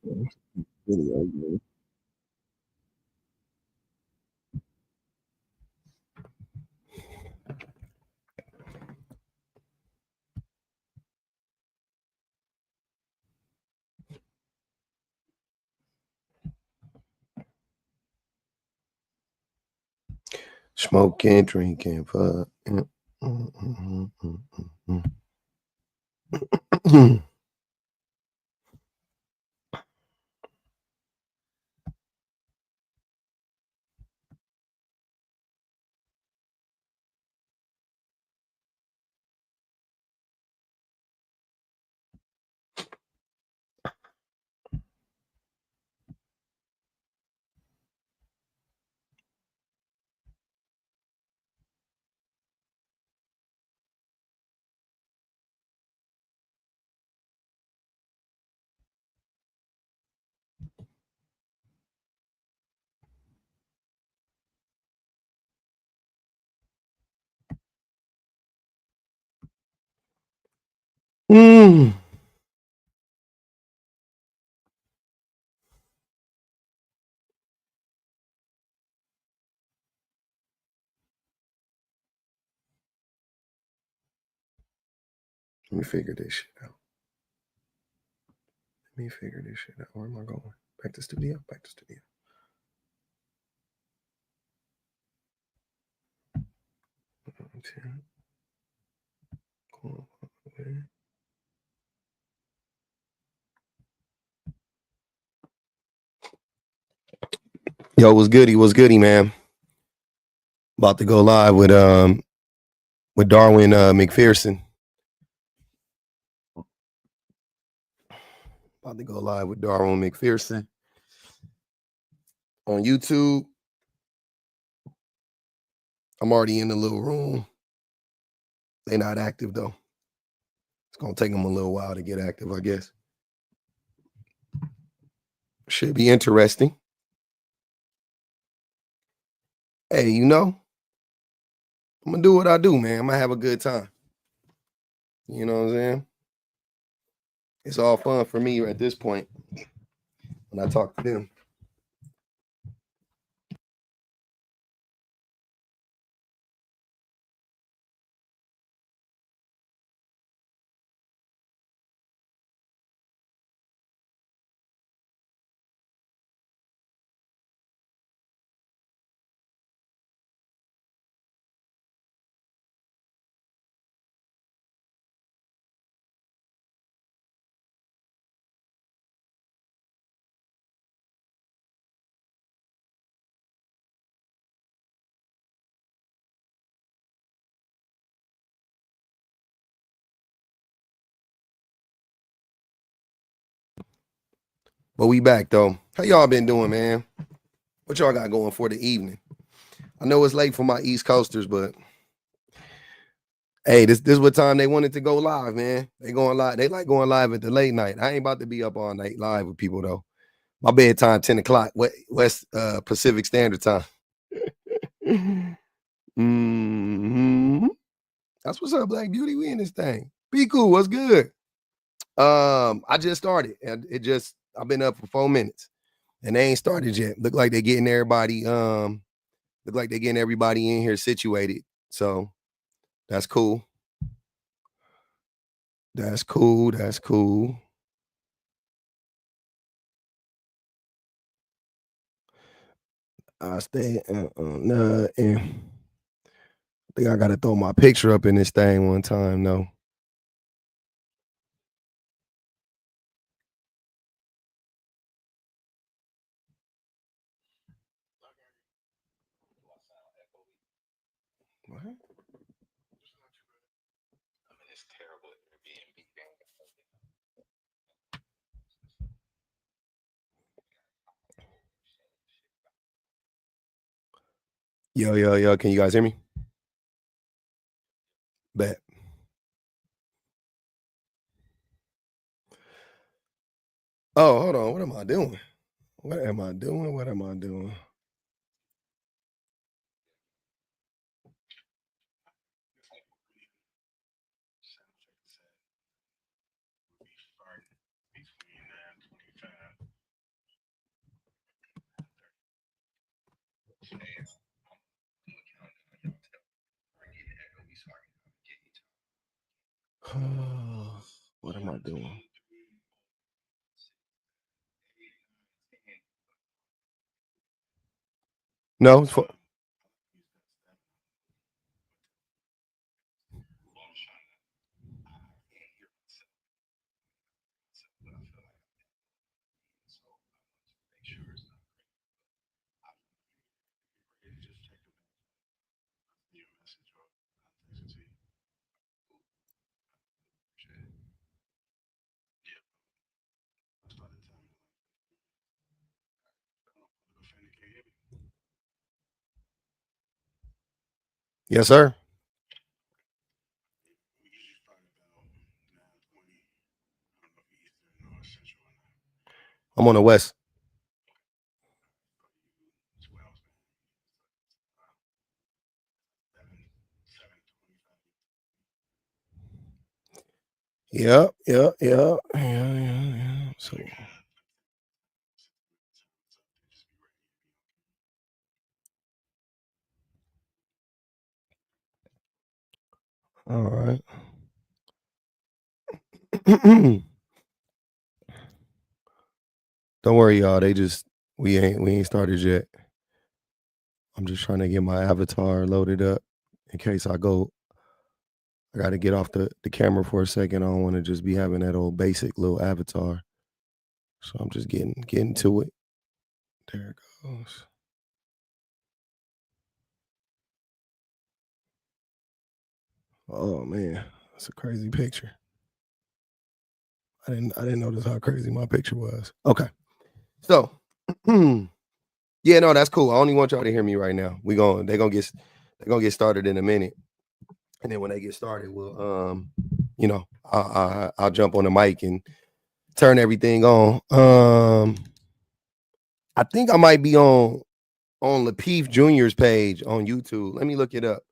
Video, man. Smoking, drinking, fuck. Mm. Let me figure this shit out. Where am I going? Back to studio? Back to studio. Yo, what's goody? What's goody, man? About to go live with Darwin McPherson. About to go live with Darwin McPherson on YouTube. I'm already in the little room. They're not active though. It's gonna take them a little while to get active, I guess. Should be interesting. Hey, you know, I'm gonna do what I do, man. I'm gonna have a good time. You know what I'm saying? It's all fun for me at this point when I talk to them. But we back though. How y'all been doing, man? What y'all got going for the evening? I know it's late for my East Coasters, but hey, this is what time they wanted to go live, man. They going live. They like going live at the late night. I ain't about to be up all night live with people though. My bedtime 10 o'clock West Pacific Standard Time. Mm-hmm. That's what's up, Black Beauty. We in this thing. Be cool. What's good? I just started, and I've been up for 4 minutes, and they ain't started yet. Look like they're getting everybody. Look like they're getting everybody in here situated. So that's cool. That's cool. That's cool. I stay. Nah, and I think I gotta throw my picture up in this thing one time though. What? Yo. Can you guys hear me? Bet. Oh, hold on. What am I doing? What am I doing? What am I doing? What am I doing? No, it's for, yes, sir. I'm on the west. Yeah. So, all right. Don't worry, y'all. We ain't started yet. I'm just trying to get my avatar loaded up in case I go. I got to get off the camera for a second. I don't want to just be having that old basic little avatar. So I'm just getting to it. There it goes. Oh man, that's a crazy picture. I didn't notice how crazy my picture was. Okay. So yeah, no, that's cool. I only want y'all to hear me right now. They're gonna get started in a minute. And then when they get started, we'll I'll jump on the mic and turn everything on. I think I might be on Lapeef Jr.'s page on YouTube. Let me look it up.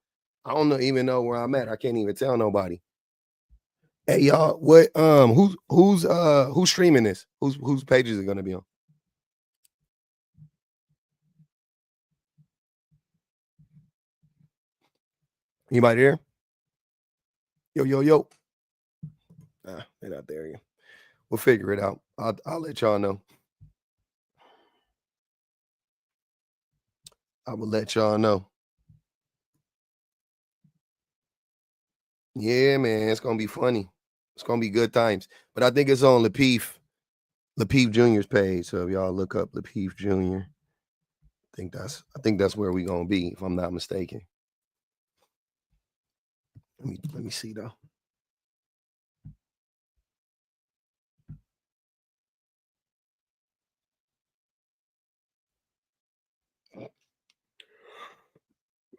I don't even know where I'm at. I can't even tell nobody. Hey y'all, what who's streaming this? Whose page is it gonna be on? Anybody there? Yo. They're not there yet. We'll figure it out. I'll let y'all know. I will let y'all know. Yeah, man, it's gonna be funny. It's gonna be good times. But I think it's on Lapeef Jr.'s page. So if y'all look up Lapeef Jr., I think that's where we gonna be, if I'm not mistaken. Let me see though.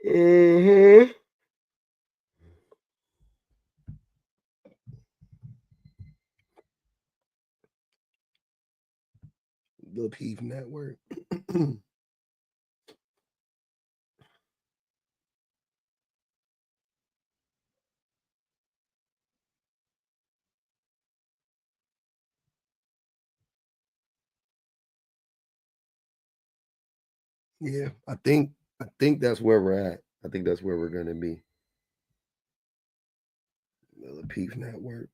Mm-hmm. Lapeef Network. Yeah, I think that's where we're at. I think that's where we're gonna be. The Lapeef Network.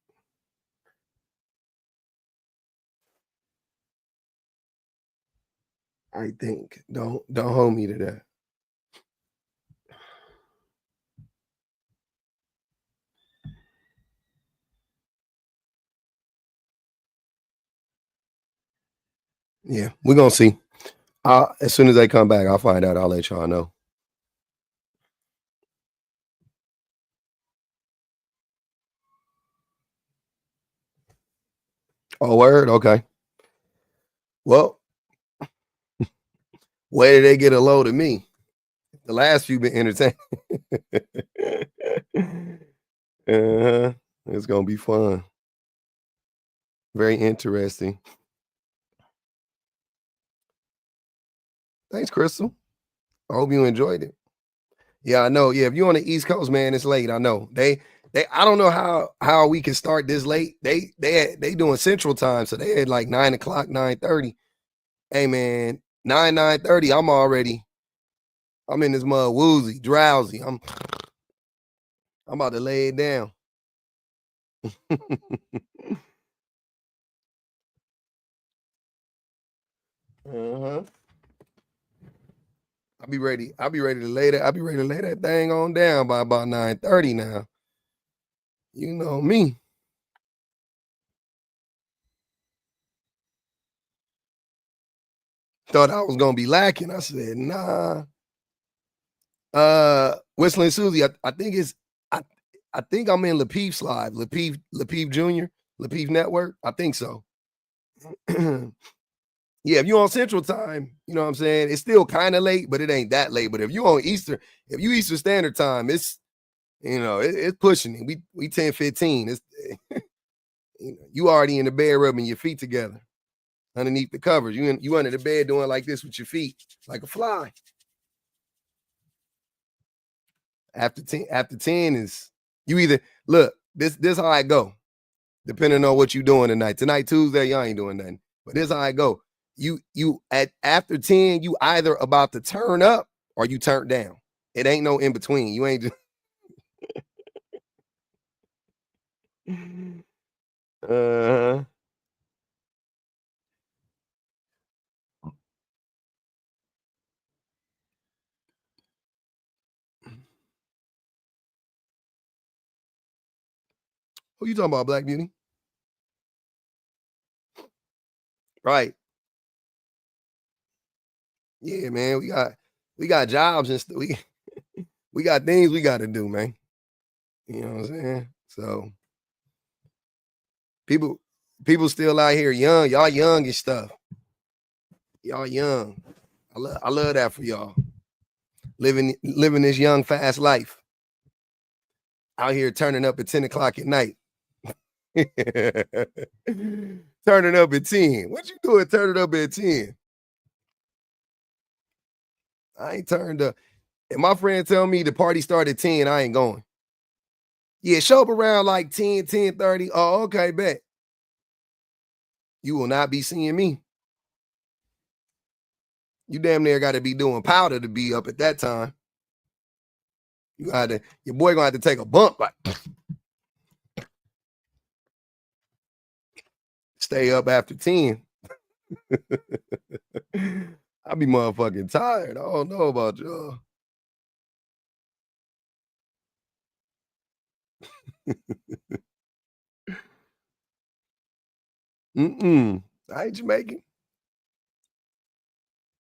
I think. Don't hold me to that. Yeah, we're gonna see. As soon as they come back, I'll find out. I'll let y'all know. Oh, word. Okay. Well, where did they get a load of me? The last few been entertaining. It's gonna be fun. Very interesting. Thanks, Crystal. I hope you enjoyed it. Yeah, I know. Yeah, if you're on the East Coast, man, it's late. I know. They I don't know how we can start this late. They doing Central Time, so they had like 9 o'clock, 9:30. Hey man, 9:30. I'm in this mud woozy, drowsy. I'm about to lay it down. Uh-huh. I'll be ready to lay that. I'll be ready to lay that thing on down by about 9:30 now. You know me. Thought I was gonna be lacking. I said, nah. Whistling Susie, I think it's I I think I'm in Lapeef's live, Lapeef Jr., Lapeef Network. I think so. Yeah, if you're on Central Time, you know what I'm saying? It's still kind of late, but it ain't that late. But if you on Eastern, if you Eastern Standard Time, it's it's pushing it. We 10:15. It's you already in the bed rubbing your feet together underneath the covers. You under the bed doing like this with your feet, like a fly. After 10 is you either look, this how I go, depending on what you doing tonight. Tonight, Tuesday, y'all ain't doing nothing. But this how I go. You at after 10, you either about to turn up or you turn down. It ain't no in between. You ain't just uh who you talking about, Black Beauty? Right. Yeah, man. We got jobs and stuff. We got things we gotta do, man. You know what I'm saying? So people people still out here young. Y'all young and stuff. Y'all young. I love that for y'all. Living this young, fast life. Out here turning up at 10 o'clock at night. Turning up at 10. What you doing turning up at 10? I ain't turned up. If my friend tell me the party started at 10, I ain't going. Yeah, show up around like 10, 10:30. Oh, okay, bet. You will not be seeing me. You damn near got to be doing powder to be up at that time. You got to, your boy gonna have to take a bump, like stay up after 10. I be motherfucking tired. I don't know about y'all. Mm-mm. I ain't Jamaican.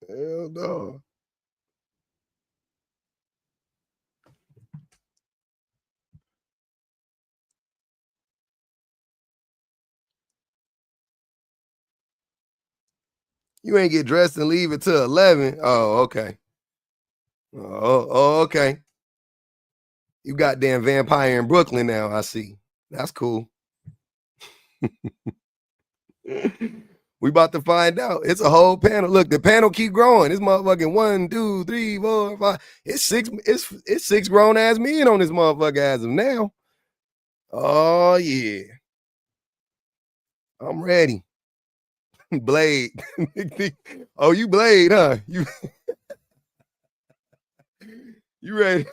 Hell no. You ain't get dressed and leave it till 11. Oh, okay. Oh, okay. You goddamn vampire in Brooklyn now, I see. That's cool. We about to find out. It's a whole panel. Look, the panel keep growing. It's motherfucking 1, 2, 3, 4, 5. It's six grown ass men on this motherfucker as of now. Oh yeah. I'm ready. Blade. Oh, you Blade, huh? You ready?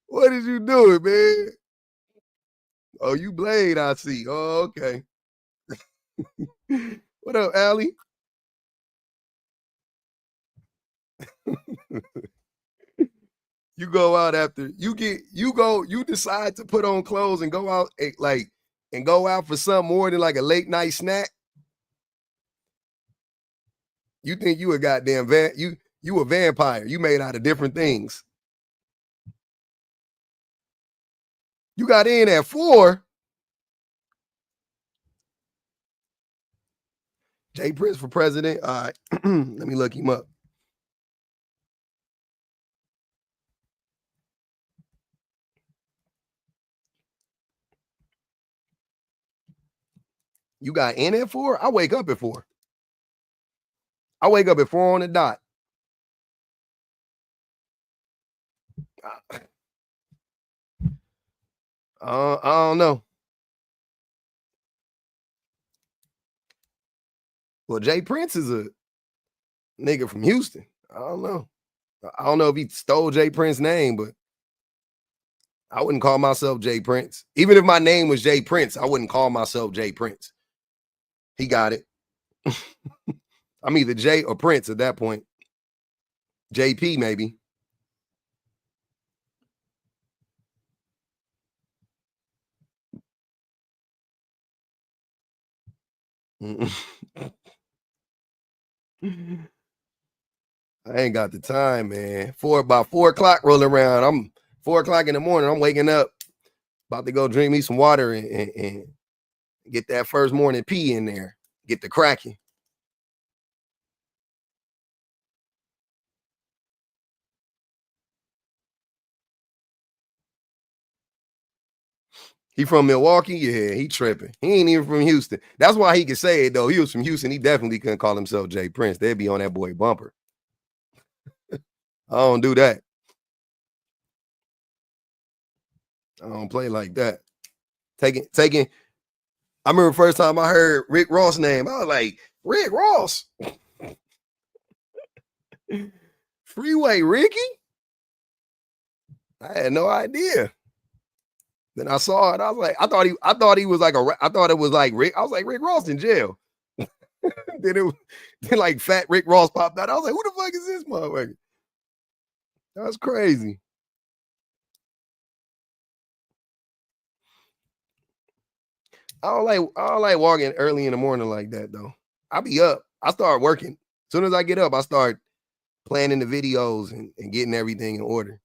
What is you doing, man? Oh, you Blade, I see. Oh, okay. What up, Allie? You go out after you decide to put on clothes and go out and go out for something more than like a late night snack. You think you a goddamn you a vampire. You made out of different things. You got in at 4. Jay Prince for president. All right. Let me look him up. You got in at 4? I wake up at 4. I wake up at 4 on the dot. I don't know. Well, Jay Prince is a nigga from Houston. I don't know. I don't know if he stole Jay Prince's name, but I wouldn't call myself Jay Prince. Even if my name was Jay Prince, I wouldn't call myself Jay Prince. He got it. I'm either Jay or Prince at that point. JP, maybe. I ain't got the time, man. About 4 o'clock rolling around. I'm 4 o'clock in the morning. I'm waking up, about to go drink me some water and get that first morning pee in there. Get the cracking. He from Milwaukee? Yeah, he tripping. He ain't even from Houston. That's why he could say it, though. He was from Houston. He definitely couldn't call himself Jay Prince. They'd be on that boy bumper. I don't do that. I don't play like that. Taking. I remember the first time I heard Rick Ross' name, I was like, Rick Ross. Freeway Ricky? I had no idea. Then I saw it. I was like, I thought he was like I thought it was like Rick. I was like, Rick Ross in jail. then like fat Rick Ross popped out. I was like, who the fuck is this motherfucker? That's crazy. I don't like walking early in the morning like that though. I be up. I start working. As soon as I get up, I start planning the videos and getting everything in order.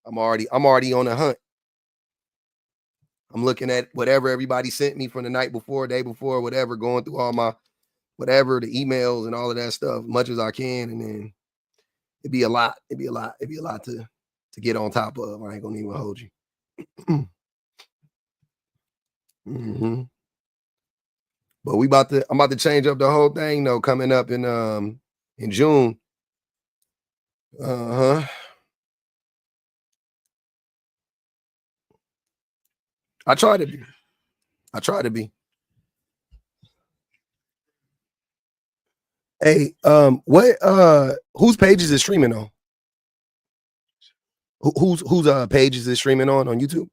I'm already on a hunt. I'm looking at whatever everybody sent me from the night before, day before, whatever, going through all my whatever, the emails and all of that stuff, much as I can, and then it'd be a lot. It'd be a lot to get on top of. I ain't gonna even hold you. Mm-hmm. But I'm about to change up the whole thing though, coming up in June. Uh-huh. I try to be. Hey, what whose page is it streaming on? Whose page is it streaming on YouTube?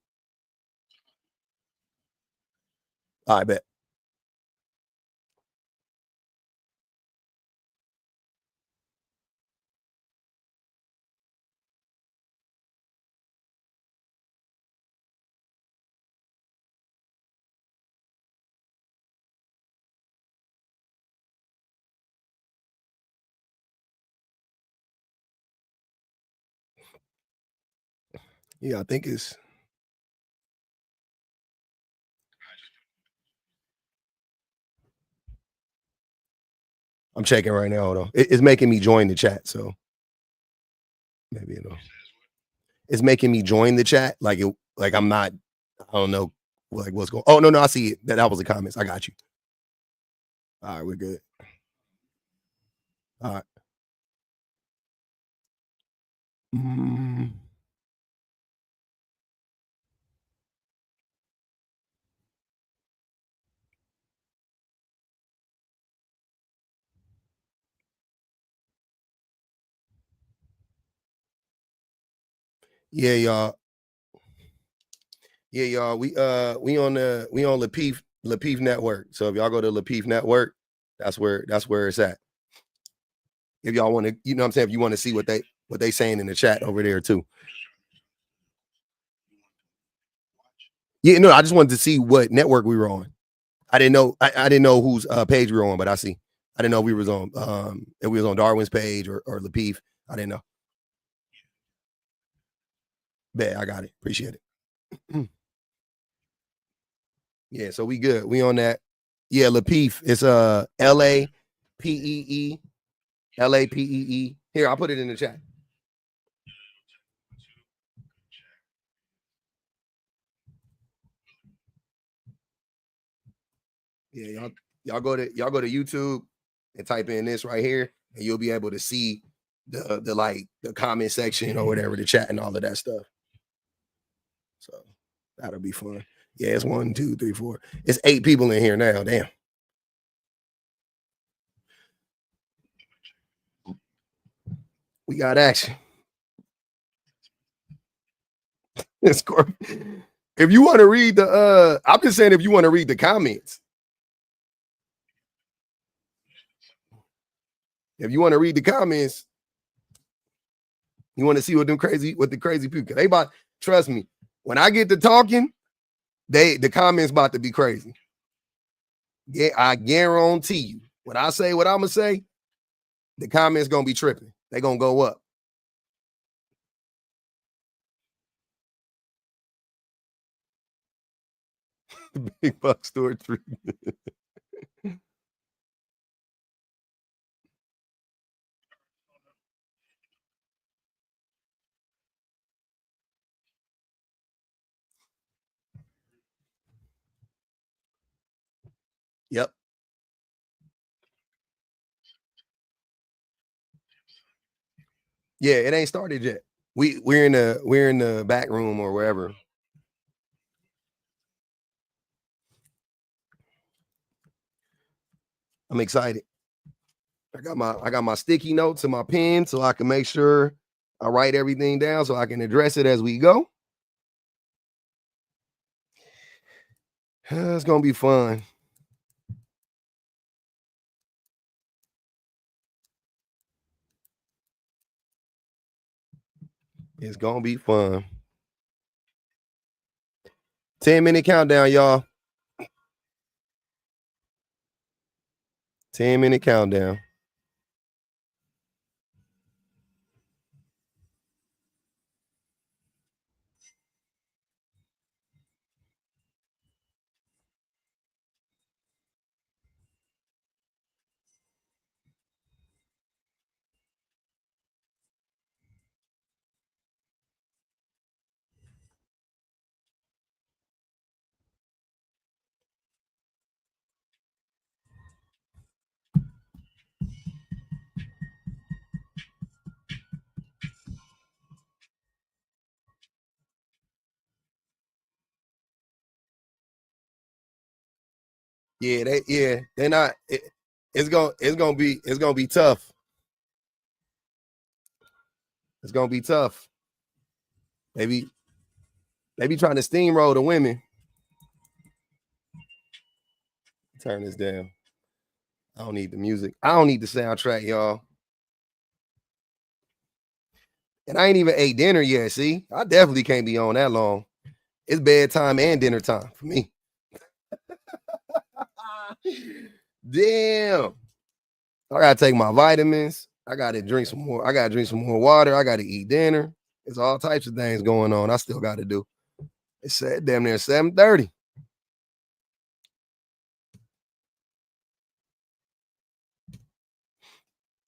I bet. Yeah, I think it's. I'm checking right now. Hold on. It's making me join the chat, so maybe it'll. It's making me join the chat. Like I'm not. I don't know. Like what's going. Oh no, I see it. That was the comments. I got you. All right, we're good. All right. Mm. Yeah, y'all. Yeah, y'all. We on Lapeef Network. So if y'all go to Lapeef Network, that's where it's at. If y'all want to, you know what I'm saying, if you want to see what they saying in the chat over there too. Yeah, no, I just wanted to see what network we were on. I didn't know I didn't know whose page we were on, but I see. I didn't know we was on if we was on Darwin's page or Lapeef. I didn't know. Bet I got it. Appreciate it. Yeah, so we good. We on that. Yeah, Lapeef. It's LAPEE. LAPEE. Here, I'll put it in the chat. Yeah, y'all go to YouTube and type in this right here, and you'll be able to see the comment section or whatever, the chat and all of that stuff. So that'll be fun. Yeah, it's 1, 2, 3, 4. It's 8 people in here now. Damn. We got action. Scorpion. If you want to read the I'm just saying if you want to read the comments. If you want to read the comments, you want to see what the crazy people. They about, trust me, when I get to talking, the comments about to be crazy. Yeah, I guarantee you. When I say what I'm gonna say, the comments gonna be tripping. They gonna go up. Big Buck Store 3. Yep. Yeah, it ain't started yet. We're in the back room or wherever. I'm excited. I got my sticky notes and my pen so I can make sure I write everything down so I can address it as we go. It's gonna be fun. It's gonna be fun. 10-minute countdown, y'all. 10-minute countdown. Yeah, they're not. It's gonna be tough. It's gonna be tough. Maybe trying to steamroll the women. Turn this down. I don't need the music. I don't need the soundtrack, y'all. And I ain't even ate dinner yet. See, I definitely can't be on that long. It's bedtime and dinner time for me. Damn. I gotta take my vitamins. I gotta drink some more. I gotta drink some more water. I gotta eat dinner. There's all types of things going on. I still gotta do. It's said damn near 7:30.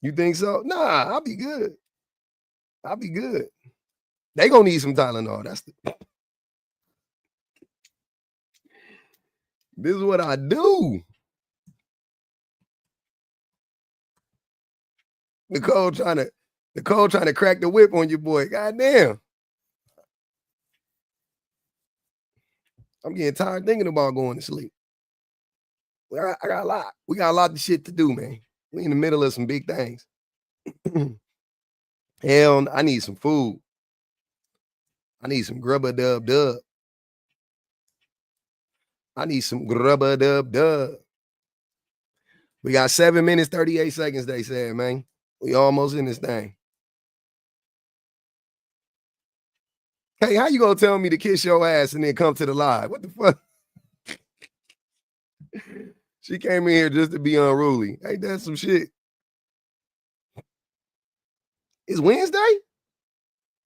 You think so? Nah, I'll be good. I'll be good. They gonna need some Tylenol. This is what I do. Nicole trying to crack the whip on your boy. God damn. I'm getting tired thinking about going to sleep. I got a lot. We got a lot of shit to do, man. We in the middle of some big things. Hell, I need some food. I need some grubba dub dub. I need some grubba dub dub. We got 7 minutes, 38 seconds, they said, man. We almost in this thing. Hey, how you gonna tell me to kiss your ass and then come to the live? What the fuck? She came in here just to be unruly. Ain't that some shit? It's Wednesday?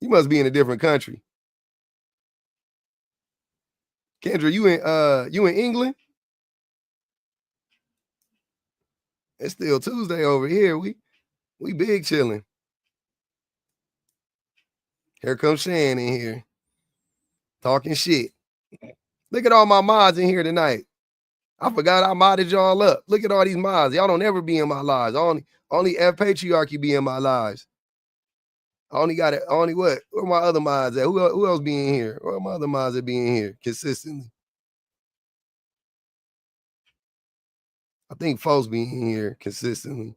You must be in a different country. Kendra, you in England? It's still Tuesday over here. We big chilling. Here comes Shan in here. Talking shit. Look at all my mods in here tonight. I forgot I modded y'all up. Look at all these mods. Y'all don't ever be in my lives. Only F Patriarchy be in my lives. I only got it. Only what? Where my other mods at? Who else be in here? Where my other mods that be in here consistently? I think folks be in here consistently.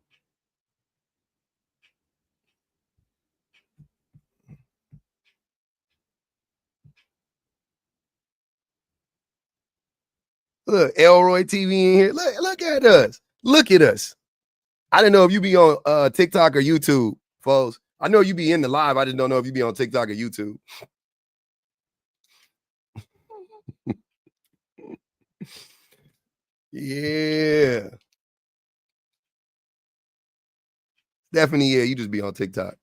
Look, Elroy TV in here. Look at us. Look at us. I didn't know if you be on TikTok or YouTube, folks. I know you be in the live. I just don't know if you be on TikTok or YouTube. Yeah. Definitely, yeah, you just be on TikTok.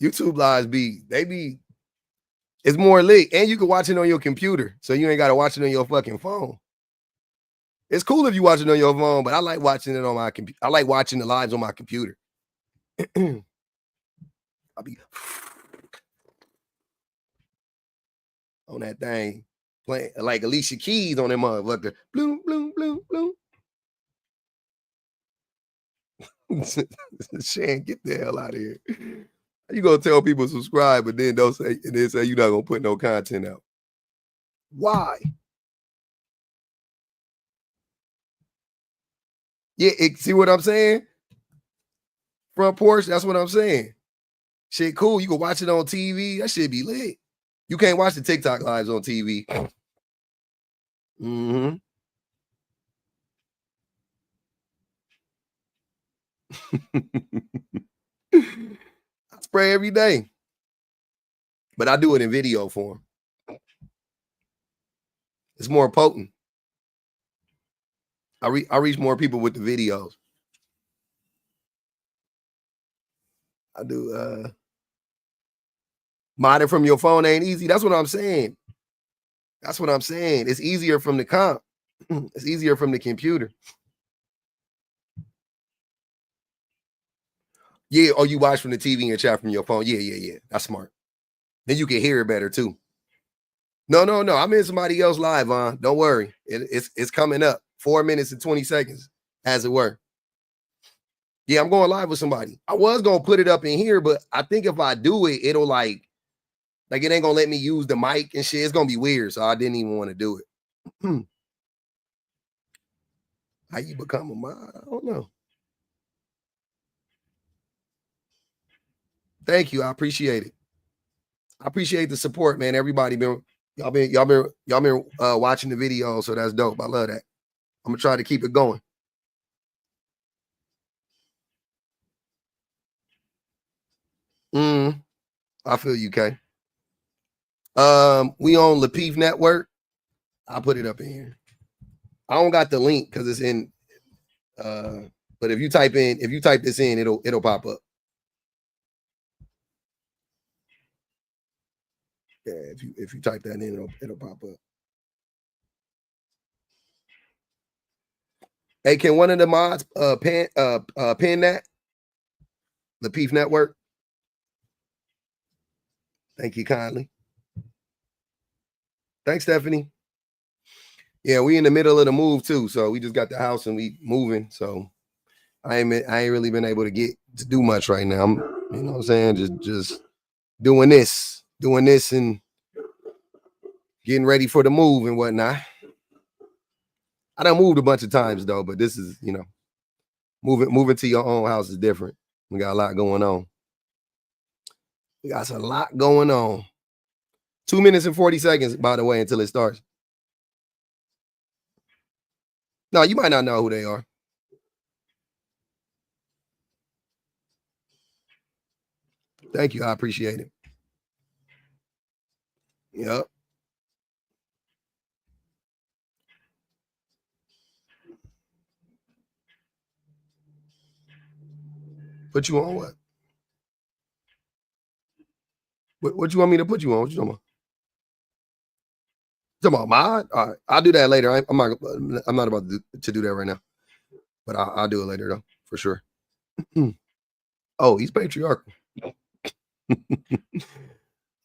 YouTube lives it's more lit. And you can watch it on your computer. So you ain't gotta watch it on your fucking phone. It's cool if you watch it on your phone, but I like watching it on my computer. I like watching the lives on my computer. I'll be on that thing playing like Alicia Keys on that motherfucker. Bloom, bloom, bloom, bloom. Shan, get the hell out of here. You gonna tell people subscribe, but then don't say and then say you're not gonna put no content out. Why? Yeah, see what I'm saying? Front porch, that's what I'm saying. Shit, cool. You can watch it on TV. That shit be lit. You can't watch the TikTok lives on TV. Mm-hmm. I spray every day, but I do it in video form. It's more potent. I reach more people with the videos. I do. Modding from your phone ain't easy. That's what I'm saying. That's what I'm saying. It's easier from the comp. It's easier from the computer. Yeah, or you watch from the TV and chat from your phone. Yeah. That's smart. Then you can hear it better too. No. I'm in somebody else live, on. Don't worry. It's coming up. 4 minutes and 20 seconds, as it were. Yeah, I'm going live with somebody. I was gonna put it up in here, but I think if I do it, it'll like it ain't gonna let me use the mic and shit. It's gonna be weird, so I didn't even want to do it. How you become a mod? I don't know. Thank you. I appreciate it. I appreciate the support, man. Everybody y'all been watching the video, so that's dope. I love that. I'm gonna try to keep it going. I feel you, Kay. We on Lapeef Network. I'll put it up in here. I don't got the link because it's in but if you type this in, it'll pop up. Yeah, if you type that in, it'll pop up. Hey, can one of the mods pin that? Lapeef Network. Thank you kindly. Thanks, Stephanie. Yeah, we in the middle of the move too, so we just got the house and we moving. So I ain't really been able to get to do much right now. I'm, you know what I'm saying, just doing this and getting ready for the move and whatnot. I done moved a bunch of times though, but this is, moving to your own house is different. We got a lot going on. We got a lot going on. 2 minutes and 40 seconds, by the way, until it starts. No, you might not know who they are. Thank you. I appreciate it. Yep. Put you on what? What you want me to put you on? What you talking about? Talking about mod? All right, I'll do that later. I'm not about to do that right now, but I'll do it later though, for sure. Oh, he's patriarchal.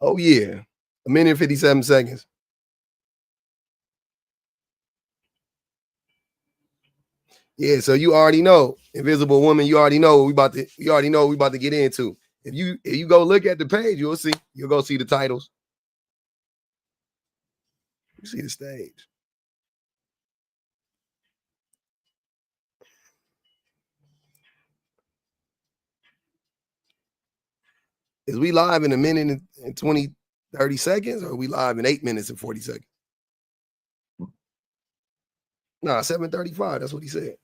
Oh yeah, 1 minute and 57 seconds. Yeah, so you already know, Invisible Woman. You already know what we about to get into. If you go look at the page, you'll go see the titles. You see the stage. Is we live in a minute and 20, 30 seconds, or are we live in 8 minutes and 40 seconds? Nah, 7:35. That's what he said.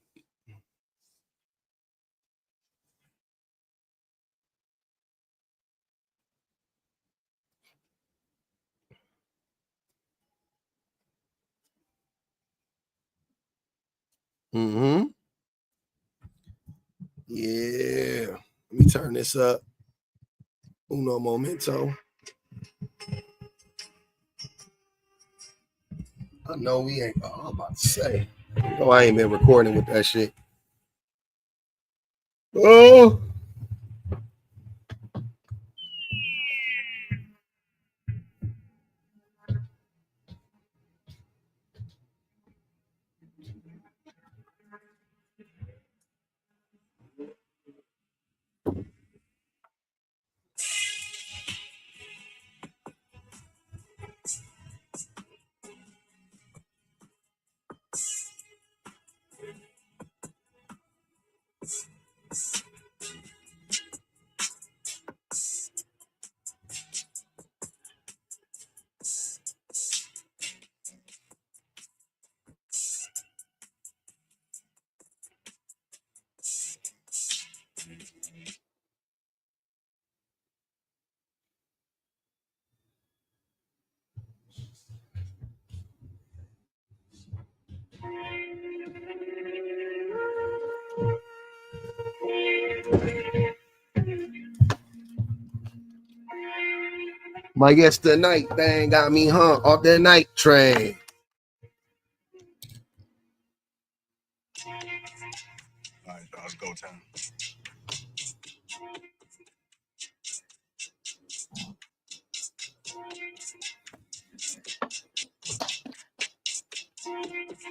Mm-hmm. Yeah. Let me turn this up. Uno momento. I know we ain't. Oh, I'm about to say. No, I ain't been recording with that shit. Oh. My guess the night thing got me off that night train. All right, let's go time.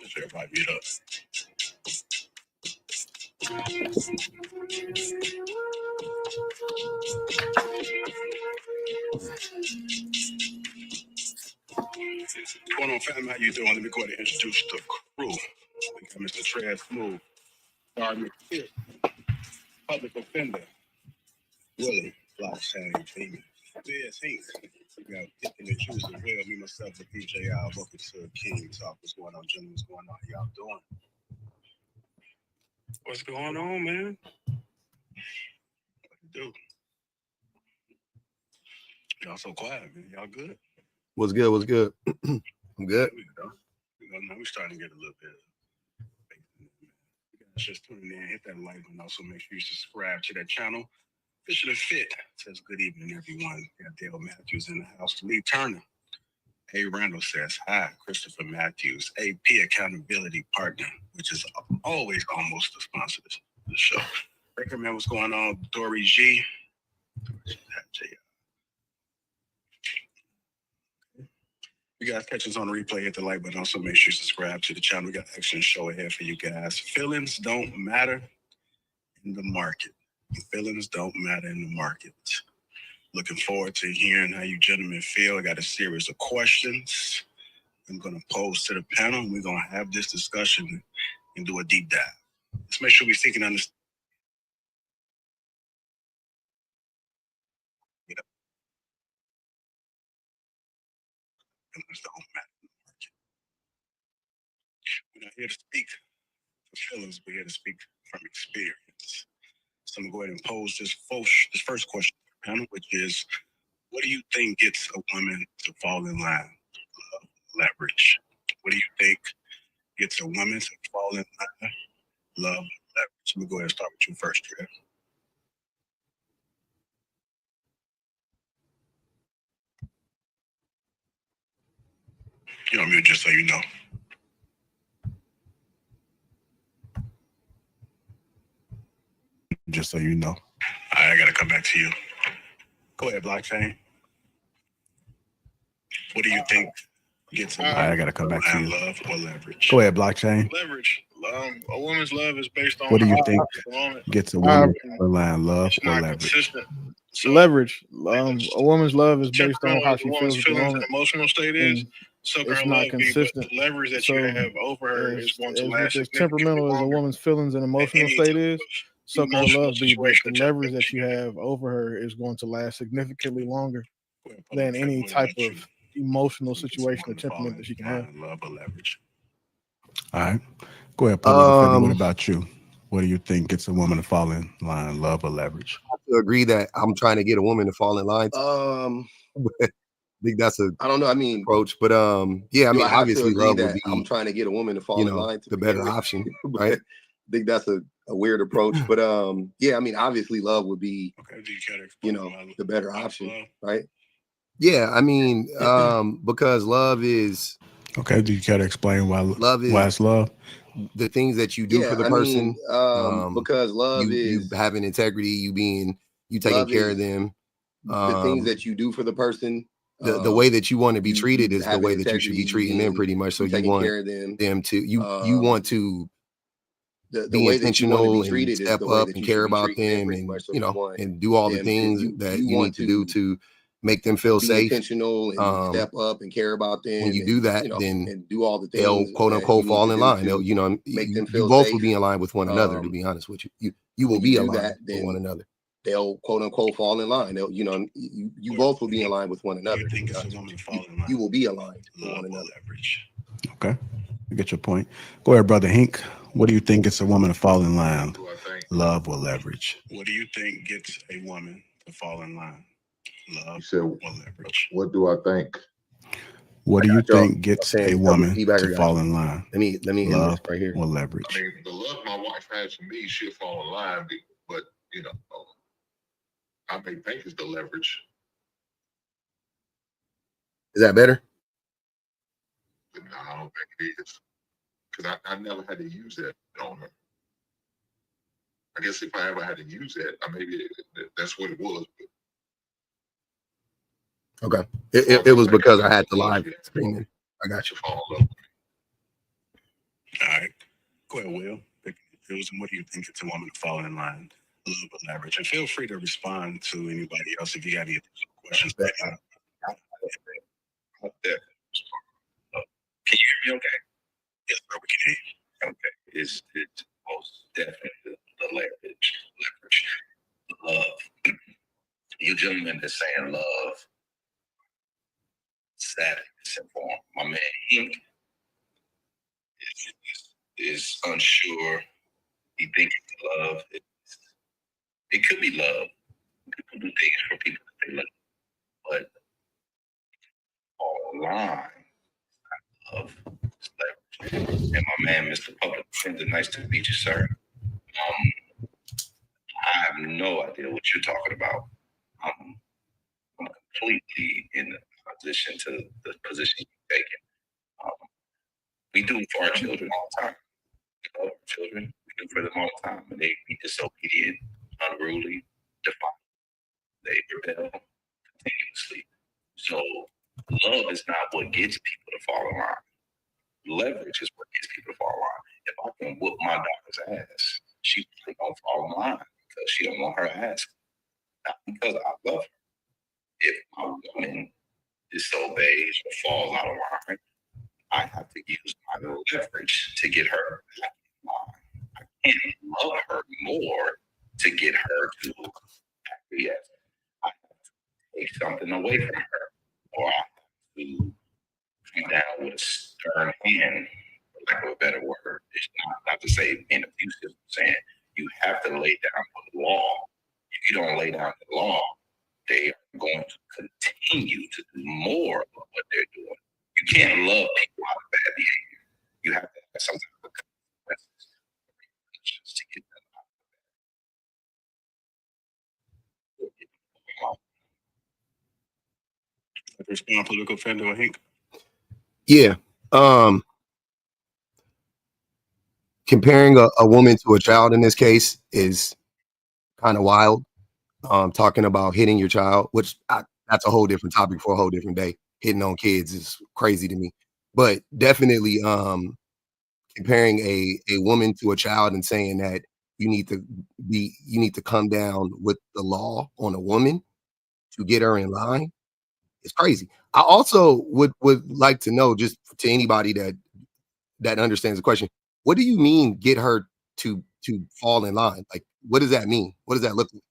Let's everybody beat up. What's going on, fam? How you doing? Let me go ahead and introduce the crew. We got Mr. Trez Smooth, Darby McPhee, Public Offender, Willie, Blockchain, Demon, Biz Hinks. We got Picking and Choose as well. Me, myself, the PJ Al. Welcome to King Talk. What's going on, gentlemen? What's going on? How y'all doing? What's going on, man? What you do? Y'all so quiet, man. Y'all good? What's good? What's good? I'm good. There we go. Now we're starting to get a little bit. You guys just tuning in, hit that like button. Also, make sure you subscribe to that channel. Fish of the Fit says good evening, everyone. We got Dale Matthews in the house. Lee Turner. A. Randall says hi. Christopher Matthews, AP Accountability Partner, which is always almost the sponsor of the show. Baker Man, what's going on? Dory G. You guys catch us on the replay, hit the like button. Also, make sure you subscribe to the channel. We got an excellent show ahead for you guys. Feelings don't matter in the market. Feelings don't matter in the market. Looking forward to hearing how you gentlemen feel. I got a series of questions I'm going to pose to the panel, and we're going to have this discussion and do a deep dive. Let's make sure we seek and understand. Feelings don't matter in the market. We're not here to speak for feelings. We're here to speak from experience. So I'm going to go ahead and pose this first question to the panel, which is, what do you think gets a woman to fall in line? Leverage. What do you think gets a woman to fall in line? Love, leverage. Let me go ahead and start with you first, Trev. You're on mute, just so you know. Just so you know. All right, I got to come back to you. Go ahead, Blockchain. What do you think gets a woman? I got to come back to you. Love or leverage? Go ahead, Blockchain. Leverage. A woman's love is based on. What do you think gets a woman to line love or leverage? Consistent. So leverage. A woman's love is based on how she feels at the moment. Emotional state is. So it's not consistent. The leverage that you have over her is going to last. As temperamental as a woman's feelings and emotional state is, suck her love be, but the leverage that you have over her is going to last significantly longer than any type of emotional situation or temperament that she can have. Love or leverage. All right. Go ahead, Public Defender. What about you? What do you think gets a woman to fall in line, love or leverage? I have to agree that I'm trying to get a woman to fall in line. I think that's I don't know. I mean, approach, but yeah. I mean, obviously, love would be. I'm trying to get a woman to fall in line. The better option, right? I think that's a weird approach, but yeah. I mean, obviously, love would be. Okay, the better option, right? Yeah. I mean, because love is. Okay. Do you care to explain why it's love? The things that you do for the person, because love is you having integrity, you taking care of them. The things that you do for the person, the way that you want to be treated is the way that you should be treating them, pretty much. So you want them to you want to be intentional and step up and care about them, and and do all the things that you need to do to make them feel safe. Intentional and step up and care about them. When you do that, then and do all the things, they'll quote unquote fall in line. They'll make them feel you both will be in line with one another. To be honest with you, you will be aligned with one another. They'll quote unquote fall in line. They'll you both will be in line with one another. You will be aligned with one another. Okay, I get your point. Go ahead, Brother Hink. What do you think gets a woman to fall in line? Love or leverage? What do you think gets a woman to fall in line? Love or leverage? What do I think? What do you think gets a woman to fall in line? Let me love right here. Or leverage? I mean, the love my wife has for me, she'll fall in line, but I may think it's the leverage. Is that better? But no, I don't think it is. Because I never had to use that on her. I guess if I ever had to use that, maybe that's what it was. But okay. It was because I had to live screaming. I got you. All right. Go ahead, Will. What do you think it's a woman to fall in line? Love or leverage? And feel free to respond to anybody else if you got any questions. Can you hear me okay? Yes, bro, we can hear you. Okay. It's most definitely the leverage. Love. You gentlemen that's saying love. Sadly misinformed. My man Hink is unsure. He thinks it's love. It could be love. People do things for people that they love. But online, love is leverage. And my man, Mr. Public Defender, nice to meet you, sir. I have no idea what you're talking about. I'm completely in opposition to the position you're taking. We do for our children all the time. We love our children. We do for them all the time. And they be disobedient, unruly, defiant. They rebel continuously. So love is not what gets people to fall in line. Leverage is what gets people to fall in line. If I can whoop my daughter's ass, she's probably gonna fall in line because she don't want her ass. Not because I love her. If my woman disobeys or falls out of line, I have to use my leverage to get her back in line. I can't love her more to get her to acquiesce. I have to take something away from her, or I have to come down with a stern hand, for lack of a better word. It's not to say being abusive, I'm saying you have to lay down the law. If you don't lay down the law, they are going to continue to do more of what they're doing. You can't love people out of bad behavior. You have to have some type of consequences to get them out of that. Respond, Political Defender, I think. Yeah. Comparing a woman to a child in this case is kind of wild. Talking about hitting your child, which that's a whole different topic for a whole different day. Hitting on kids is crazy to me, but definitely comparing a woman to a child and saying that you need to come down with the law on a woman to get her in line. It's crazy. I also would like to know, just to anybody that understands the question, what do you mean get her to fall in line? Like, what does that mean? What does that look like?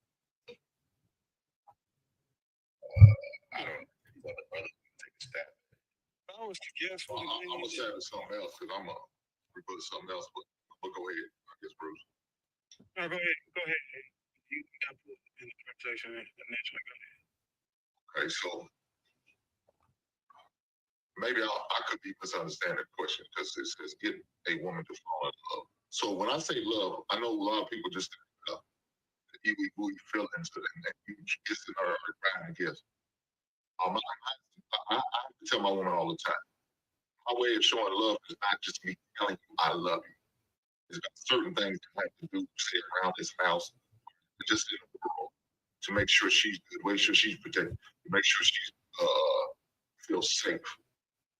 I don't know. Brother, take a stab. I was to guess I'm gonna say something else because I'm gonna put something else, but go ahead, I guess, Bruce. No, go ahead. Go ahead. You got put in the conversation initially. Go ahead. Okay, so maybe I could be misunderstanding the question because it says get a woman to fall in love. So when I say love, I know a lot of people just you feelings and you kissing her or trying to kiss. I tell my woman all the time, my way of showing love is not just me telling you I love you. There's got certain things I have to do, say around this house, just in the world, to make sure she's good, make sure she's protected, to make sure she feels safe.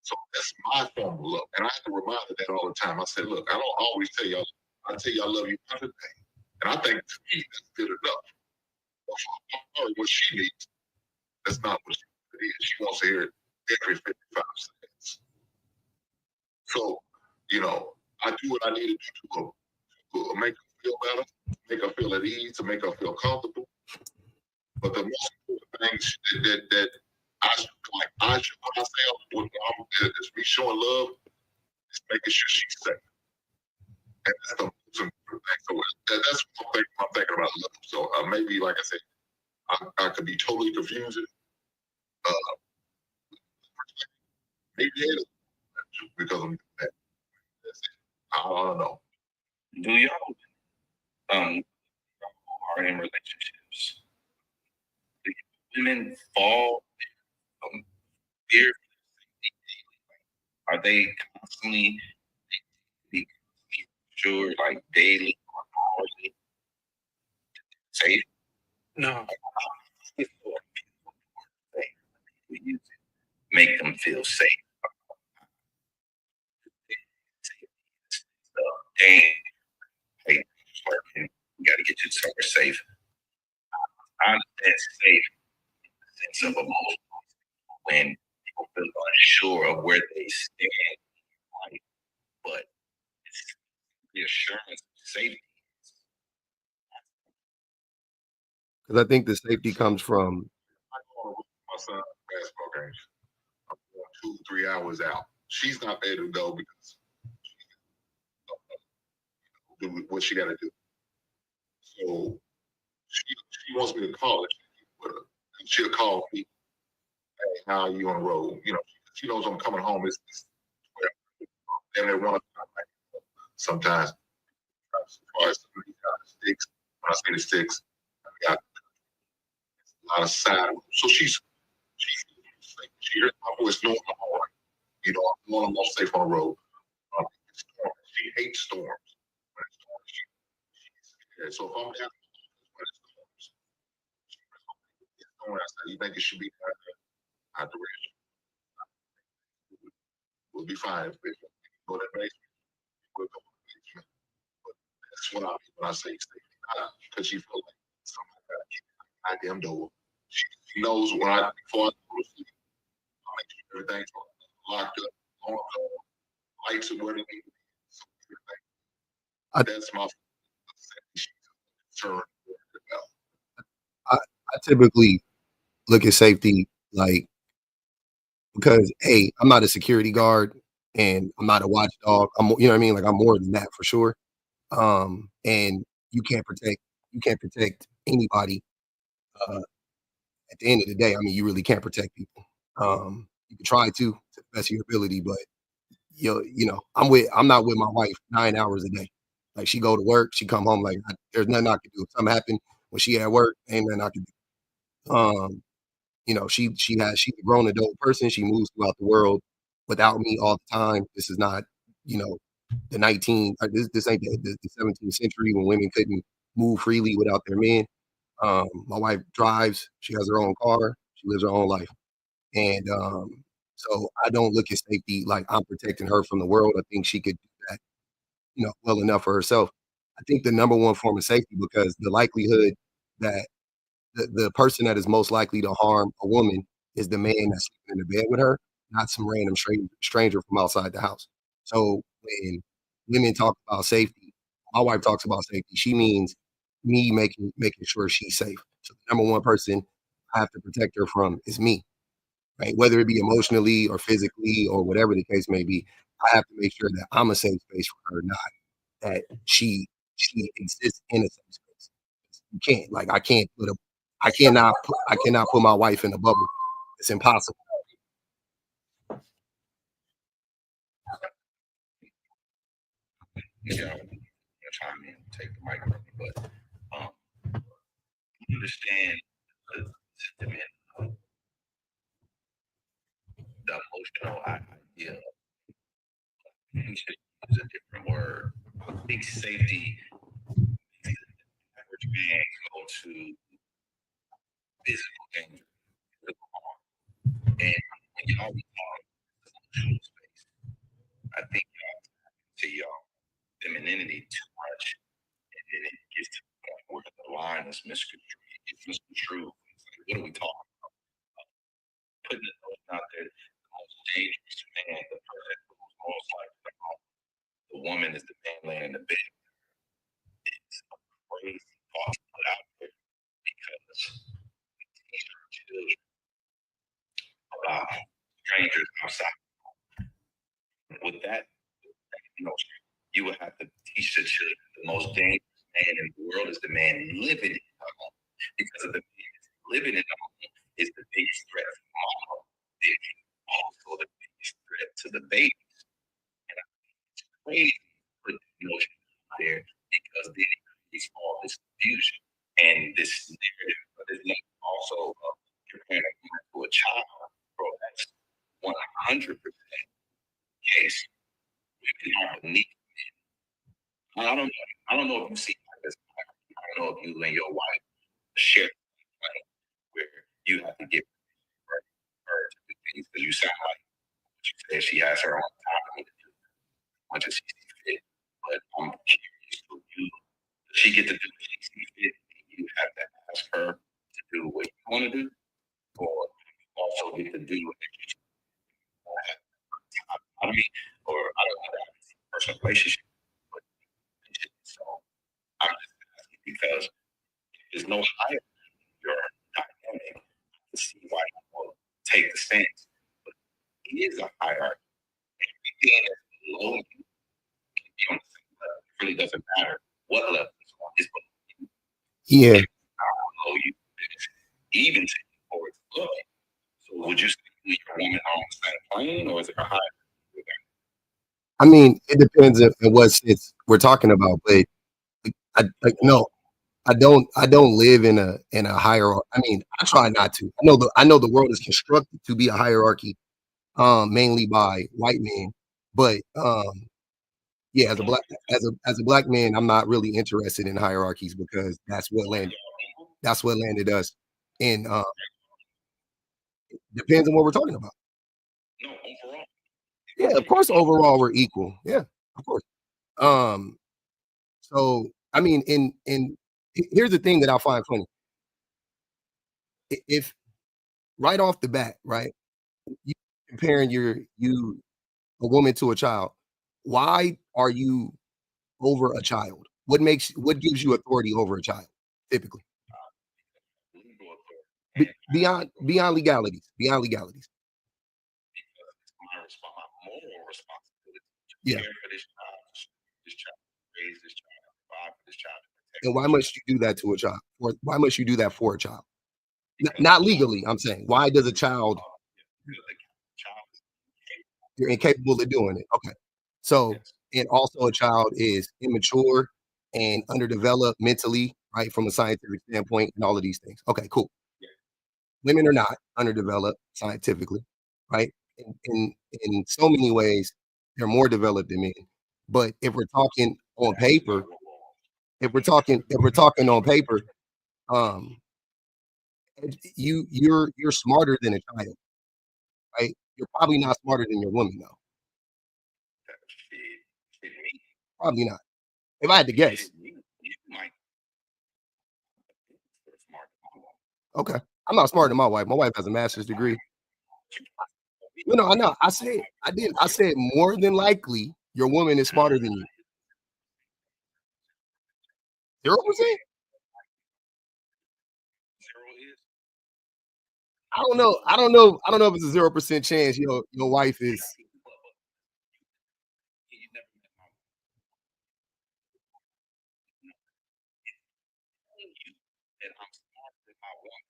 So that's my form of love. And I have to remind her that all the time. I say, look, I don't always tell y'all, I tell you I love you every day. And I think to me that's good enough. But for her, what she needs, that's not what it is. She wants to hear it every 55 seconds. So, I do what I need to do to make her feel better, make her feel at ease, to make her feel comfortable. But the most important thing that when I say is me showing love, is making sure she's safe. And that's the most important thing. So that's what I'm thinking about love. So maybe, like I said, I could be totally confusing. Maybe it is because I'm that. I don't know. Do y'all are in relationships? Do women fall fear? Are they constantly sure, like daily or hourly, safe? No. Make them feel safe. Dang, hey, you got to get you somewhere safe. I understand safe in the sense of emotion when people feel unsure of where they stand, right? But it's reassurance of safety. Because I think the safety comes from. I go on my son's basketball games. I'm going 2-3 hours out. She's not there to go because she do what she got to do. So she wants me to call her. She'll call me. Hey, how are you on the road? She knows I'm coming home. It's and they want to sometimes. As far as the sticks, when I say the sticks, I got a lot of side. So she hears my voice, knowing I'm all right. I'm knowing I'm most safe on the road. She hates storms. When it's storms, she's scared. So if I'm down when it's storms, I say, you think it should be out the range? We'll be fine. If we go to the basement, we'll go to the basement. But that's what I mean when I say safety. Because she feels like something got to keep my damn door. She knows before I go to sleep, I make sure everything's locked up, on lights are where they need to be. So that's my concern about. I typically look at safety like, because I'm not a security guard and I'm not a watchdog. You know what I mean? Like, I'm more than that for sure. And you can't protect anybody. At the end of the day, I mean, you really can't protect people. You can try to the best of your ability, but I'm not with my wife 9 hours a day. Like, she go to work, she come home, like, there's nothing I can do. If something happen when she at work, ain't nothing I can do. She's a grown adult person. She moves throughout the world without me all the time. This is not, the this ain't the 17th century when women couldn't move freely without their men. My wife drives. She has her own car. She lives her own life. And so I don't look at safety like I'm protecting her from the world. I think she could do that, well enough for herself. I think the number one form of safety, because the likelihood that the person that is most likely to harm a woman is the man that's sleeping in the bed with her, not some random stranger from outside the house. So when women talk about safety, my wife talks about safety, she means me making sure she's safe. So the number one person I have to protect her from is me, right? Whether it be emotionally or physically or whatever the case may be, I have to make sure that I'm a safe space for her, not that she exists in a safe space. You can't, like, I cannot put my wife in a bubble. It's impossible. Yeah, I'm gonna chime in, take the mic from me, but understand the sentiment of the emotional idea. We should use a different word. I think safety, the average man go to physical danger, physical harm. And when y'all be talking emotional space, I think y'all to y'all femininity too much. And then it gets to the point where the line is misconstrued. It's misconstrued. It's like, what are we talking about? Putting the notion out there, the most dangerous man, the person who's most likely to harm the woman is the man laying in the bed. It's a crazy thought to put out there because we teach our children about strangers outside. With that notion, you would have to teach the children the most dangerous man in the world is the man living in the home. Because of the man living in the home is the biggest threat to mama. It's also the biggest threat to the babies. And I think it's crazy to put the notion out there because then it creates all this confusion and this narrative, but it's not also comparing a woman to a child. Bro, that's 100% case. Women are beneath men. I don't know if you see this. I don't know if you and your wife share money where you have to give her to do things because you sound like she said she has her own time to do as much as she sees fit. But I'm curious, does she get to do what she sees fit? You have to ask her to do what you want to do, or also get to do what you have time. I mean, or I don't know that personal relationship, but so I'm just asking because there's no higher your dynamic to see why you will take the stance. But it is a hierarchy. Everything that's below you can be on the same level. It really doesn't matter what level it's on. It's below you. Yeah. Below you. Even or it's below you. So would you say you and your woman are on the same plane, or is it a hierarchy? I mean, it depends on what sense we're talking about, but no, I don't live in a hierarchy. I mean, I try not to. I know the world is constructed to be a hierarchy, mainly by white men, but yeah, as a black man, I'm not really interested in hierarchies because that's what landed us. And depends on what we're talking about. No, overall. Yeah, of course, overall we're equal. Yeah, of course. So I mean, here's the thing that I find funny. If right off the bat, right, you comparing a woman to a child, why are you over a child? What gives you authority over a child typically? Beyond legalities. Because it's my moral responsibility to care for this child, raise this child, provide for this child. And why must you do that to a child? Or why must you do that for a child? Not legally, I'm saying. Why does a child? You're incapable of doing it. Okay. So, and also a child is immature and underdeveloped mentally, right, from a scientific standpoint, and all of these things. Okay, cool. Women are not underdeveloped scientifically, right? In so many ways, they're more developed than men. But if we're talking on paper, on paper, you're smarter than a child, right? You're probably not smarter than your woman, though. Probably not. If I had to guess. Okay. I'm not smarter than my wife. My wife has a master's degree. No, I know. I said more than likely your woman is smarter than you. 0%? I don't know. I don't know if it's a 0% chance your wife is. You never met my wife. Telling you that I'm smarter than my woman.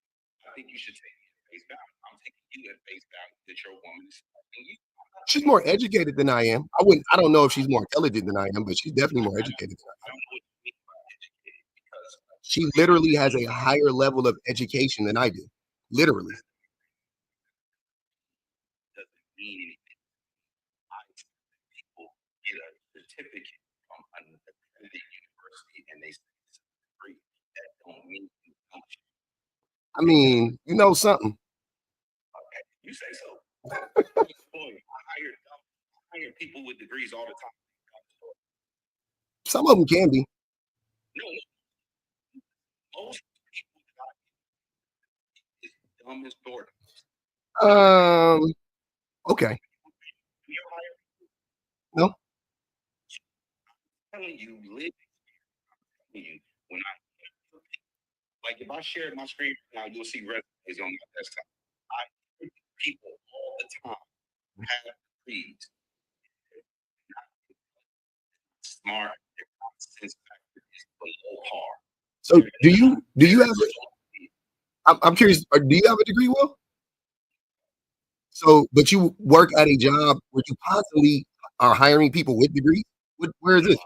I think you should take me at face value. I'm taking you at face value that your woman is smarter than you. She's more educated than I am. I don't know if she's more intelligent than I am, but she's definitely more educated than I am. I don't know what you mean by educated because She literally has a higher level of education than I do. Literally. doesn't mean anything. I people get a certificate from an accredited university and they say it's a degree. That don't mean much. I mean, you know something. Okay, you say so. I hire people with degrees all the time. Some of them can be. No, most people that I get is dumb as door. Okay. You hire No. I'm telling you, live experience. I'm telling you, when I like if I share my screen now, you'll see resumes on my desktop. I hear people all the time have degrees. Smart, their common sense factor is below par. So do you have I'm curious, do you have a degree, Will? So, but you work at a job where you constantly are hiring people with degrees? Where is this?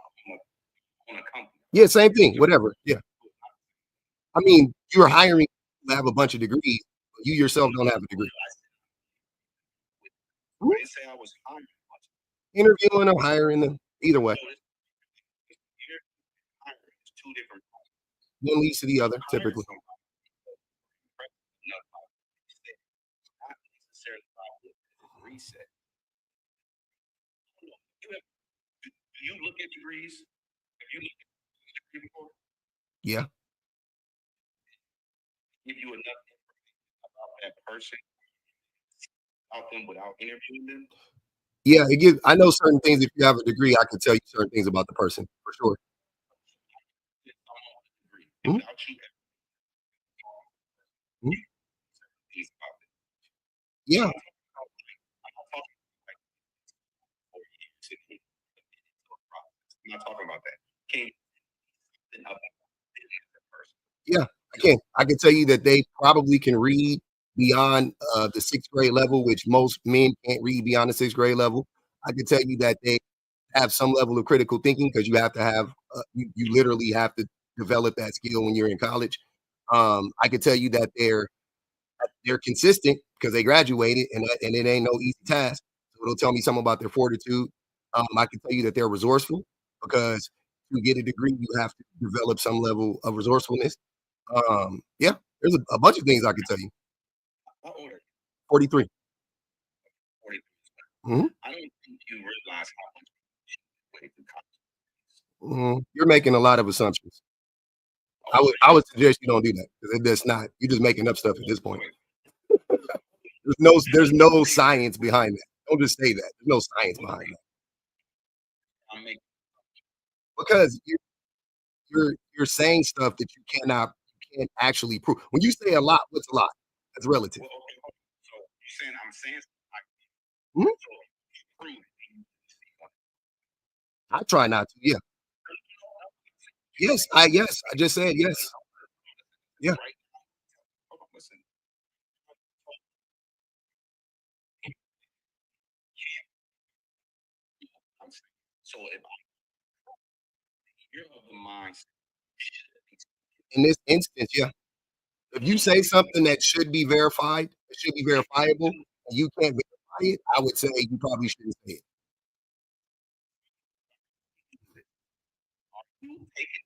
On a company. Yeah, same thing, whatever. Yeah. I mean, you're hiring people to have a bunch of degrees, but you yourself don't have a degree. I didn't say I was hiring. Interviewing or hiring them, either way. It's two different One leads to the other, typically. Not necessarily about reset. Do you look at degrees? Have you looked at a degree before? Yeah. Give you enough information about that person, about them without interviewing them? Yeah, I know certain things. If you have a degree, I can tell you certain things about the person for sure. Mhm. Without you, Mhm. things about it. Yeah. I'm not talking like 4 years in the process. I'm not talking about that. Can you something about that person? Yeah, I can. I can tell you that they probably can read beyond the 6th grade level, which most men can't read beyond the 6th grade level. I can tell you that they have some level of critical thinking because you have to have you literally have to develop that skill when you're in college. I can tell you that they're consistent because they graduated and it ain't no easy task. So it'll tell me something about their fortitude. I can tell you that they're resourceful because to get a degree, you have to develop some level of resourcefulness. Yeah, there's a bunch of things I can tell you. How old are you? 43. 40. Mhm. I don't think you realize how much you went through college. You're making a lot of assumptions. I would suggest you don't do that because that's not. You're just making up stuff at this point. There's no science behind that. Don't just say that. There's no science behind that I'm making because you're saying stuff that you can't actually prove. When you say a lot, what's a lot? That's relative. well, okay, hold on. So you're saying I'm saying Mhm. so you prove it. I try not to. Yeah. Yes. I just said yes. Yeah. Right? Hold on, listen. I'm saying, so if you're of the mindset, In this instance, yeah. If you say something that should be verified, it should be verifiable, and you can't verify it, I would say you probably shouldn't say it. you take it,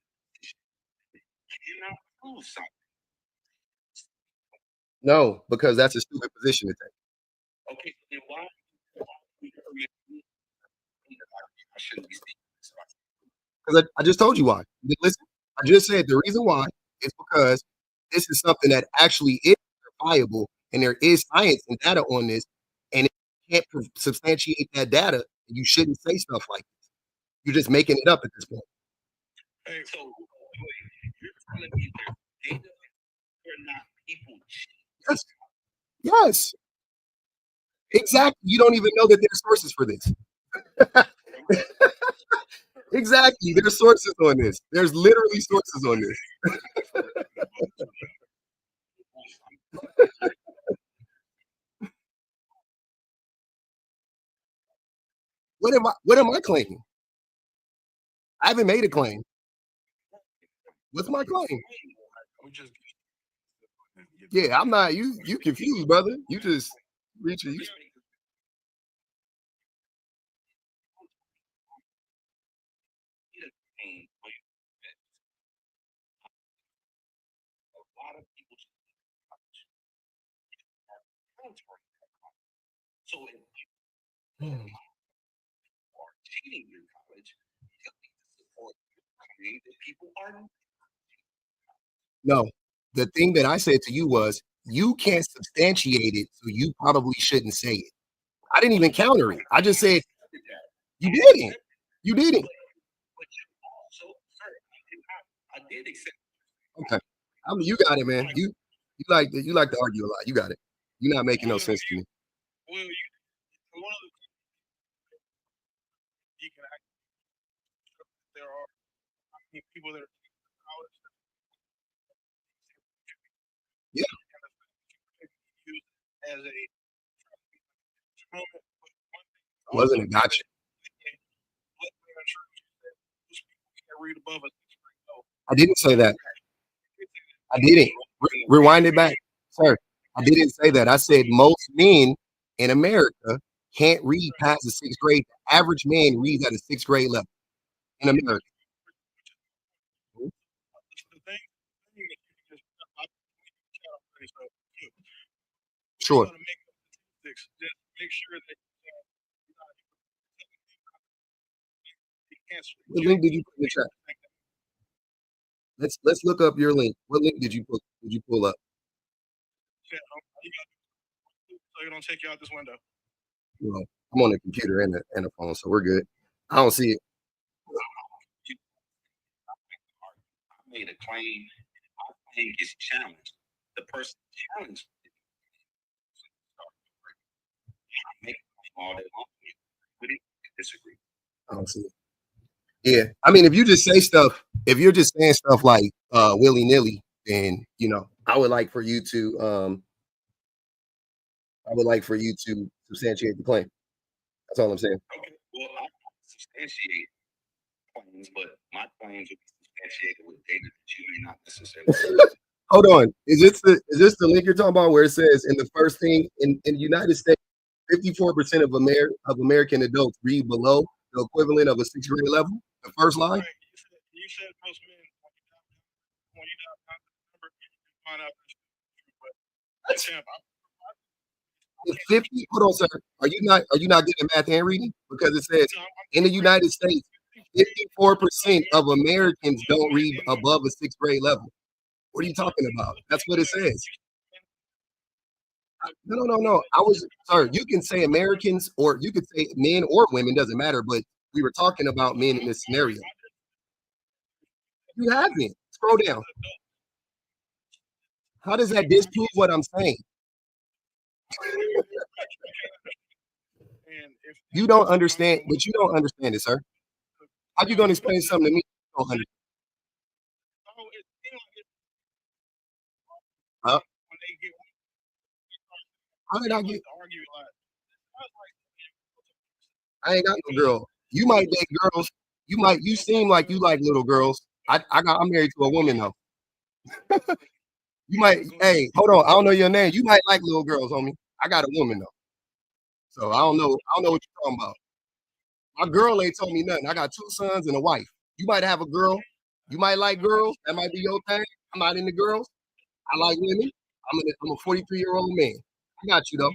you're not prove something. No, because that's a stupid position to take. Okay, then why you permit me? I shouldn't be speaking this way. Because I just told you why. You didn't listen. I just said the reason why is because this is something that actually is verifiable, and there is science and data on this, and if you can't substantiate that data, you shouldn't say stuff like this. You're just making it up at this point. Hey, so wait, you're telling me there's data, they're not people. Yes. Yes, exactly. You don't even know that there's sources for this. Exactly. There's sources on this. There's literally sources on this. What am I claiming? I haven't made a claim. What's my claim? We just Yeah, I'm not you confused, brother. You just reaching you. A lot of people so if you are cheating in college, you need to support your claim that people are No, the thing that I said to you was you can't substantiate it, so you probably shouldn't say it. I didn't even counter it. I just said you didn't. You didn't. but you also, sir, I did accept. Okay. I mean, you got it, man. You like to argue a lot. You got it. You're not making no sense to me. Well, one of the you can act, there are people that are college Yeah. used as a moment. Wasn't a gotcha. Read above us. I didn't say that. I didn't. Rewind it back, sir. I didn't say that. I said most men in America can't read past the sixth grade. The average man reads at a sixth grade level in America. The thing that you can just Sure. just make sure that What link did you put in the chat? Let's look up your link. What link did you pull up? so you don't take you out this window. Well, I'm on the computer and the phone, so we're good. I don't see it. I made a claim. My claim is challenged. The person challenged it. I make all that long. Would it disagree? I don't see it. Yeah. I mean, if you just say stuff, if you're just saying stuff like willy-nilly, then I would like for you to substantiate the claim. That's all I'm saying. Okay. Well, I substantiate claims, but my claims will be substantiated with data that you may not necessarily. Hold on. Is this the link you're talking about where it says in the first thing in the United States, 54% of American adults read below the equivalent of a sixth grade level? The first line? Right. You said most men when you number find out That's Tampa. if 50. Hold on, sir. Are you not getting math and reading? Because it says in the United States, 54% of Americans don't read above a sixth grade level. What are you talking about? That's what it says. No. Sir, you can say Americans or you could say men or women, doesn't matter, but we were talking about men in this scenario. You haven't. Scroll down. How does that disprove what I'm saying? You don't understand, but you don't understand it, sir. How you gonna explain something to me? You don't understand? Huh? How did I get? I ain't got no girl. You might date girls. You seem like you like little girls. I'm married to a woman though. You might, hey, hold on. I don't know your name. You might like little girls, homie. I got a woman though. So I don't know what you're talking about. My girl ain't told me nothing. I got 2 sons and a wife. You might have a girl. You might like girls. That might be your thing. I'm not into girls. I like women. I'm a 43-year-old man. I got you though.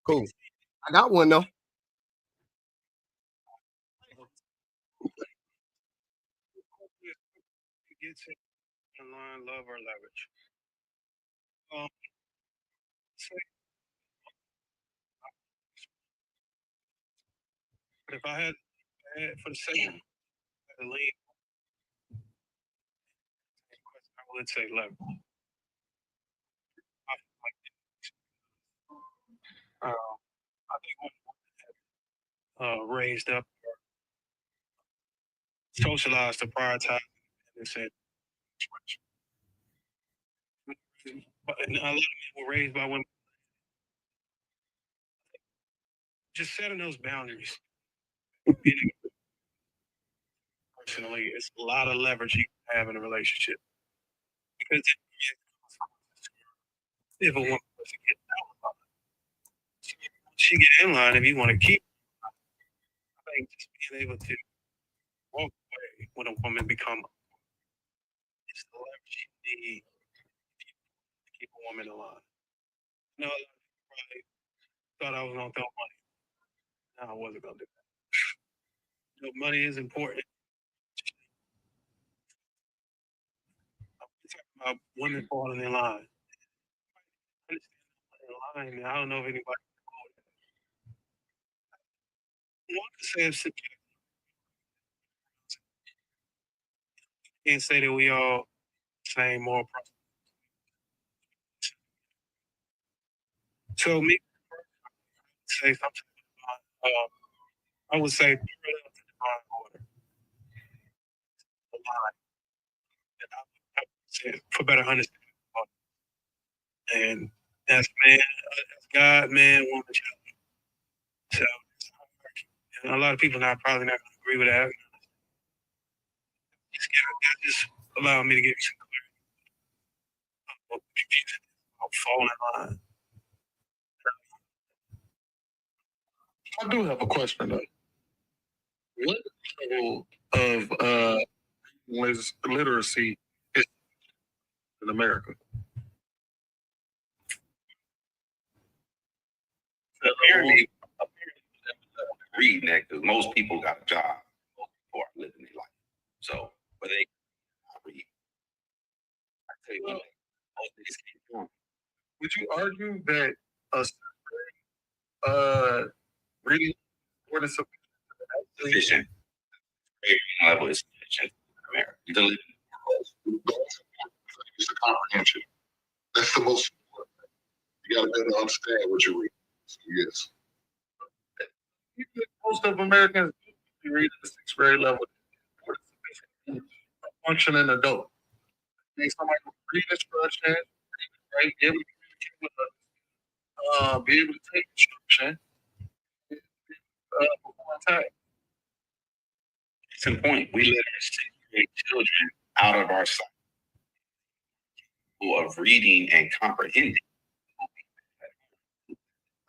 Cool. I got one though. Gets it online, love or leverage. But if I had for the second the lead, I would say leverage. raised up, socialized to prioritize and said, but a lot of men were raised by women. Just setting those boundaries. Personally, it's a lot of leverage you can have in a relationship. Because if a woman doesn't get out of line, she get in line if you want to keep. I think just being able to walk away when a woman become it's the leverage you need to keep a woman alive. No, I probably thought I was gonna throw money. No, I wasn't gonna do that. You know, money is important. I'm talking about women falling in line. I understand I don't know if anybody want to say it's subjective. Can't say that we all same moral process. So me say something I would say parallel to divine order. The line that I would say for better understanding. And as man, as God, man, woman, child. So and a lot of people not probably not gonna agree with that. That just allowed me to get some clarity about falling in line. I do have a question though. What level of literacy is in America? Apparently reading that because most people got a job or living their life. So, but they read. I tell you what, most of these people. Would you argue that reading what is sufficient level is sufficient in America? The living it's the comprehension. That's the most important thing. You gotta be able to understand what you're reading. So, yes. Most of Americans read at the 6th grade level. A functioning adult. Need somebody to read instruction, right? Be able to communicate with others, be able to take instruction, perform tasks. It's a point. We let our 6th grade children out of our sight of reading and comprehending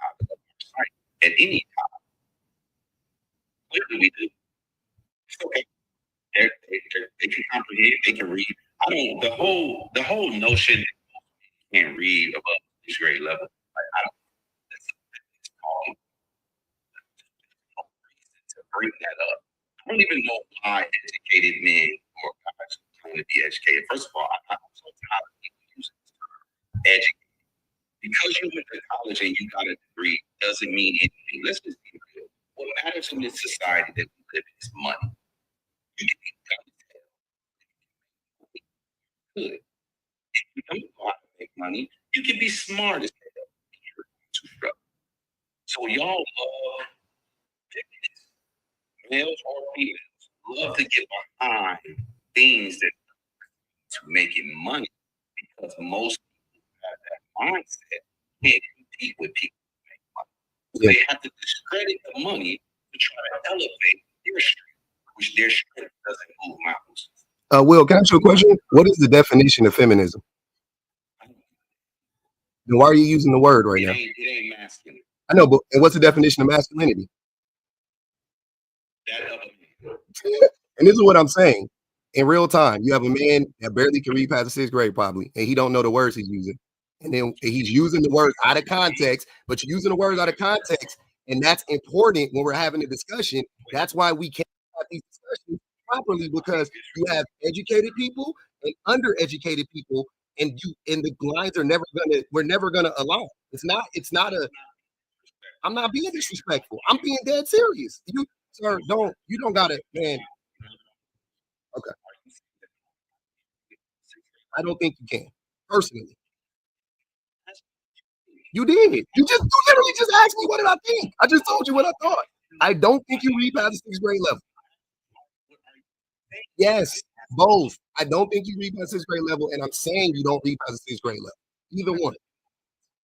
out of our sight at any time. What do we do? Okay. They can comprehend, they can read. I don't the whole notion that you can't read above 6th grade level. Like, I don't that's called to bring that up. I don't even know why educated men or guys claim to be educated. First of all, I'm so tired of people using this term educated. Because you went to college and you got a degree doesn't mean anything. Let's just be real. What matters in this society that we live in is money. You can be dumb as hell. Good. If you don't know how to make money, you can be smart as hell. So y'all love males or females love to get behind things that to making money because most people have that mindset can't compete with people who make money. So they have to discredit the money to try to elevate their strength, which their strength doesn't move mountains. Will, can I ask you a question? What is the definition of feminism? Then why are you using the word right now? It ain't masculine. I know, but and what's the definition of masculinity? And this is what I'm saying. In real time, you have a man that barely can read past the 6th grade probably, and he don't know the words he's using. And then he's using the words out of context, but you're using the words out of context, and that's important when we're having a discussion. That's why we can't have these discussions properly, because you have educated people and undereducated people, and the lines are we're never gonna align. It's not I'm not being disrespectful. I'm being dead serious. You, sir, you don't gotta, man. Okay. I don't think you can, personally. You did. You literally just asked me what did I think. I just told you what I thought. I don't think you read past the 6th grade level. Yes, both. I don't think you read past 6th grade level, and I'm saying you don't read past the 6th grade level. Either one.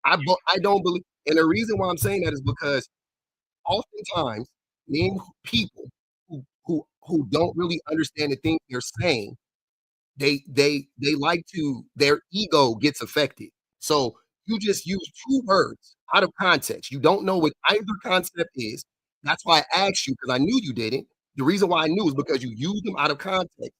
I don't believe, and the reason why I'm saying that is because oftentimes, men, people who don't really understand the things they're saying, they like to, their ego gets affected. So you just use 2 words out of context. You don't know what either concept is. That's why I asked you, because I knew you didn't. The reason why I knew is because you use them out of context,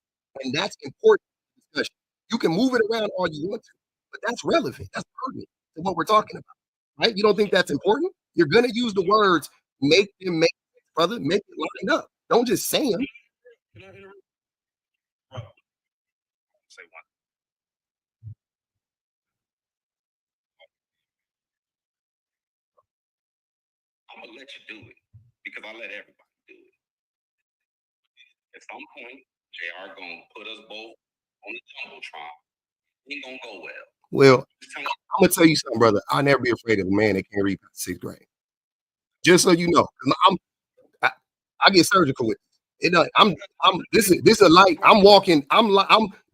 and that's important discussion. You can move it around all you want to, but that's relevant. That's pertinent to what we're talking about, right? You don't think that's important? You're gonna use the words, make them make sense, brother. Make it line up. Don't just say them. Can I interrupt? Bro, say one. I'm gonna let you do it because I let everybody do it. At some point, JR gonna put us both on the jumbotron. Ain't gonna go well. Well, I'm gonna tell you something, brother. I'll never be afraid of a man that can't read past 6th grade. Just so you know, I get surgical with it. This is a light.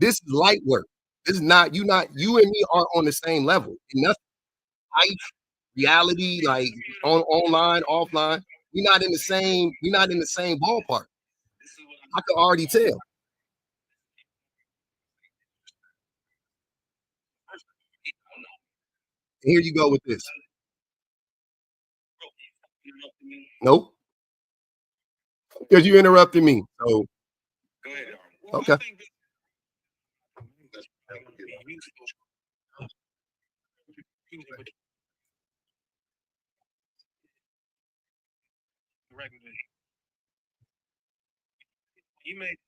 This is light work. This is not you and me aren't on the same level. Nothing life, reality, like online, offline. We're not in the same ballpark. I can already tell. Here you go with this. Nope. Because you interrupted me. So Go ahead. Okay. You make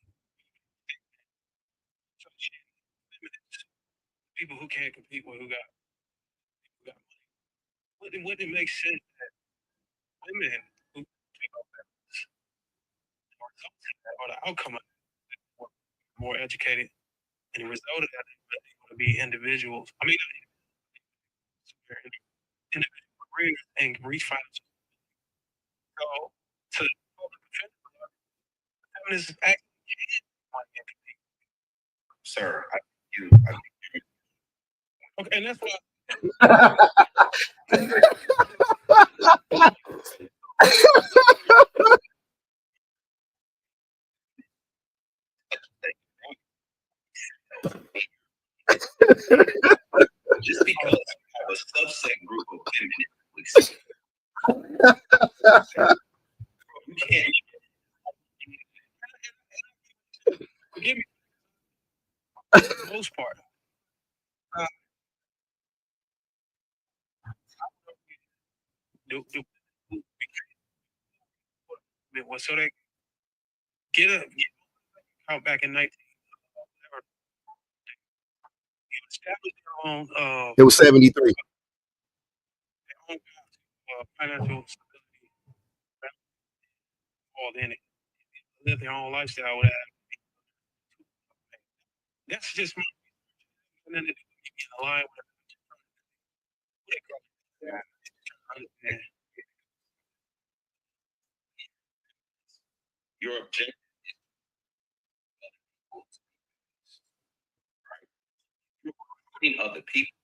people who can't compete with who got money. Wouldn't it make sense that women who take off that or the outcome of it, more educated, and the result of that is that they want to be individuals. I mean, individual careers and reach financial. Go to feminists actually Sir, okay, and that's why. Just because you have a subset group of women, you can't. Forgive me. For the most part. So they get out back in 19. Established their own. It was 73. Their own financial stability. All in it. Live their own lifestyle with that. That's just my and then it in line with Your objective is right. Other people,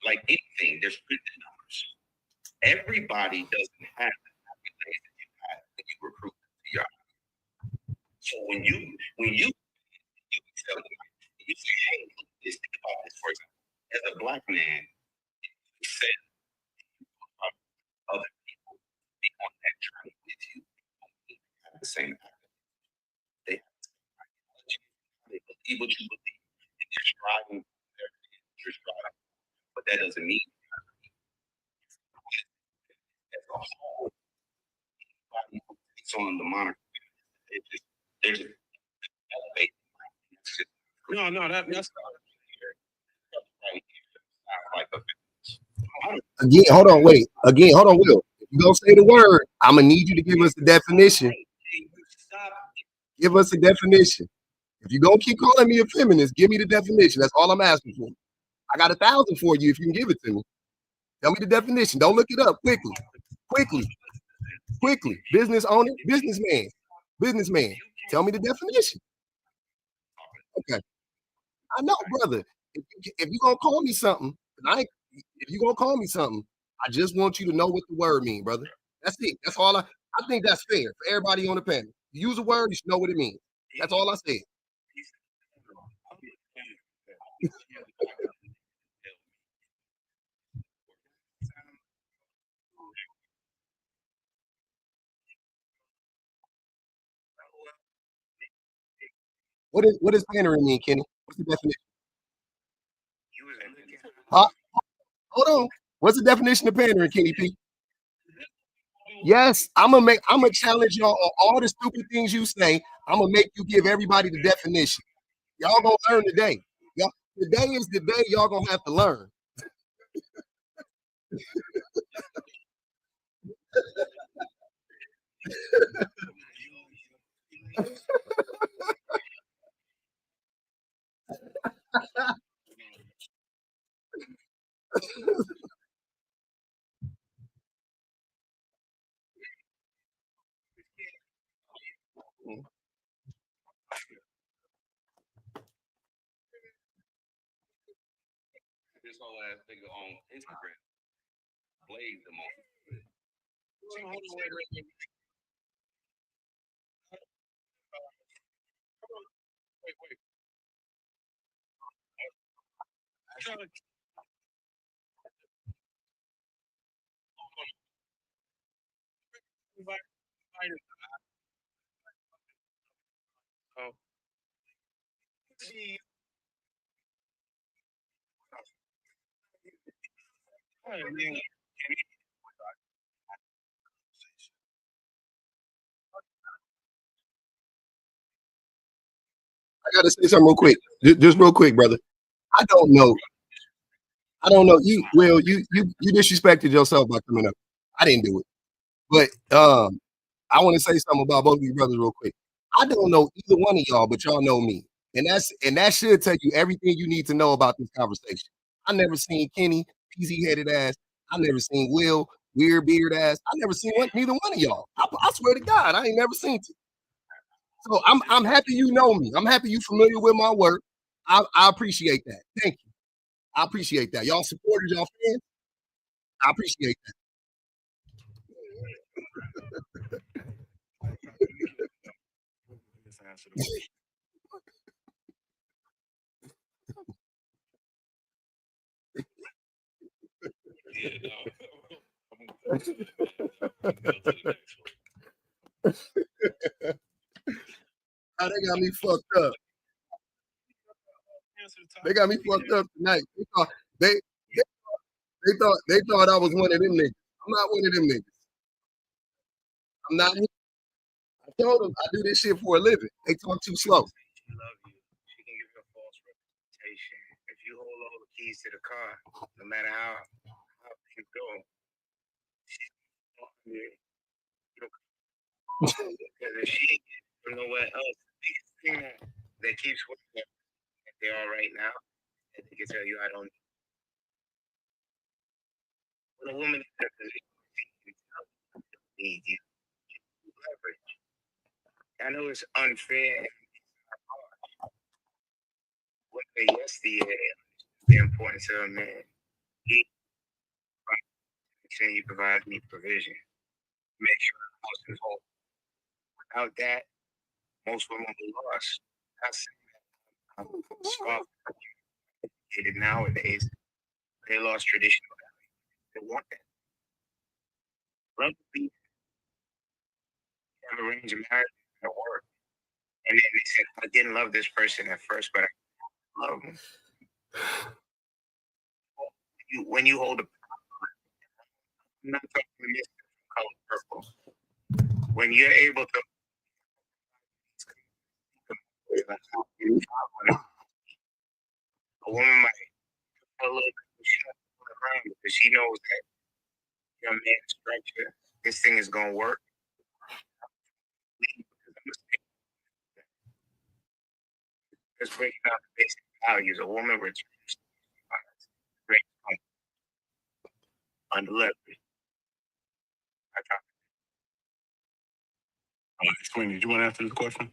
like anything, there's written numbers. Everybody doesn't have the things that you have when you recruit to your. So when you tell them, you say, hey, just think about this, for example. As a black man, you said other people be on that journey with you, have the same activity. They have the same ideology. They believe what you believe, and they're striving for their you're striving. But that doesn't mean as a whole, anybody who takes on the moniker, they're just elevating. No, that's Again, hold on, wait. Again, hold on, Will. If you gonna say the word, I'm gonna need you to give us the definition. Give us a definition. If you're gonna keep calling me a feminist, give me the definition. That's all I'm asking for. I got 1,000 for you if you can give it to me. Tell me the definition. Don't look it up quickly. Quickly. Business owner, businessman. Tell me the definition. Okay. I know, brother. If you're gonna call me something, if you're gonna call me something, I just want you to know what the word means, brother. That's it. That's all I think that's fair for everybody on the panel. You use a word, you should know what it means. That's all I said. What does pandering mean, Kenny? What's the definition? Huh? Hold on. What's the definition of pandering, Kenny P? Yes, I'm gonna challenge y'all on all the stupid things you say. I'm gonna make you give everybody the definition. Y'all gonna learn today. Y'all, today is the day y'all gonna have to learn. This whole ass nigga on Instagram blaze them on. I gotta say something real quick. Just real quick, brother. I don't know. You disrespected yourself by coming up. I didn't do it. But I want to say something about both of you brothers real quick. I don't know either one of y'all, but y'all know me. And that should tell you everything you need to know about this conversation. I never seen Kenny, peasy headed ass. I never seen Will, weird beard ass. I never seen neither one of y'all. I swear to God, I ain't never seen it. So I'm happy you know me. I'm happy you familiar with my work. I appreciate that. Thank you. I appreciate that. Y'all supporters, y'all fans. I appreciate that. Oh, they got me fucked up. They got me fucked up tonight. They thought I was one of them niggas. I'm not one of them niggas. I'm not. I told them I do this shit for a living. They talk too slow. She love you. She can give you a false representation. If you hold all the keys to the car, no matter how things go, because if she from nowhere else, the thing that keeps working like they are right now, and they can tell you I don't. When a woman is in a position need you leverage. I know it's unfair. What they yesterday, the importance of a man. He he provides me provision. Make sure the house is whole. Without that, most women will be lost. I'm sophisticated nowadays. They lost traditional values. They want that. Love to be have arranged marriage at work. And then they said, I didn't love this person at first, but I love him. When you hold a I'm not talking this color purple. When you're able to a woman might put a little around because she knows that your man's structure, this thing is gonna work. Just breaking out the basic values. A woman with great under leverage. Sweeney, do you want to answer this question?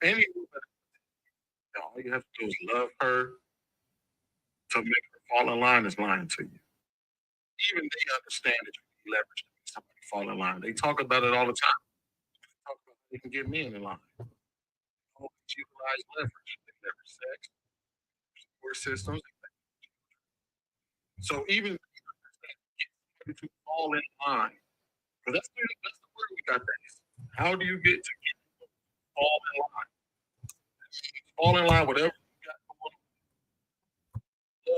Any woman, all you have to do is love her to make her fall in line is lying to you. Even they understand that you need leverage to make somebody fall in line. They talk about it all the time. They talk about how they can get men in line. Always utilize leverage. They leverage sex, support systems. So even get to fall in line, because that's the word we got that. How do you get to fall in line? Fall in line, whatever you got going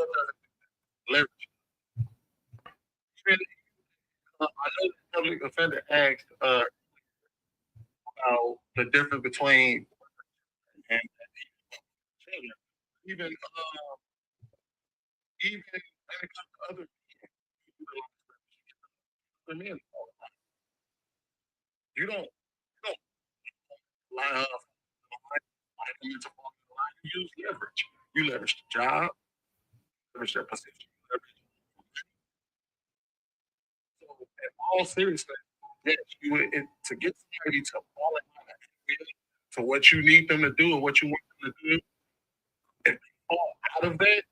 on. Leverage. I know the public offender asked about the difference between and even when it comes to other men. You don't lie up. You use leverage. You leverage the job, leverage their position. So, in all seriousness, yes, to get somebody to fall in line to what you need them to do and what you want them to do, if they fall out of that,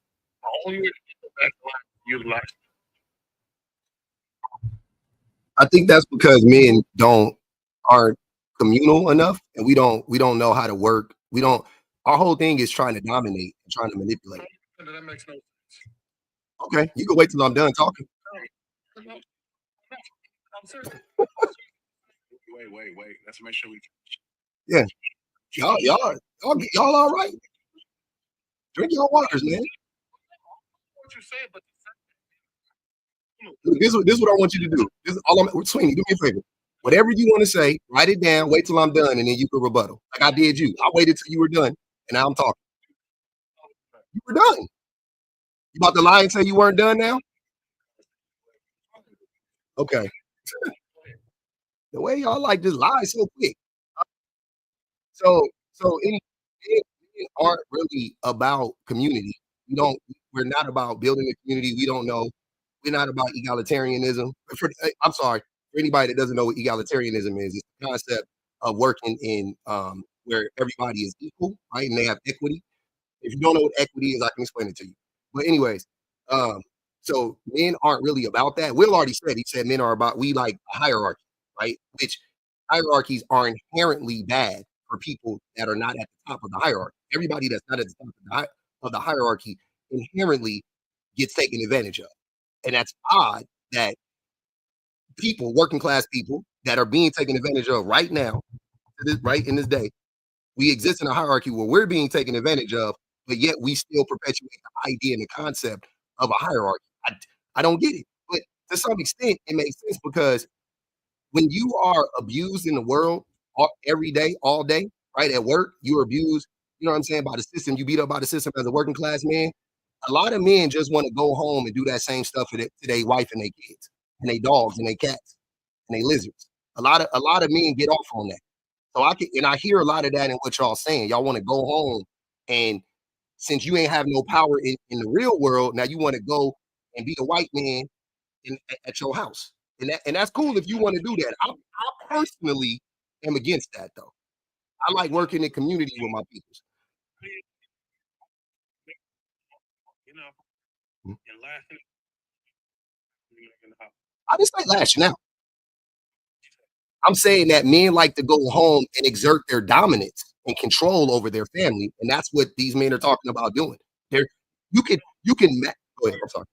the only way to get them back in line is utilize. I think that's because men aren't communal enough, and we don't know how to work. Our whole thing is trying to dominate and trying to manipulate. That makes no sense. Okay, you can wait till I'm done talking. I'm serious. Wait. Let's make sure we. Yeah, y'all all right? Drink your waters, man. What you say, but This is what I want you to do. This is all Sweeney, do me a favor. Whatever you want to say, write it down, wait till I'm done, and then you can rebuttal. Like I did you. I waited till you were done, and now I'm talking. You were done. You about to lie and say you weren't done now? Okay. The way y'all like just lie so quick. So men aren't really about community. We're not about building a community. We're not about egalitarianism. I'm sorry, for anybody that doesn't know what egalitarianism is, it's the concept of working in where everybody is equal, right? And they have equity. If you don't know what equity is, I can explain it to you. But anyways, so men aren't really about that. Will already said, he said men are about, we like hierarchy, right? Which hierarchies are inherently bad for people that are not at the top of the hierarchy. Everybody that's not at the top of the hierarchy inherently gets taken advantage of. And that's odd that people, working class people that are being taken advantage of right now, right in this day, we exist in a hierarchy where we're being taken advantage of, but yet we still perpetuate the idea and the concept of a hierarchy. I don't get it. But to some extent, it makes sense because when you are abused in the world every day, all day, right? At work, you're abused, you know what I'm saying, by the system. You beat up by the system as a working class man. A lot of men just want to go home and do that same stuff to their wife and their kids and their dogs and their cats and their lizards. A lot of men get off on that. So I hear a lot of that in what y'all saying. Y'all want to go home, and since you ain't have no power in the real world, now you want to go and be the white man at your house. And that's cool if you want to do that. I personally am against that though. I like working in community with my people. And laughing. I just like lashing out. I'm saying that men like to go home and exert their dominance and control over their family, and that's what these men are talking about doing. You can go ahead. I'm sorry.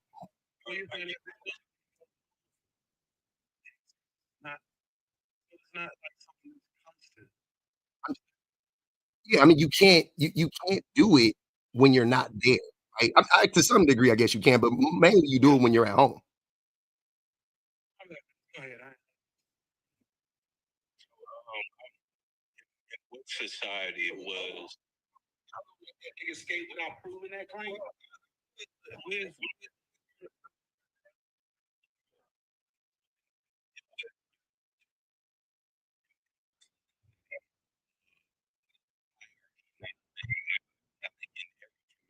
It's not like something constant. Yeah, I mean you can't do it when you're not there. Right? To some degree, I guess you can, but mainly you do it when you're at home. Go ahead. What society it was? They escape without proving that claim.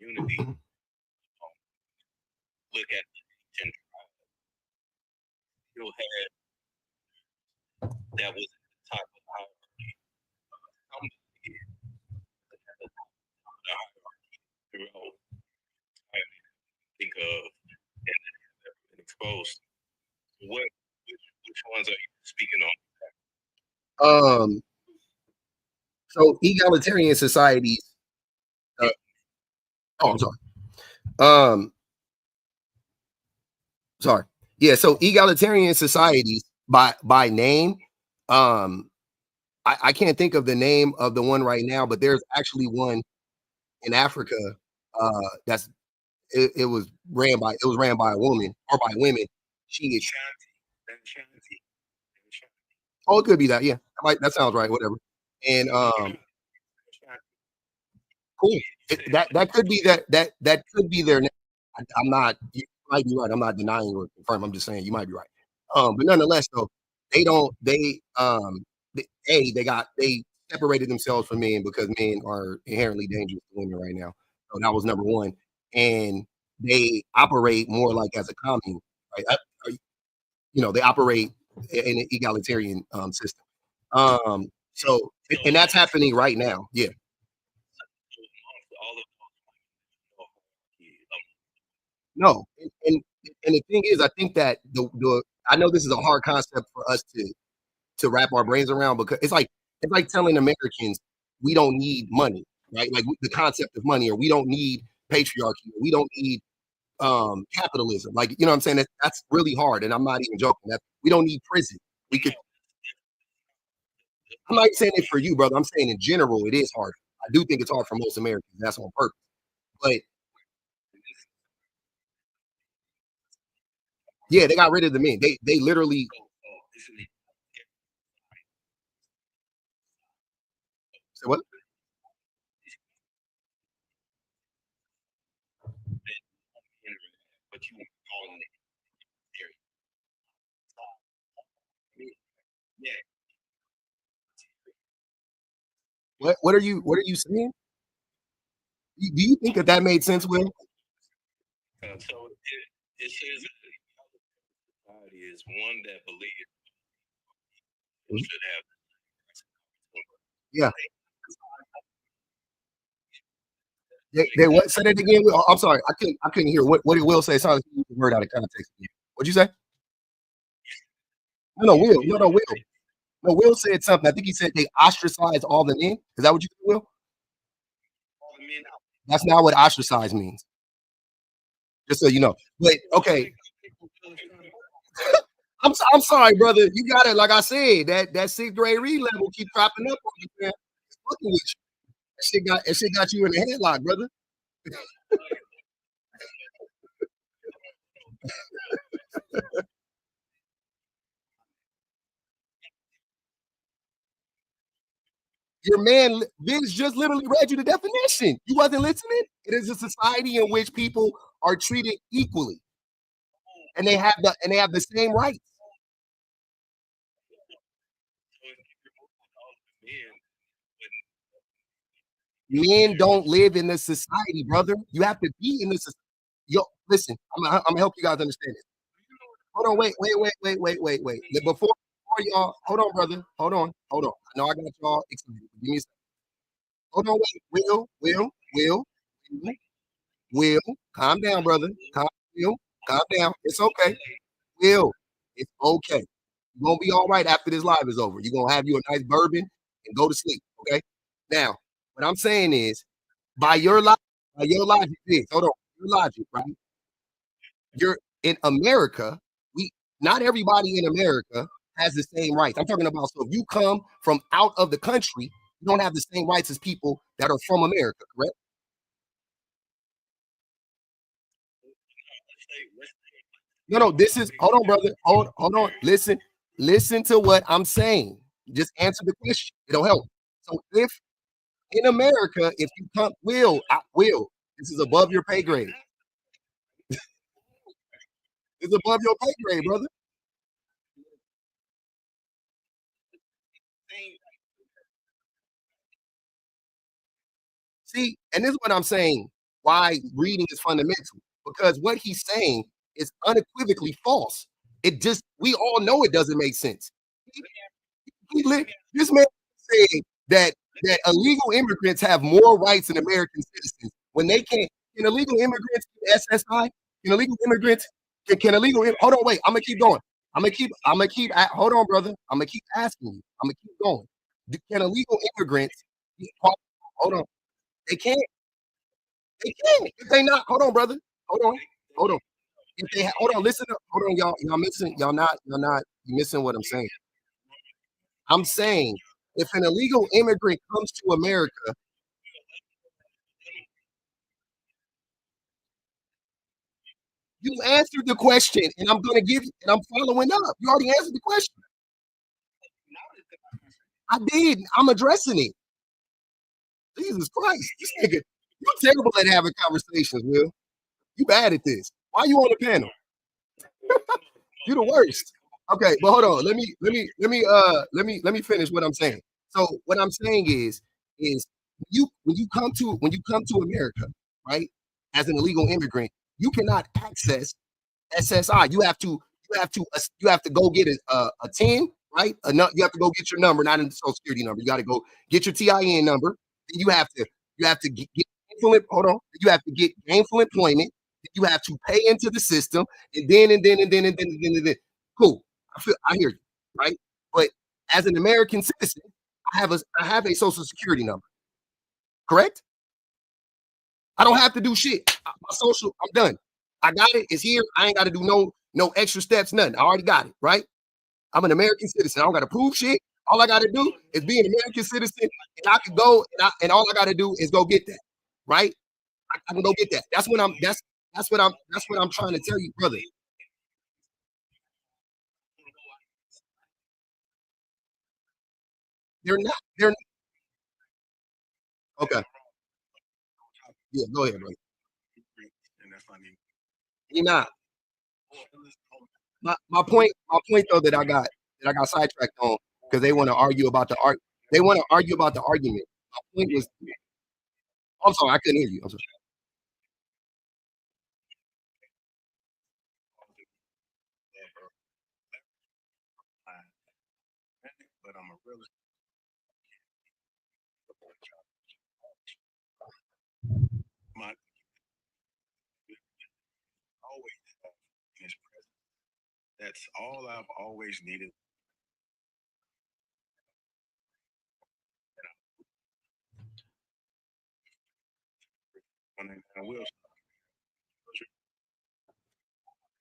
Community. Look at still had that was at the top of the hierarchy. Some did at the top of the hierarchy throughout I think of and that have ever been exposed. Which ones are you speaking on? So egalitarian societies. Oh, I'm sorry. Sorry. Yeah. So egalitarian societies by name. I can't think of the name of the one right now, but there's actually one in Africa. That's it was ran by a woman or by women. She is. Oh, it could be that. Yeah, that sounds right. Whatever. And cool. That could be that could be their name. I'm not. You might be right. I'm not denying or confirming. I'm just saying you might be right. But nonetheless, though, they don't. They separated themselves from men because men are inherently dangerous to women right now. So that was number one, and they operate more like as a commune, right? They operate in an egalitarian system. So and that's happening right now. Yeah. No, and the thing is, I think that I know this is a hard concept for us to wrap our brains around because it's like telling Americans we don't need money, right? Like the concept of money, or we don't need patriarchy, or we don't need capitalism. Like, you know what I'm saying? That's really hard, and I'm not even joking. That we don't need prison. We could. I'm not saying it for you, brother. I'm saying in general, it is hard. I do think it's hard for most Americans. That's on purpose. But yeah, they got rid of the men. They literally. Say what? But you calling it yeah. What are you saying? Do you think that made sense, Will? So it says society is one that believes should have. Yeah. They what? Say that again. Will? I'm sorry, I couldn't hear what did Will say. Sorry, word out of context. What'd you say? No, Will. No, Will. No, Will said something. I think he said they ostracize all the men. Is that what you said, Will? That's not what ostracize means. Just so you know. But okay. I'm sorry, brother. You got it. Like I said, that sixth grade read level keep cropping up on you, man. It's fucking with you. That shit got you in the headlock, brother. Your man Vince just literally read you the definition. You wasn't listening. It is a society in which people are treated equally, and they have the same rights. Men don't live in this society, brother. You have to be in this. Yo, listen, I'm gonna help you guys understand this. Hold on, wait. Before y'all, hold on, brother. Hold on. I know I got y'all excited. Give me a second. Hold on, wait. Will, calm down, brother. Calm down. It's okay. Will, it's okay. You're gonna be all right after this live is over. You're gonna have you a nice bourbon and go to sleep. Okay. Now, what I'm saying is, by your logic, hold on, your logic, right? You're in America. Not everybody in America has the same rights. I'm talking about, so if you come from out of the country, you don't have the same rights as people that are from America, correct? No, this is hold on, brother. Hold on. Listen to what I'm saying. Just answer the question. It'll help. So if in America, if you come, Will, this is above your pay grade. It's above your pay grade, brother. See, and this is what I'm saying. Why reading is fundamental, because what he's saying is unequivocally false. It just, we all know it doesn't make sense. This man said that illegal immigrants have more rights than American citizens when they can't. Can illegal immigrants get SSI? Can illegal immigrants? Can illegal? Hold on, wait. I'm gonna keep going. Hold on, brother. I'm gonna keep asking you. I'm gonna keep going. Can illegal immigrants? Hold on. They can't. They can't. If they not. Hold on, brother. Hold on. If they hold on, listen up. Hold on, y'all. Y'all missing. Y'all not. You missing what I'm saying. I'm saying if an illegal immigrant comes to America, you answered the question, and I'm gonna give you, and I'm following up. You already answered the question. I did. I'm addressing it. Jesus Christ, this nigga, you're terrible at having conversations, Will. You bad at this. Why you on the panel? You the worst. Okay, but hold on. Let me finish what I'm saying. So what I'm saying is when you come to America, right, as an illegal immigrant, you cannot access SSI. You have to go get a 10, right? You have to go get your number, not a social security number. You got to go get your TIN number. Then you have to get gainful. Hold on. You have to get gainful employment. You have to pay into the system, and then. Cool. I hear you, right? But as an American citizen, I have a social security number. Correct? I don't have to do shit. My social, I'm done. I got it. It's here. I ain't got to do no extra steps, nothing. I already got it, right? I'm an American citizen. I don't got to prove shit. All I got to do is be an American citizen, and I can go, and all I got to do is go get that, right? I can go get that. That's what I'm trying to tell you, brother. They're okay. Yeah, go ahead, brother. You're not. My point though that I got sidetracked on because they want to argue about the argument. My point was, I'm sorry, I couldn't hear you. I'm sorry. But I'm a realist. My always in his presence. That's all I've always needed. I will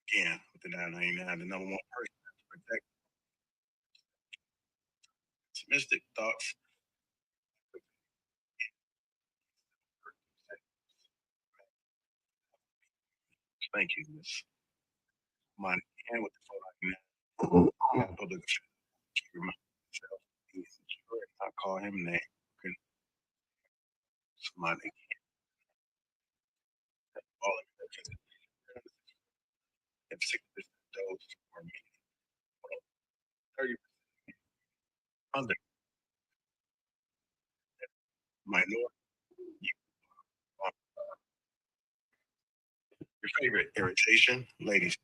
again with the 999, the number one person to protect pessimistic thoughts. Thank you, Miss Money. And with the phone, public I call him name. Somebody. All of it. If 6% those are me, 30% under minority. Your favorite irritation, ladies.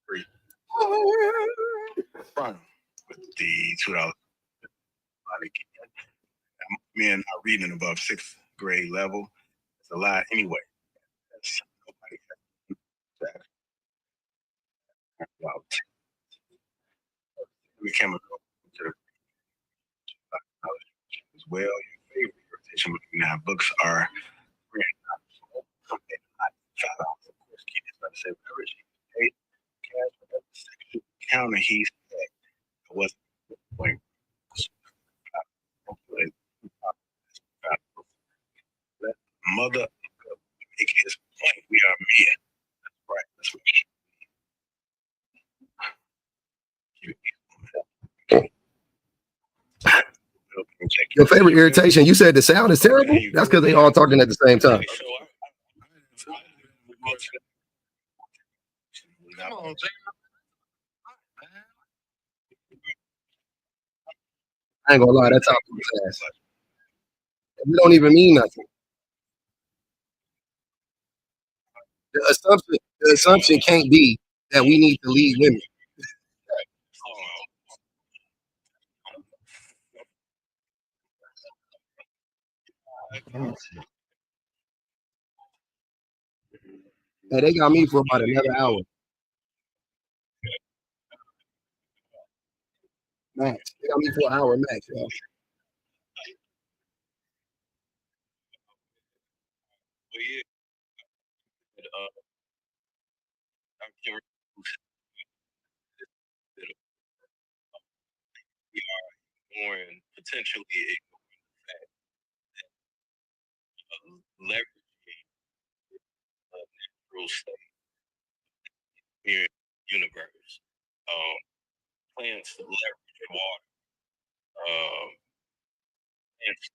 Free. Front with the $2. Men are reading above 6th grade level. It's a lot anyway. That's nobody about. We came to as well. Your favorite irritation now books are counter he said it wasn't going let mother make his point. We are men. That's right. That's what your favorite irritation? You said the sound is terrible? That's because they all talking at the same time. I ain't gonna lie, that top was ass. We don't even mean nothing. The assumption can't be that we need to lead women. Hey, they got me for about another hour. Max. They got me for an hour max, y'all. ignoring potentially ignoring the fact that leveraging a natural state here in the universe. Plants leverage water. Plants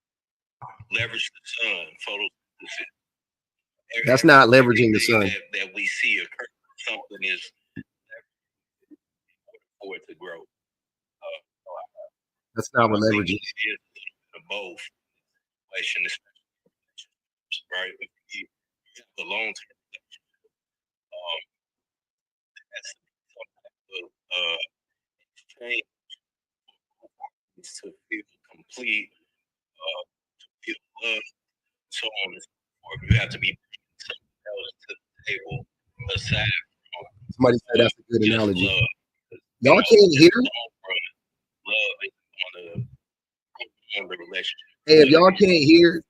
leverage the sun, photosynthesis. That's not leveraging the sun. That we see occur. Something is for it to grow. That's not what leveraging is. Both right? The long term that's exchange to feel complete, to feel love, so on and so forth. You have to be something else to the table aside from Somebody said that's a good analogy. love. Y'all can't hear? Love is on the relationship. Hey, if y'all can't hear,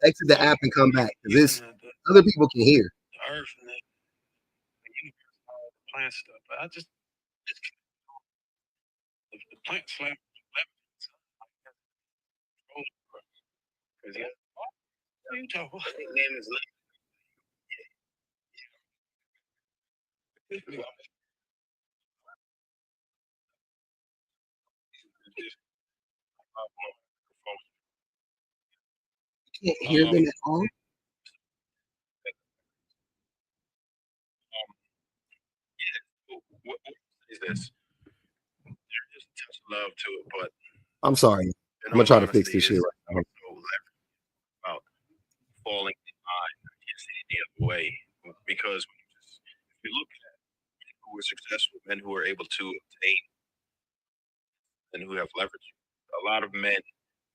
exit the app and come back. Because other people can hear. The earth and the universe, all the plant stuff. But I just the plant slap. Because what you talking about? His name is Can't hear them at all. What is this? There's just a touch of love to it, but I'm sorry. I'm gonna try to fix this shit right now. About falling in line, I can't see it the other way, because if you look at men who are successful, men who are able to obtain and who have leverage, a lot of men,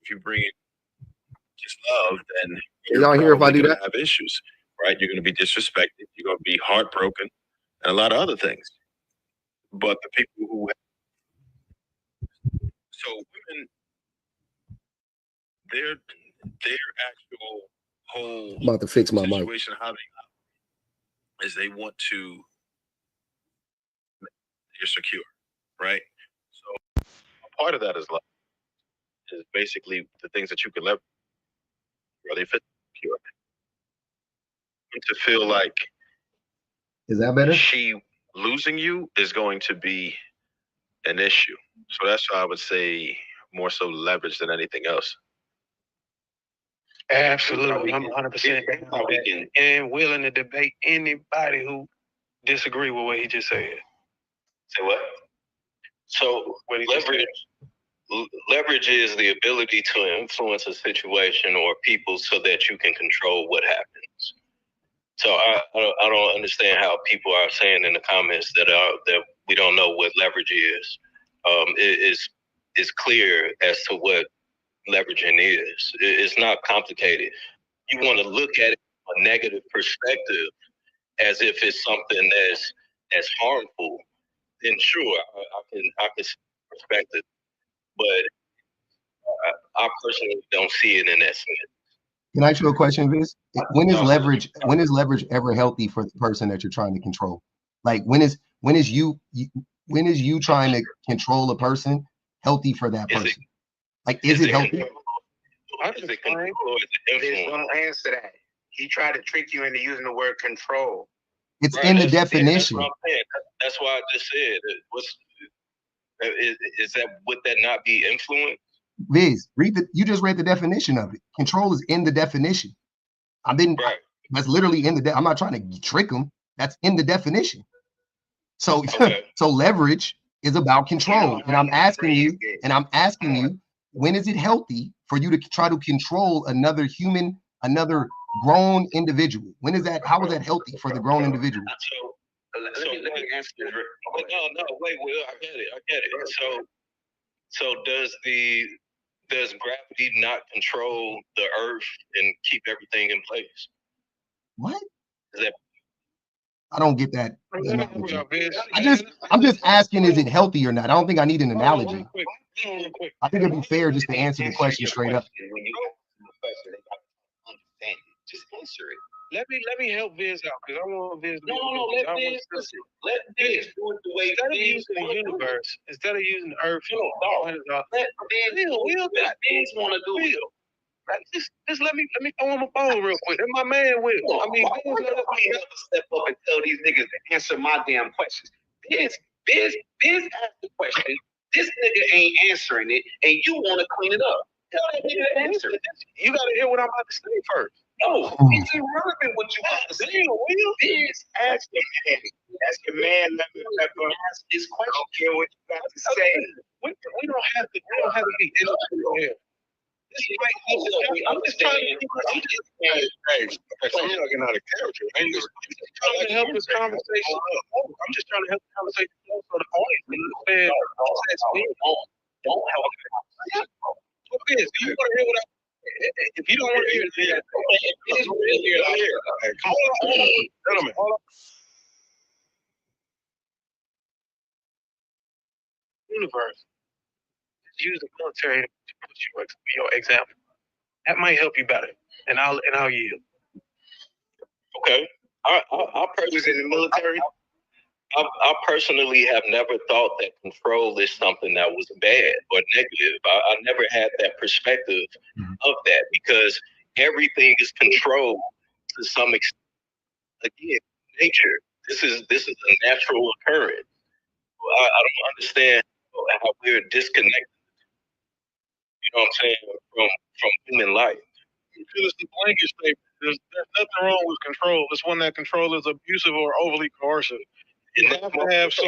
if you bring in just love, then y'all hear if I do that? Have issues, right? You're going to be disrespected. You're going to be heartbroken, and a lot of other things. But the people who so women, their actual whole I'm about to fix my mic. situation, how they is they want to you're secure, right? So a part of that is love. Is basically the things that you can leverage. Are they fit secure? And to feel like is that better? She losing you is going to be an issue. So that's why I would say more so leverage than anything else. Absolutely, I'm 100% and willing to debate anybody who disagree with what he just said. Say what? So leverage is the ability to influence a situation or people so that you can control what happens. So I don't understand how people are saying in the comments that we don't know what leverage is. It's clear as to what leveraging is. It's not complicated. You want to look at it from a negative perspective, as if it's something that's harmful. Then sure, I can see the perspective, but I personally don't see it in that sense. Can I ask you a question, Viz? When is leverage ever healthy for the person that you're trying to control? Like when is you trying to control a person healthy for that person? Is it healthy? There's no answer to that. He tried to trick you into using the word control. It's in the definition. That's why I just said, would that not be influence? Viz, you just read the definition of it. Control is in the definition. That's literally in the I'm not trying to trick them. That's in the definition. So okay. So leverage is about control. And I'm asking you, when is it healthy for you to try to control another human, another grown individual? When is that? How is that healthy for the grown individual? So Let me answer this. No, wait, Will, I get it. So does gravity not control the earth and keep everything in place? What? Is that I don't get that analogy. I'm just asking, is it healthy or not? I don't think I need an analogy. I think it'd be fair just to answer the question straight up. when you answer the question, they gotta understand it. Just answer it. Let me help Viz out because I want Viz. No, let Viz listen. Let Viz do it the way Instead of Viz using the wanna do it. universe, instead of using Earth, Let Viz do what Viz want to do. just let me throw him a bone real quick. That's my man, Will. I mean, Viz never step up and tell these niggas to answer my damn questions. Viz asked the question. This nigga ain't answering it, and you want to clean it up. Tell that nigga to answer it. You got to hear what I'm about to say first. No, it's irrelevant what you got to say. Will Viz ask the man. Ask the man. Let me ask his question. I don't care what you got to say. We don't have to. We don't have to be intellectual here. I'm just trying to keep talking out of character. I'm just trying to help this conversation. I'm just trying to help the conversation flow so the audience can understand. Don't help the conversation. Okay, so you want to hear what I? If you don't want to hear it, then It's real here. Come on, gentlemen. Universe. Use the military to put you your example. That might help you better, and I'll yield. Okay, I personally in the military. I personally have never thought that control is something that was bad or negative. I never had that perspective of that because everything is controlled to some extent. Again, nature. This is a natural occurrence. I don't understand how we're disconnected. You know what I'm saying from human life. Because it's the blanket statement. There's nothing wrong with control. It's when that control is abusive or overly coercive. You have to have some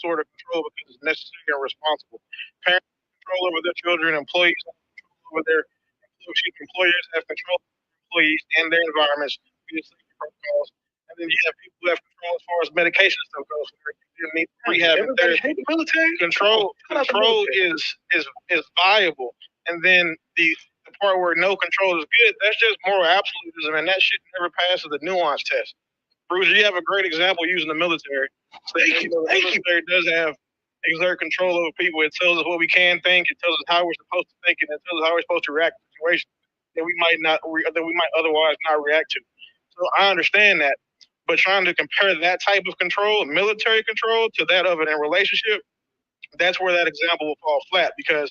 sort of control because it's necessary and responsible. Parents have control over their children, employees have control over their employers have control over their employees and their environments, via safety protocols. And then you have people who have control as far as medication stuff goes. You need rehab. Everybody hate the military. Control is viable. And then the part where no control is good, that's just moral absolutism, and that shit never passes the nuance test. Bruce, you have a great example using the military. The military does exert control over people. It tells us what we can think. It tells us how we're supposed to think, and it tells us how we're supposed to react to situations that we might otherwise not react to. So I understand that, but trying to compare that type of control, military control, to that of a relationship, that's where that example will fall flat. Because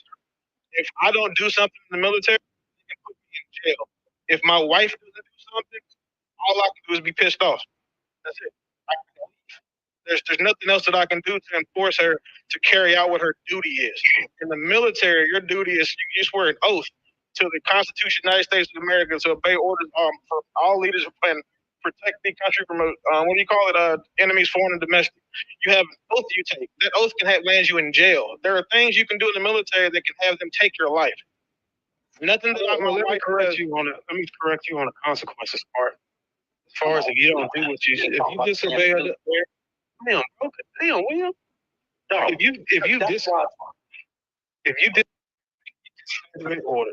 if I don't do something in the military, they can put me in jail. If my wife doesn't do something, all I can do is be pissed off. That's it. There's nothing else that I can do to enforce her to carry out what her duty is. In the military, your duty is you swear an oath to the Constitution of the United States of America to obey orders for all leaders and protect the country from enemies, foreign and domestic. You have an oath you take. That oath can land you in jail. There are things you can do in the military that can have them take your life. Nothing that Let me correct you on the consequences part. As far as if you don't do what you should, if you disobey William. If you disobey order,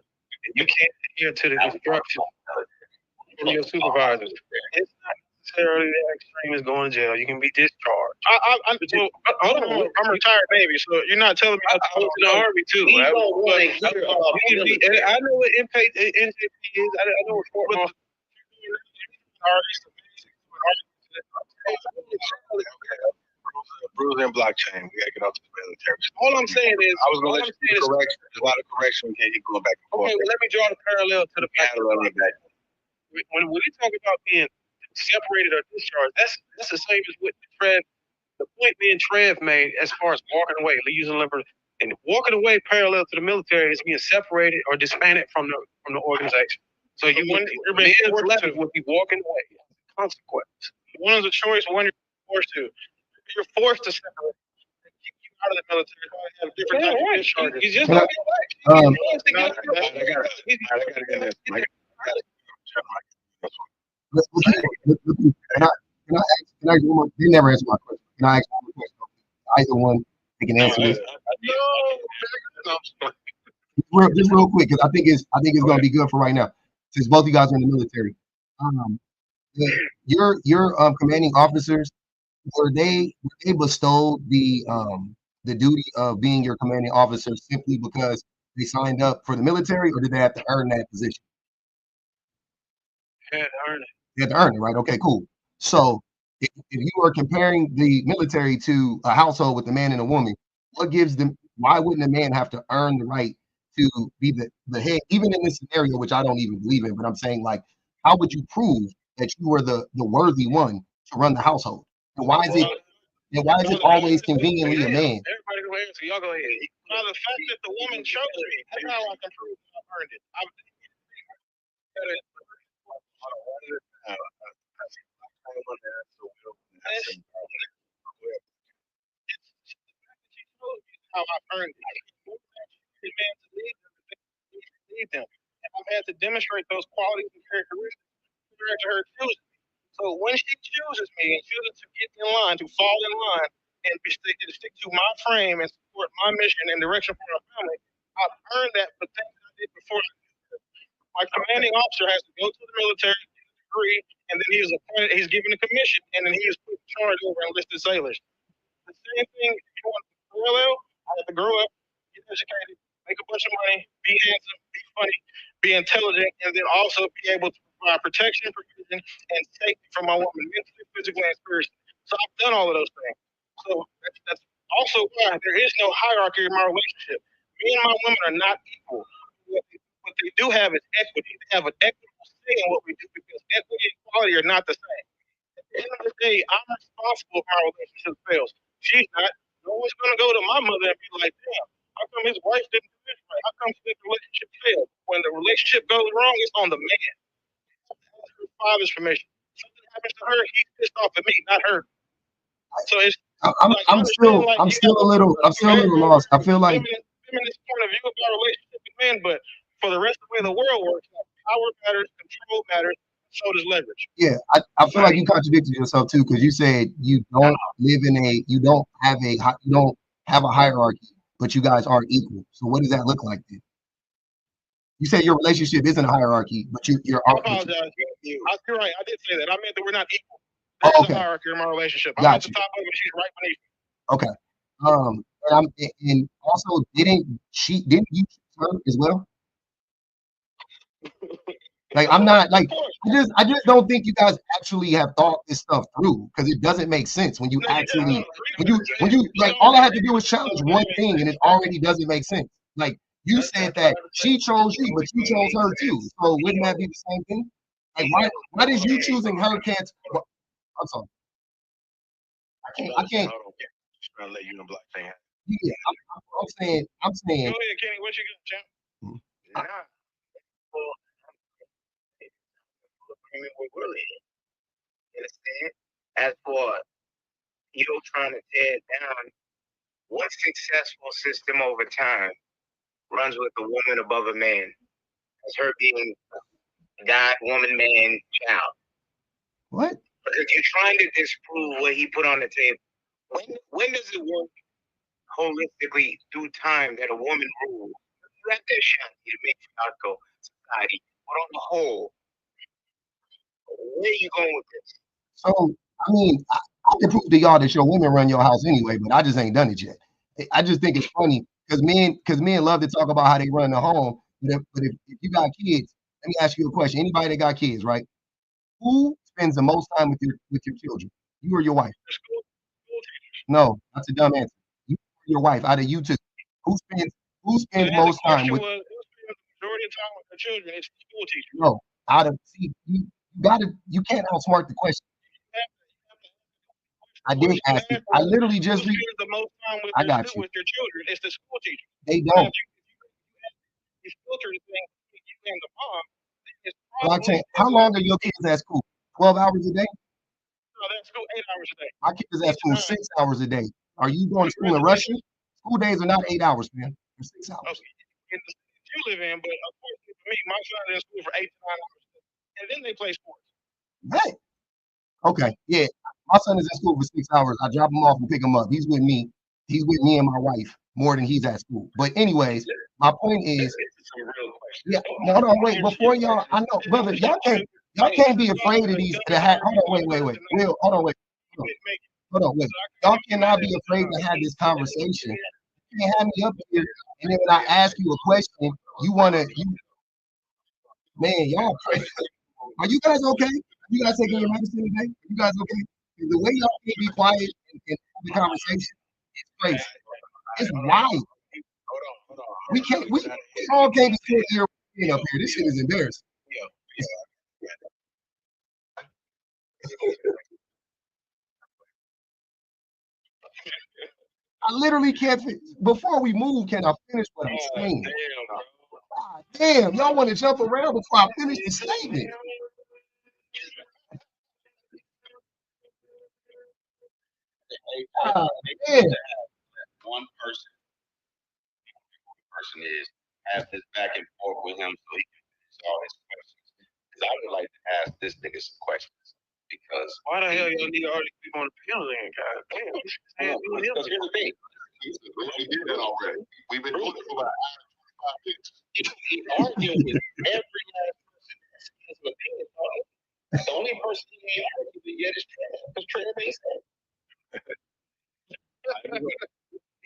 you can't adhere to the instructions from your supervisors. It's not necessarily that extreme as going to jail. You can be discharged. I'm retired Navy, so you're not telling me I was in the Army too. I know what NJP is. I know what Fort Moss. Bruce and blockchain. We gotta get out to the military. All I'm saying is, I was gonna let you do correction. There's a lot of correction. We can't keep going back and forth. Okay, well, let me draw the parallel to the back. When we talk about being separated or discharged, that's the same as what the point me and Trev made as far as walking away, using liberty. And walking away parallel to the military is being separated or disbanded from the organization. So your level would be walking away. Consequence. One is a choice, one you're forced to. You're forced to separate. They kick you out of the military. Have different types of discharges. You just Can I ask one more? They never answer my question. Can I ask one more question? Either one, they can answer this. Just real quick, because I think it's going to be good for right now, since both of you guys are in the military. Your commanding officers, were they bestowed the duty of being your commanding officer simply because they signed up for the military, or did they have to earn that position? Had to earn it. They had to earn it, right? Okay, cool. So if you are comparing the military to a household with a man and a woman, what gives them? Why wouldn't a man have to earn the right to be the head, even in this scenario, which I don't even believe in? But I'm saying, like, how would you prove that you are the worthy one to run the household? And why is it always conveniently a man? Everybody go ahead. So y'all go ahead. Now the fact that the woman chose me, that's how I can prove I earned it. How I earned it. Need them. And I've had to demonstrate those qualities and characteristics prior to her choosing me. So when she chooses me and chooses to get in line, to fall in line, and stick to my frame and support my mission and direction for our family, I've earned that for things I did before. My commanding officer has to go to the military, get a degree, and then he's given a commission, and then he is put in charge over enlisted sailors. The same thing, if you want to parallel, I had to grow up, get educated, make a bunch of money, be handsome, be funny, be intelligent, and then also be able to provide protection, provision, and safety for my woman, mentally, physically, and spiritually. So I've done all of those things. So that's also why there is no hierarchy in my relationship. Me and my women are not equal. What they do have is equity. They have an equitable say in what we do, because equity and equality are not the same. At the end of the day, I'm responsible if my relationship fails. She's not. No one's going to go to my mother and be like, damn, how come his wife didn't do this right? How come the relationship failed? When the relationship goes wrong, it's on the man. That's her father's permission. Something happens to her, he's pissed off at me, not her. So it's I'm still a little lost. I feel like feminist point of view of our relationship with men, but for the rest of the way the world works, power matters, control matters, so does leverage. Yeah, I feel like you contradicted yourself too, because you said you don't you don't have a hierarchy, but you guys are equal. So what does that look like then? You said your relationship isn't a hierarchy, but you're. I apologize. You're right. I did say that. I meant that we're not equal. There's a hierarchy in my relationship. I'm at the top of it. She's right beneath me. Okay. And also, didn't you choose her as well? Like, I'm not like, I just don't think you guys actually have thought this stuff through, because it doesn't make sense when you actually when you like, all I had to do was challenge one thing and it already doesn't make sense. Like, you said that she chose you, but you chose her too. So wouldn't that be the same thing? Like, why does you choosing her can't? I'm sorry. I can't. Just trying to let you know, black thing. Yeah, I'm saying. Go ahead, Kenny. What you got, champ? Well, with Willie. Understand? As for you trying to tear it down, one successful system over time runs with a woman above a man, as her being God, woman, man, child. What? Because you're trying to disprove what he put on the table. When does it work holistically through time that a woman rules? You have that shot to make Chicago society, but on the whole, where are you going with this? So, I mean, I can prove to y'all that your women run your house anyway, but I just ain't done it yet. I just think it's funny because men love to talk about how they run the home. But if you got kids, let me ask you a question. Anybody that got kids, right? Who spends the most time with your children? You or your wife? No, that's a dumb answer. You or your wife, out of you two. Who spends most time with? Majority of time with the children, it's the school teacher. No, you can't outsmart the question. I did ask it. I literally just the most time with I got you. With your children, it's the school teacher. They don't. You filter the thing, you and the mom. Blockchain. How long are your kids at school? 12 hours a day? No, they're at school 8 hours a day. My kids are at school 6 hours a day. Are you going to school in Russia? School days are not 8 hours, man. They're 6 hours. Okay. In the state you live in, but unfortunately for me, my son is in school for 8 to 9 hours a day. And then they play sports. Hey. Okay, yeah. My son is in school for 6 hours. I drop him off and pick him up. He's with me. He's with me and my wife more than he's at school. But anyways, my point is, yeah. No, hold on, wait. Before y'all, I know, brother, y'all can't be afraid of these. Hold on, wait. Will, hold on, wait. Hold on, wait. Y'all cannot be afraid to have this conversation. You can't have me up here, and then when I ask you a question, man, y'all crazy. Are you guys okay? Are you guys taking your medicine today? Are you guys okay? The way y'all can't be quiet and have the conversation, it's crazy. It's wild. We all can't be sitting here up here. This shit is embarrassing. I literally can't. Before we move, can I finish what I'm saying? Damn, y'all want to jump around before I finish the statement. Man. One person is have this back and forth with him so he can finish all his questions. Because I would like to ask this nigga some questions. Because why the hell y'all need all these people on the panel then, God damn? Because here's the thing. We did that already. We've been doing it for about 5 minutes. He argued with every last person that has an opinion on it. The only person he ain't argued with yet is Trey. Because Trey makes sense.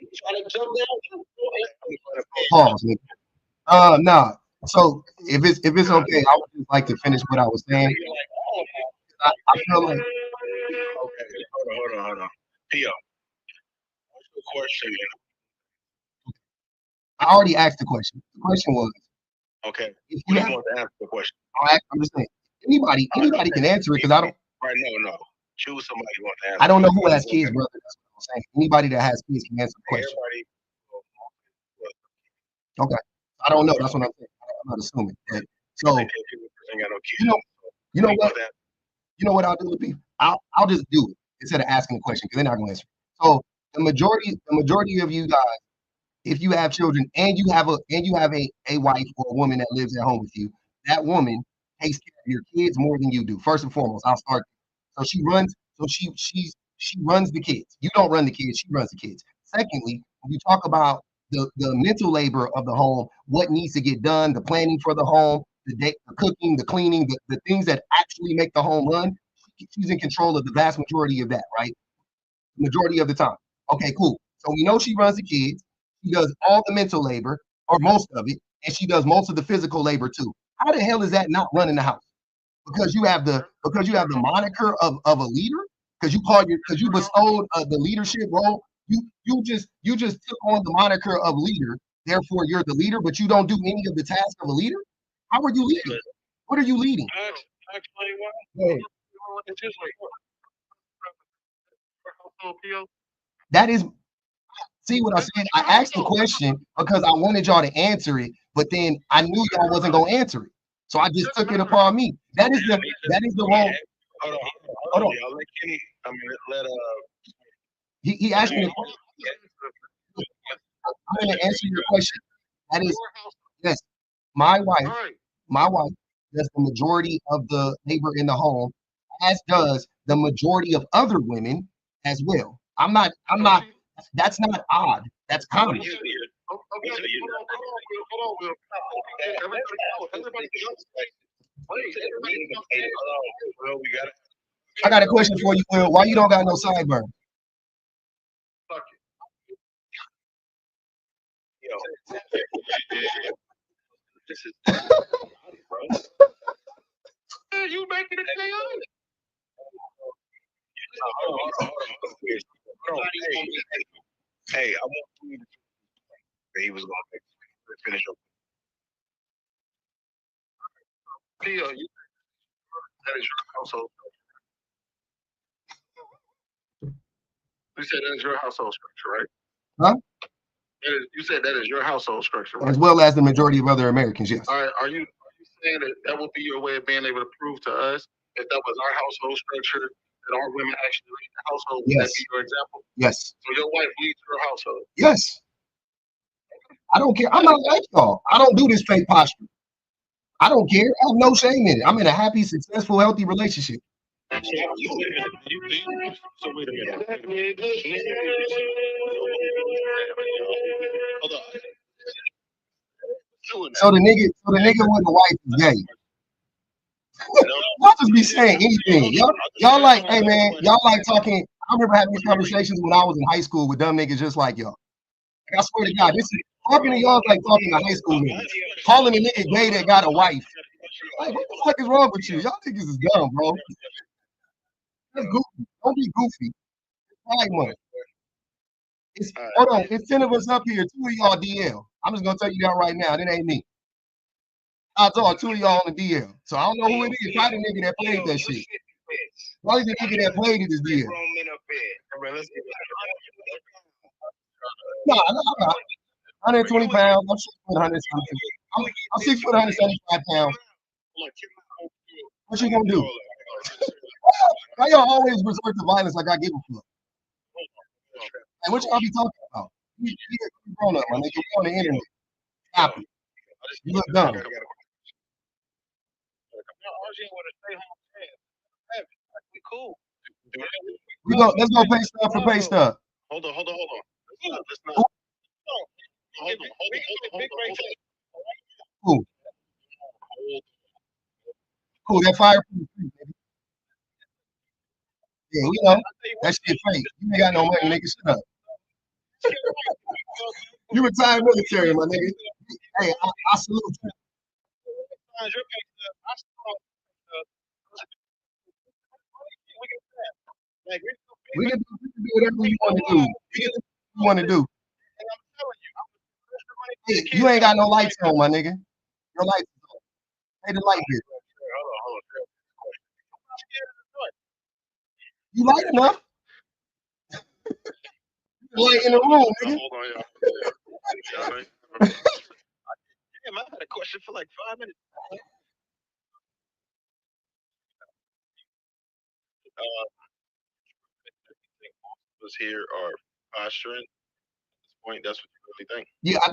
Trying to jump down. Pause, nigga. Nah. So if it's okay, I would just like to finish what I was saying. I feel like. Okay, hold on. P.O. What's the question? I already asked the question. The question was. Okay. If you you want to answer the question? I'm just saying. Anybody can answer it because I don't. Right? No. Choose somebody who wants to answer. I don't know who has kids, brother. That's what I'm saying. Anybody that has kids can answer the question. Okay. I don't know. That's what I'm saying. I'm not assuming. So you know what? You know what I'll do with people? I'll just do it instead of asking a question because they're not going to answer. So the majority of you guys, if you have children and you have a wife or a woman that lives at home with you, that woman takes care of your kids more than you do. First and foremost, I'll start. So she runs. So she runs the kids. You don't run the kids. She runs the kids. Secondly, when you talk about the mental labor of the home, what needs to get done, the planning for the home, the cooking, the cleaning, the things that actually make the home run, she's in control of the vast majority of that, right? Majority of the time. Okay, cool. So we know she runs the kids. She does all the mental labor, or most of it, and she does most of the physical labor too. How the hell is that not running the house? Because you have the moniker of a leader, because you bestowed the leadership role. You just took on the moniker of leader. Therefore, you're the leader, but you don't do any of the tasks of a leader. How are you leading? What are you leading? I explain why. That is, see what I said? I asked the question because I wanted y'all to answer it, but then I knew y'all wasn't gonna answer it, so I just took it upon me. That is the role. Hold on. Let Kenny. Let He asked me a question. I'm going to answer your question. That is, yes, my wife does the majority of the labor in the home, as does the majority of other women as well. That's not odd. That's common. I got a question for you, Will. Why you don't got no sideburn? You making it chaotic. Hey, I want you to say he was going to finish up. Pio, that is your household. You said that is your household structure, right? Huh? You said that is your household structure, right? As well as the majority of other Americans, yes. All right, are you saying that would be your way of being able to prove to us that was our household structure, that our women actually lead the household? Would that be your example? Yes. So your wife leads your household? Yes. I don't care. I'm not like y'all. I don't do this fake posture. I don't care. I have no shame in it. I'm in a happy, successful, healthy relationship. So wait a minute. Hold on. So the nigga with the wife is gay. Y'all just be saying anything. Y'all like, hey man, y'all like talking. I remember having these conversations when I was in high school with dumb niggas just like y'all. Like, I swear to God, this is talking to y'all is like talking to high school niggas. Calling a nigga gay that got a wife. Like, what the fuck is wrong with you? Y'all niggas is dumb, bro. That's goofy. Don't be goofy. Pride month. Hold on, it's 10 of us up here. 2 of y'all DL. I'm just gonna tell you that right now. That ain't me. I told 2 of y'all on the DL. So I don't know who it is. Probably the nigga that played that shit. Probably the nigga that played it is DL. No, 120 pounds. I'm 6 foot 100 something. I'm 6 foot 175 pounds. What you gonna do? Why y'all always resort to violence like I give a fuck? Like, what y'all be talking about? You grown up, my nigga. We on the internet. Stop it. You look dumb. Cool. Let's go pay stuff for pay stuff. Hold on. Let's not. Hold on. Cool. That fire. Yeah, we know. That shit fake. You ain't got no money, nigga. Shut up. You retired military, my nigga. Hey, I salute you. We can do whatever we want to do. We can do what we want to do. Hey, you ain't got no lights on, my nigga. Your lights on. Pay the light bill. You light enough? Light in the room, nigga. Hold on, y'all. Damn, I had a question for like 5 minutes. Was here are posturing at this point. That's what you really think. Yeah, I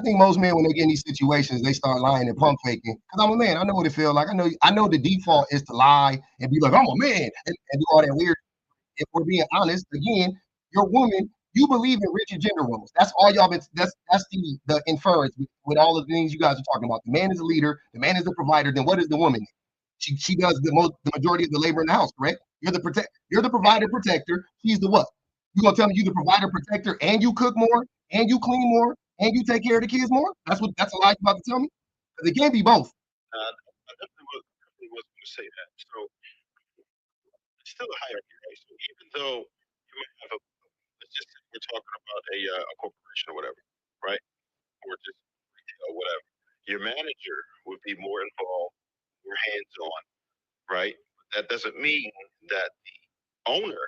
think most men when they get in these situations, they start lying and pump faking. Cause I'm a man, I know what it feels like. I know the default is to lie and be like, I'm a man and do all that weird. If we're being honest, again, you're a woman, you believe in rigid gender roles. That's all y'all been that's the inference with all of the things you guys are talking about. The man is a leader, the man is the provider, then what is the woman? She does the majority of the labor in the house, correct? You're the provider protector. She's the what? You gonna tell me you the provider protector and you cook more and you clean more and you take care of the kids more? That's a lie you about to tell me? Because it can't be both. I definitely was going to say that. So it's still a hierarchy, right? So even though you might have let's just say we're talking about a corporation or whatever, right? Or just retail, whatever. Your manager would be more involved, more hands-on, right? But that doesn't mean that the owner,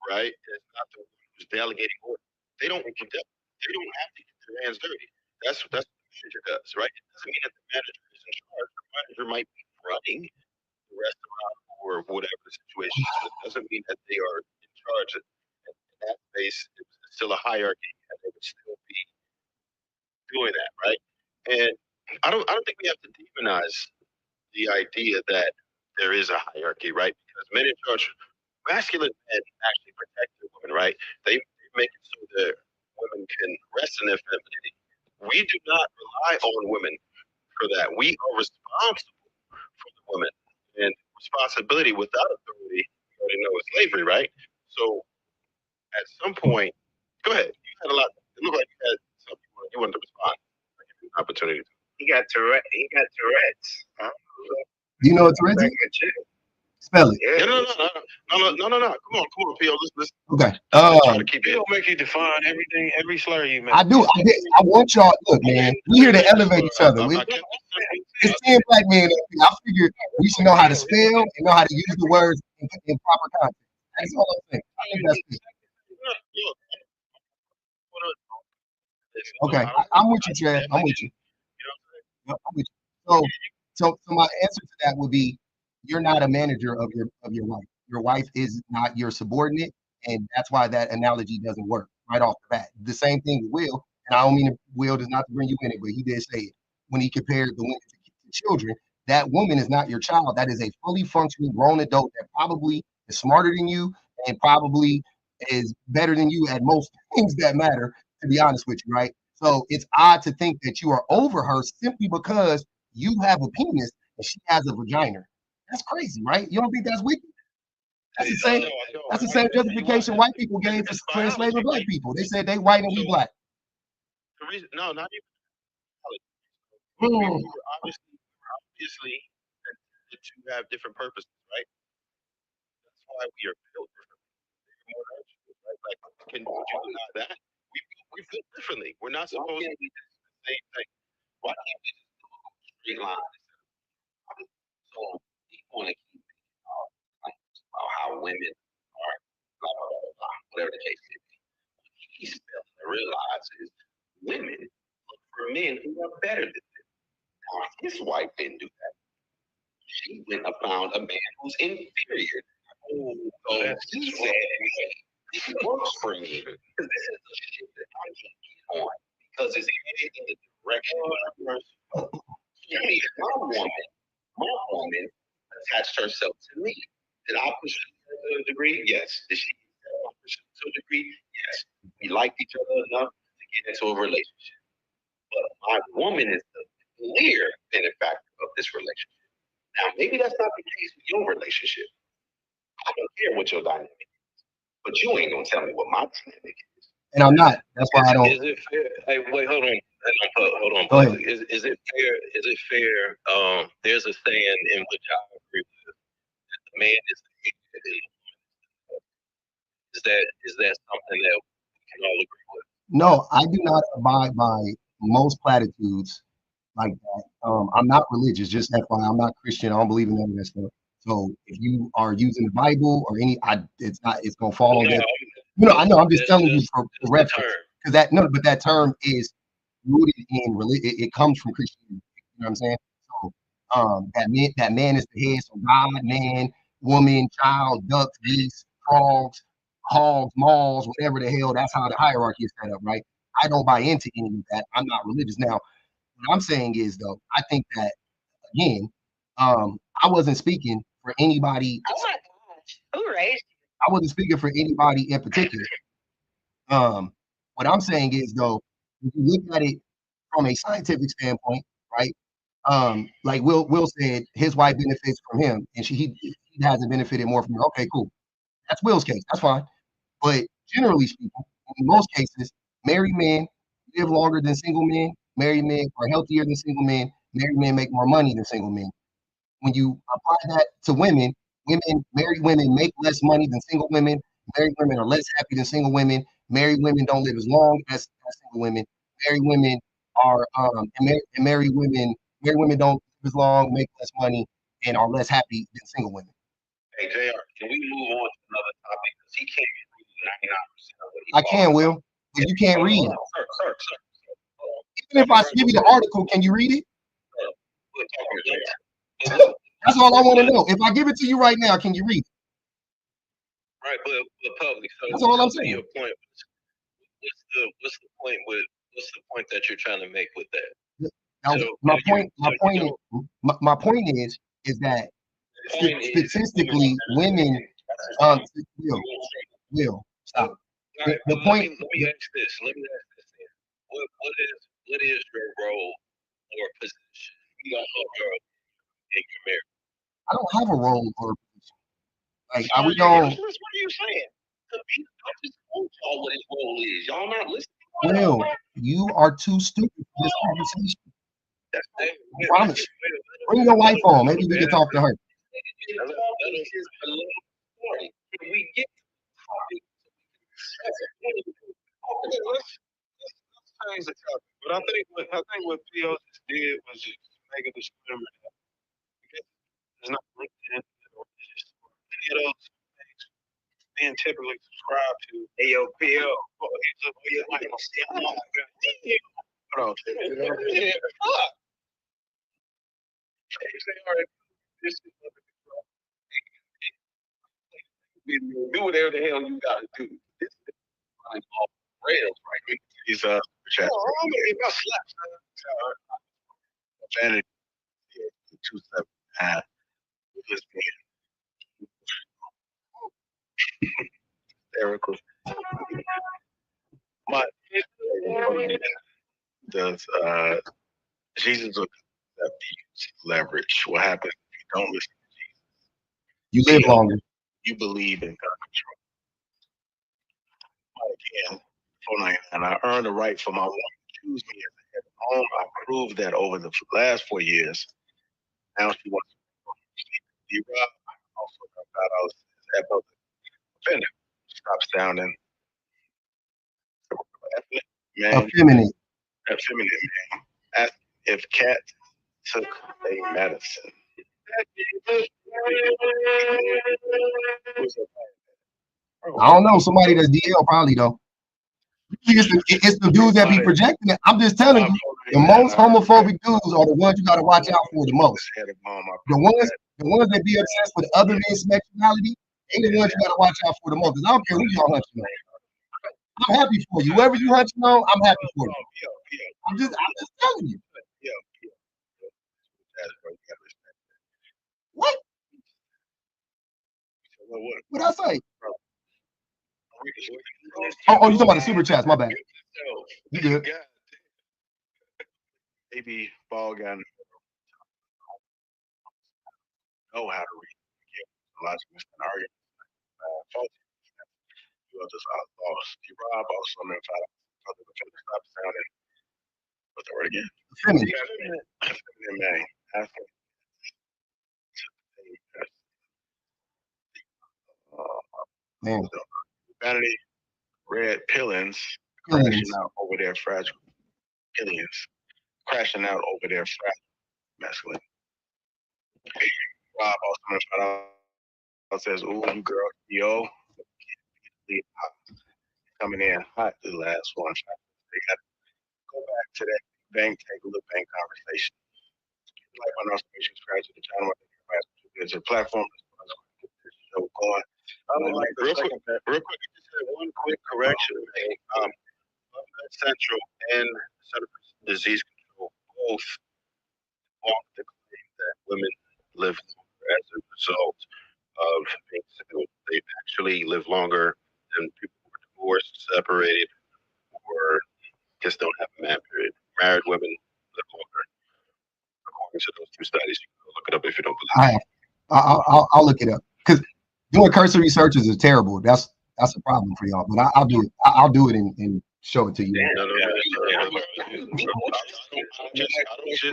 right, is not the one who's delegating order. They don't have to get their hands dirty. That's what the manager does, right? It doesn't mean that the manager is in charge. The manager might be running the restaurant or whatever the situation is. It doesn't mean that they are in charge. In that space, it's still a hierarchy, and they would still be doing that, right? And I don't think we have to demonize the idea that there is a hierarchy, right? Because men in charge, masculine men actually protect their women, right? They make it so that women can rest in their femininity. We do not rely on women for that. We are responsible for the women. And responsibility without authority, you already know, is slavery, right? So at some point, go ahead. You had a lot. It looked like you had something you wanted to respond. I give you an opportunity. He got Tourette's. Huh? Do you know what Tourette's is? Spell it. Yeah. No. Come on, P.O. Let's okay. try to keep it. It'll make you define everything, every slur you make. I do. I want y'all. Look, man. We here to elevate each other. It's 10 black men. I figure we should know how to spell and know how to use the words in proper context. That's all I'm saying. I think that's it. Okay, I'm with you, Chad. I'm with you. I'm with you. So my answer to that would be, you're not a manager of your wife. Your wife is not your subordinate, and that's why that analogy doesn't work right off the bat. The same thing with Will, and I don't mean Will does not bring you in it, but he did say it when he compared the women to children. that woman is not your child. That is a fully functioning grown adult that probably is smarter than you and probably is better than you at most things that matter, to be honest with you, right? So it's odd to think that you are over her simply because you have a penis and she has a vagina. That's crazy, right? You don't think that's wicked? That's the same. That's the same justification white people gave for enslaving black people. They said they white and we black. The reason, no, not even. Hmm. We were obviously intended to have different purposes, right? That's why we are built differently. More nurturers, right? Like, would you deny that? We built differently. We're not supposed to be the same thing. Why can't we just do a straight line? So you want to keep like, about how women are, blah, blah, blah, blah, whatever the case is. What he's failing to realize is women look for men who are better than them. Now, his wife didn't do that. She went and found a man who's inferior. Oh, so he said, this works for me. Because this is the shit that I can't get on. Because it's headed in the direction of my woman attached herself to me. Did I pursue her to a degree? Yes. Did she pursue to a degree? Yes. We liked each other enough to get into a relationship. But my woman is the clear benefactor of this relationship. Now, maybe that's not the case with your relationship. I don't care what your dynamic is, but you ain't gonna tell me what my dynamic is. And I'm not. That's why I don't. Is it fair? Hey, wait, hold on. Hold on. Go ahead. Is it fair? Is it fair? There's a saying in which I agree with. That the man is the head and the woman is the head. Is that something that we can all agree with? No, I do not abide by most platitudes like that. I'm not religious, just FYI. I'm not Christian. I don't believe in none of that stuff. So if you are using the Bible or it's not. It's gonna fall on that. I know. I'm just telling you for reference because but that term is rooted in religion. It comes from Christianity. You know what I'm saying? So that man is the head. So God, man, woman, child, ducks, geese, frogs, hogs, malls, whatever the hell. That's how the hierarchy is set up, right? I don't buy into any of that. I'm not religious. Now, what I'm saying is though, I think that again, I wasn't speaking for anybody. Oh my gosh. Who raised I wasn't speaking for anybody in particular. What I'm saying is though, if you look at it from a scientific standpoint, right? Like Will said, his wife benefits from him, and he hasn't benefited more from her. Okay, cool. That's Will's case. That's fine. But generally speaking, in most cases, married men live longer than single men. Married men are healthier than single men. Married men make more money than single men. When you apply that to married women make less money than single women. Married women are less happy than single women. Married women don't live as long as single women. Married women are married women don't live as long, make less money, and are less happy than single women. Hey, JR, can we move on to another topic? Because he can't read 99% of what he I can, Will, but you can't read. Sir. Even if I give you the article, can you read it? That's all I want to know. If I give it to you right now, can you read it? Right, but public. So that's all I'm saying. Your point. What's the point that you're trying to make with that? My point is that statistically, women. Will stop. The point. Let me ask this. What is your role or position in your marriage? I don't have a role or a position. Like, what are you saying? I just told y'all what his role is. Y'all not listening. Will, you are too stupid for this conversation. I promise. Bring your wife on. Maybe we can talk to her. Can we get let's change the topic. But I think what P.O. just did was just make a disclaimer that it's not LinkedIn or just any of those things men typically subscribe to. AOPL. Do whatever the hell you gotta do. This is off rails, right? He's chat. If I slap vanity 27. My does Jesus will abuse leverage. What happens if you don't listen to Jesus? You live longer. You believe in God control. Again, 499. I earned the right for my woman to choose me as the head of the home. I proved that over the last 4 years. Now she wants to be robbed. Also got out as offender. Stop sounding man. Effeminate. Effeminate man. Ask if Cat took a medicine. I don't know. Somebody that's DL probably though. It's the dudes that be projecting it. I'm just telling you, the most homophobic dudes are the ones you got to watch out for the most. The ones that be obsessed with other men's sexuality, they the ones you got to watch out for the most. Because I don't care who y'all hunting on. I'm happy for you. Whoever you hunting on, I'm happy for you. I'm just telling you. What? What I say? Oh, you talking about the super chats? My bad. You good? Maybe ball guy know how to read. Logic is an argument. Faulty. You are just lost. You rob also and try to stop sounding. What's the word again? Feminine man. Asking vanity, red pillins crashing out over their fragile pillions, crashing out over their fragile masculine. Rob also says, "Ooh, you girl, yo, coming in hot." The last one. They got to go back to that bank, take a look bank conversation. Like when I was subscribed to the channel, there's a platform show going. Real quick, just one quick correction. Central and Center for Disease Control both want the claim that women live longer as a result of being single. They actually live longer than people who are divorced, separated, or just don't have a man period. Married women live longer, according to those two studies. You can look it up if you don't believe. I'll look it up because doing cursory searches is terrible. That's a problem for y'all. But I'll do it. I'll do it and show it to you.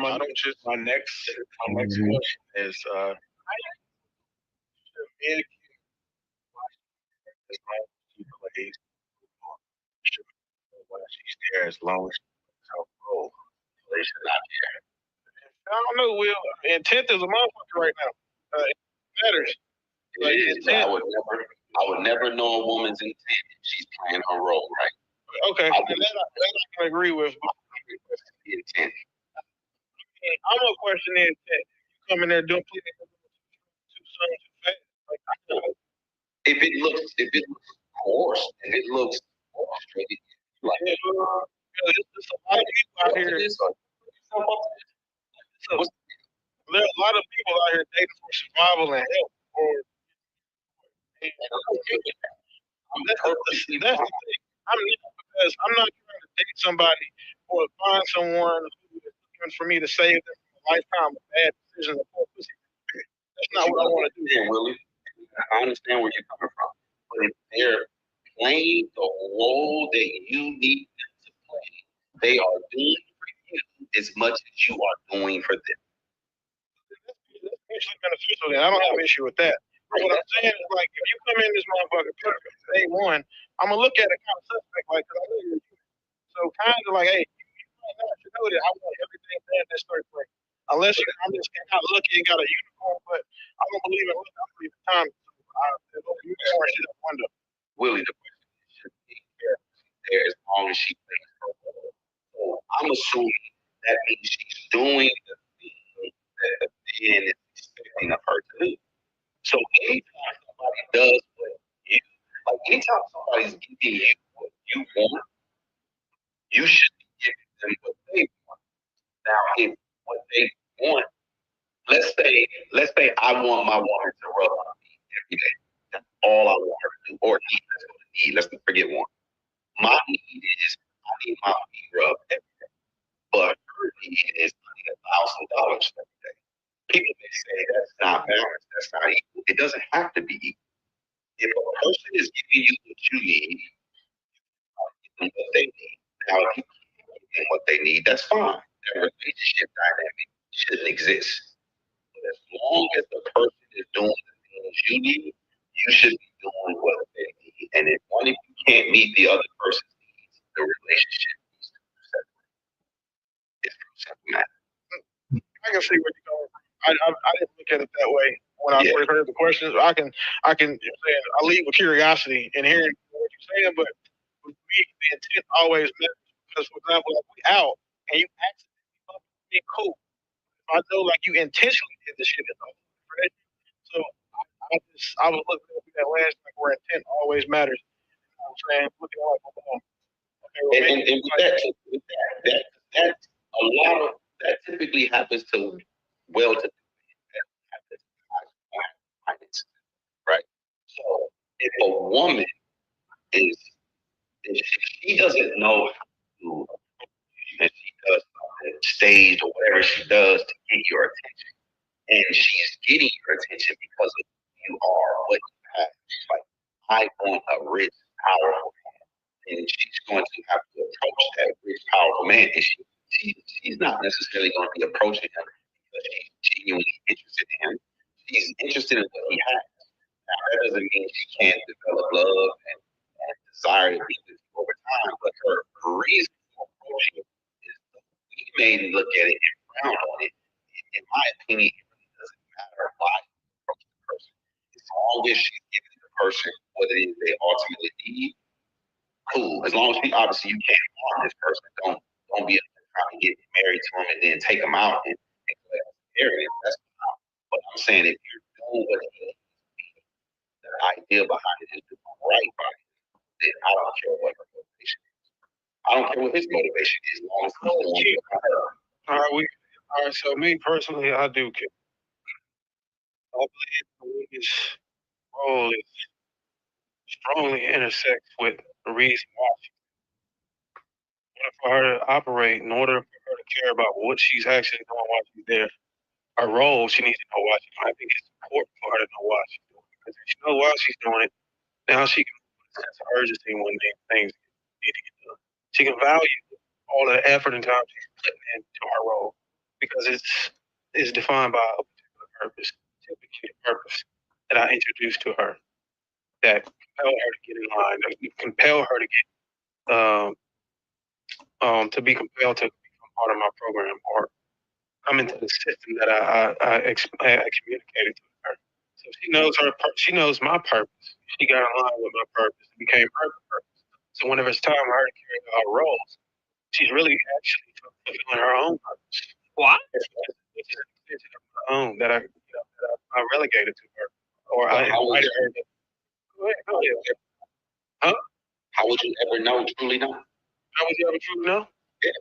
My next question is she's there as long as they should not be there. I don't know, Will. Intent is a motherfucker right now. It matters. Like, I would never know a woman's intent if she's playing her role, right? Okay, that I can agree with. The intent. I'm gonna question the intent. You come in there doing too soon, too fast. Like, if it looks coarse, if it looks frustrated, like there's a lot of people out here. There's a lot of people out here dating for survival and health. That's the thing. Because I'm not trying to date somebody or find someone who is looking for me to save them from a lifetime of bad decisions or poor pussy. That's not what I want to do. Yeah, Willie, I understand where you're coming from. But if they're playing the role that you need them to play, they are doing for you as much as you are doing for them. That's mutually beneficial, and I don't have an issue with that. What I'm saying is, like, if you come in this motherfucker day one, I'm gonna look at it kind of suspect, like, cause I know you're human. So kind of like, hey, you might not know that I want everything done this third way. Unless I'm just not looking and got a uniform, but I don't believe in look. I believe in time. Unicorn shit out the window. Willie, the question should be there as long as she plays her role. So I'm assuming that means she's doing the thing that the man is expecting of her to do. So anytime somebody does what you like, anytime somebody's giving you what you want, you should be giving them what they want. Now, if what they want, let's say I want my woman to rub on me every day. That's all I want her to do, or he has to do. need. Let's not forget one. My need is I need my feet rubbed every day. But her need is I need $1,000 every day. People may say that's not balanced, that's not equal. It doesn't have to be equal. If a person is giving you what you need, and what they need. Now, if you can't give them what they need, that's fine. That relationship dynamic shouldn't exist. But as long as the person is doing the things you need, you should be doing what they need. And if one of you can't meet the other person's needs, the relationship needs to be separate. It's from simple matter. I can see where you're going. I didn't look at it that way when I first heard the questions. I can I leave with curiosity and hearing what you're saying, but with me, the intent always matters. Because, for example, if we out and you accidentally bump into me, cool. If I know like you intentionally did the shit, it's all right? So I was looking at that last like where intent always matters. You know what I'm saying? Looking at like, okay, well, And with that, that's a lot of that typically happens to well-to-do finances, right? So if a woman is if she doesn't know how to and she does something staged or whatever she does to get your attention, and she's getting your attention because of who you are, what you have. She's like, I want a rich, powerful man, and she's going to have to approach that rich, powerful man, and she's not necessarily going to be approaching him because she's genuinely interested in him. She's interested in what he has. Now, that doesn't mean she can't develop love and desire to be with you over time, but her reason for approaching it is we may look at it and frown on it. In my opinion, it really doesn't matter why you approach the person. As long as she's giving the person what it is they ultimately need, cool. As long as obviously you can't harm this person. Don't be trying to get married to him and then take him out and collect area. That's not. But I'm saying if you're doing what he needs, the idea behind it is to do right by him, then I don't care what her motivation is. I don't care what his motivation is, as long as he's doing it for her. All right. So me personally, I do care. I believe the woman's role is strongly intersects with the reason why in order for her to operate, in order for her to care about what she's actually doing while she's there, her role, she needs to know why she's doing it. I think it's important for her to know why she's doing it. Because if she knows why she's doing it, now she can put a sense of urgency when things need to get done. She can value all the effort and time she's putting into her role because it's defined by a particular purpose, typically the purpose that I introduced to her that compel her to get in line, that compel her to get to be compelled to become part of my program or come into the system that I communicated to her. So she knows my purpose. She got in line with my purpose. It became her purpose. So whenever it's time for her to carry out her roles, she's really actually fulfilling her own purpose. What? Which is an extension of my own that I relegated to her, or I invited her to. Go ahead. Huh? How would you ever know, truly know? How would you ever truly know? Yeah.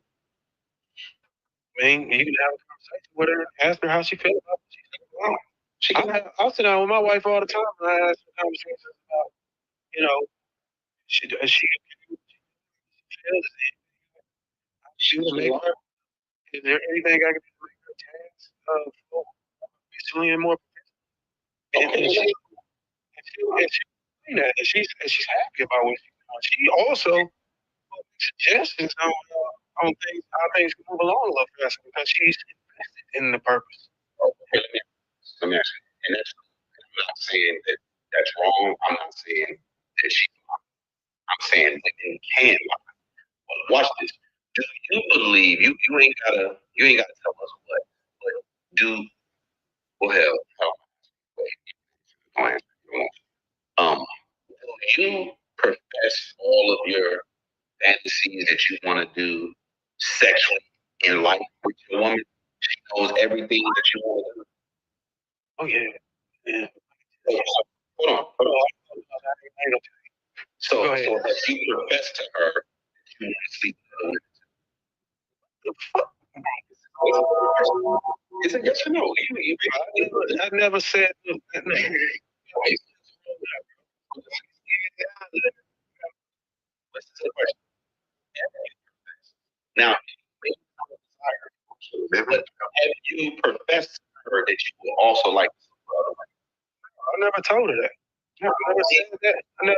I mean, you can have a conversation with her, ask her how she feels about what she's doing. I'll sit down with my wife all the time and I ask her conversations about, she feels it. She will make her. Is there anything I can do to make her task recently and more? And she's happy about what she's doing. She also makes suggestions on things, how things can move along a little faster because she's invested in the purpose. Okay, let me ask you. And I'm not saying that that's wrong. I'm not saying that she's lying. I'm saying that they can lie. But watch this. Do you believe you ain't gotta tell us what do you profess all of your fantasies that you want to do sexually in life with your woman? She knows everything that you want to do. Oh yeah. Hold on. So have you professed to her that you want to sleep with her? Is it yes or no? I never said. answer the question. Now, but have you professed to her that you would also like to sleep with other women? I never told her that. I never said that. I never.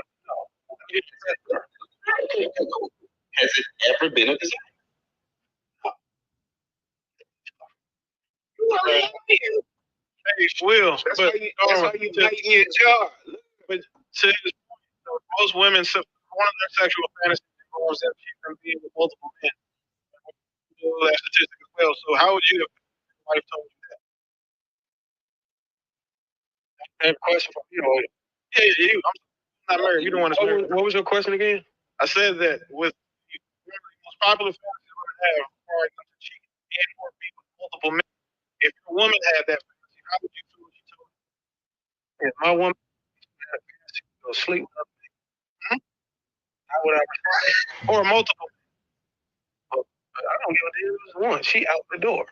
Has it ever been a desire? Hey, Will, That's but why you biting your jaw. but to his point, most women, one of their sexual fantasies involves them cheating being with multiple men. You know that statistic as well. So how would you have wife told you that? I have a question for you. Yeah, you. I'm not married. You don't want to marry. What was your question again? I said that with one of the most popular fantasies women have are them to cheat and or be with multiple men. If your woman had that fantasy, how would you feel if she told you? If my woman had a fantasy to go sleep with other people, how would I respond? Or multiple. I don't give a damn if it's one. She out the door.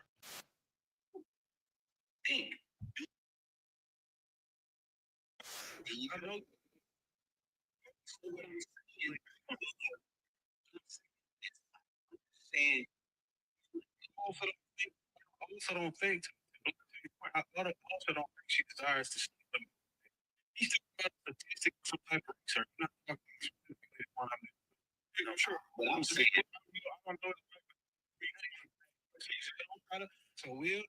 I know. Saying Also don't think. I also don't think she desires to sleep with me. He's talking about statistics, some type of research. I'm not talking specifically what I'm doing. You know, sure. what I'm saying. I don't know. So we'll.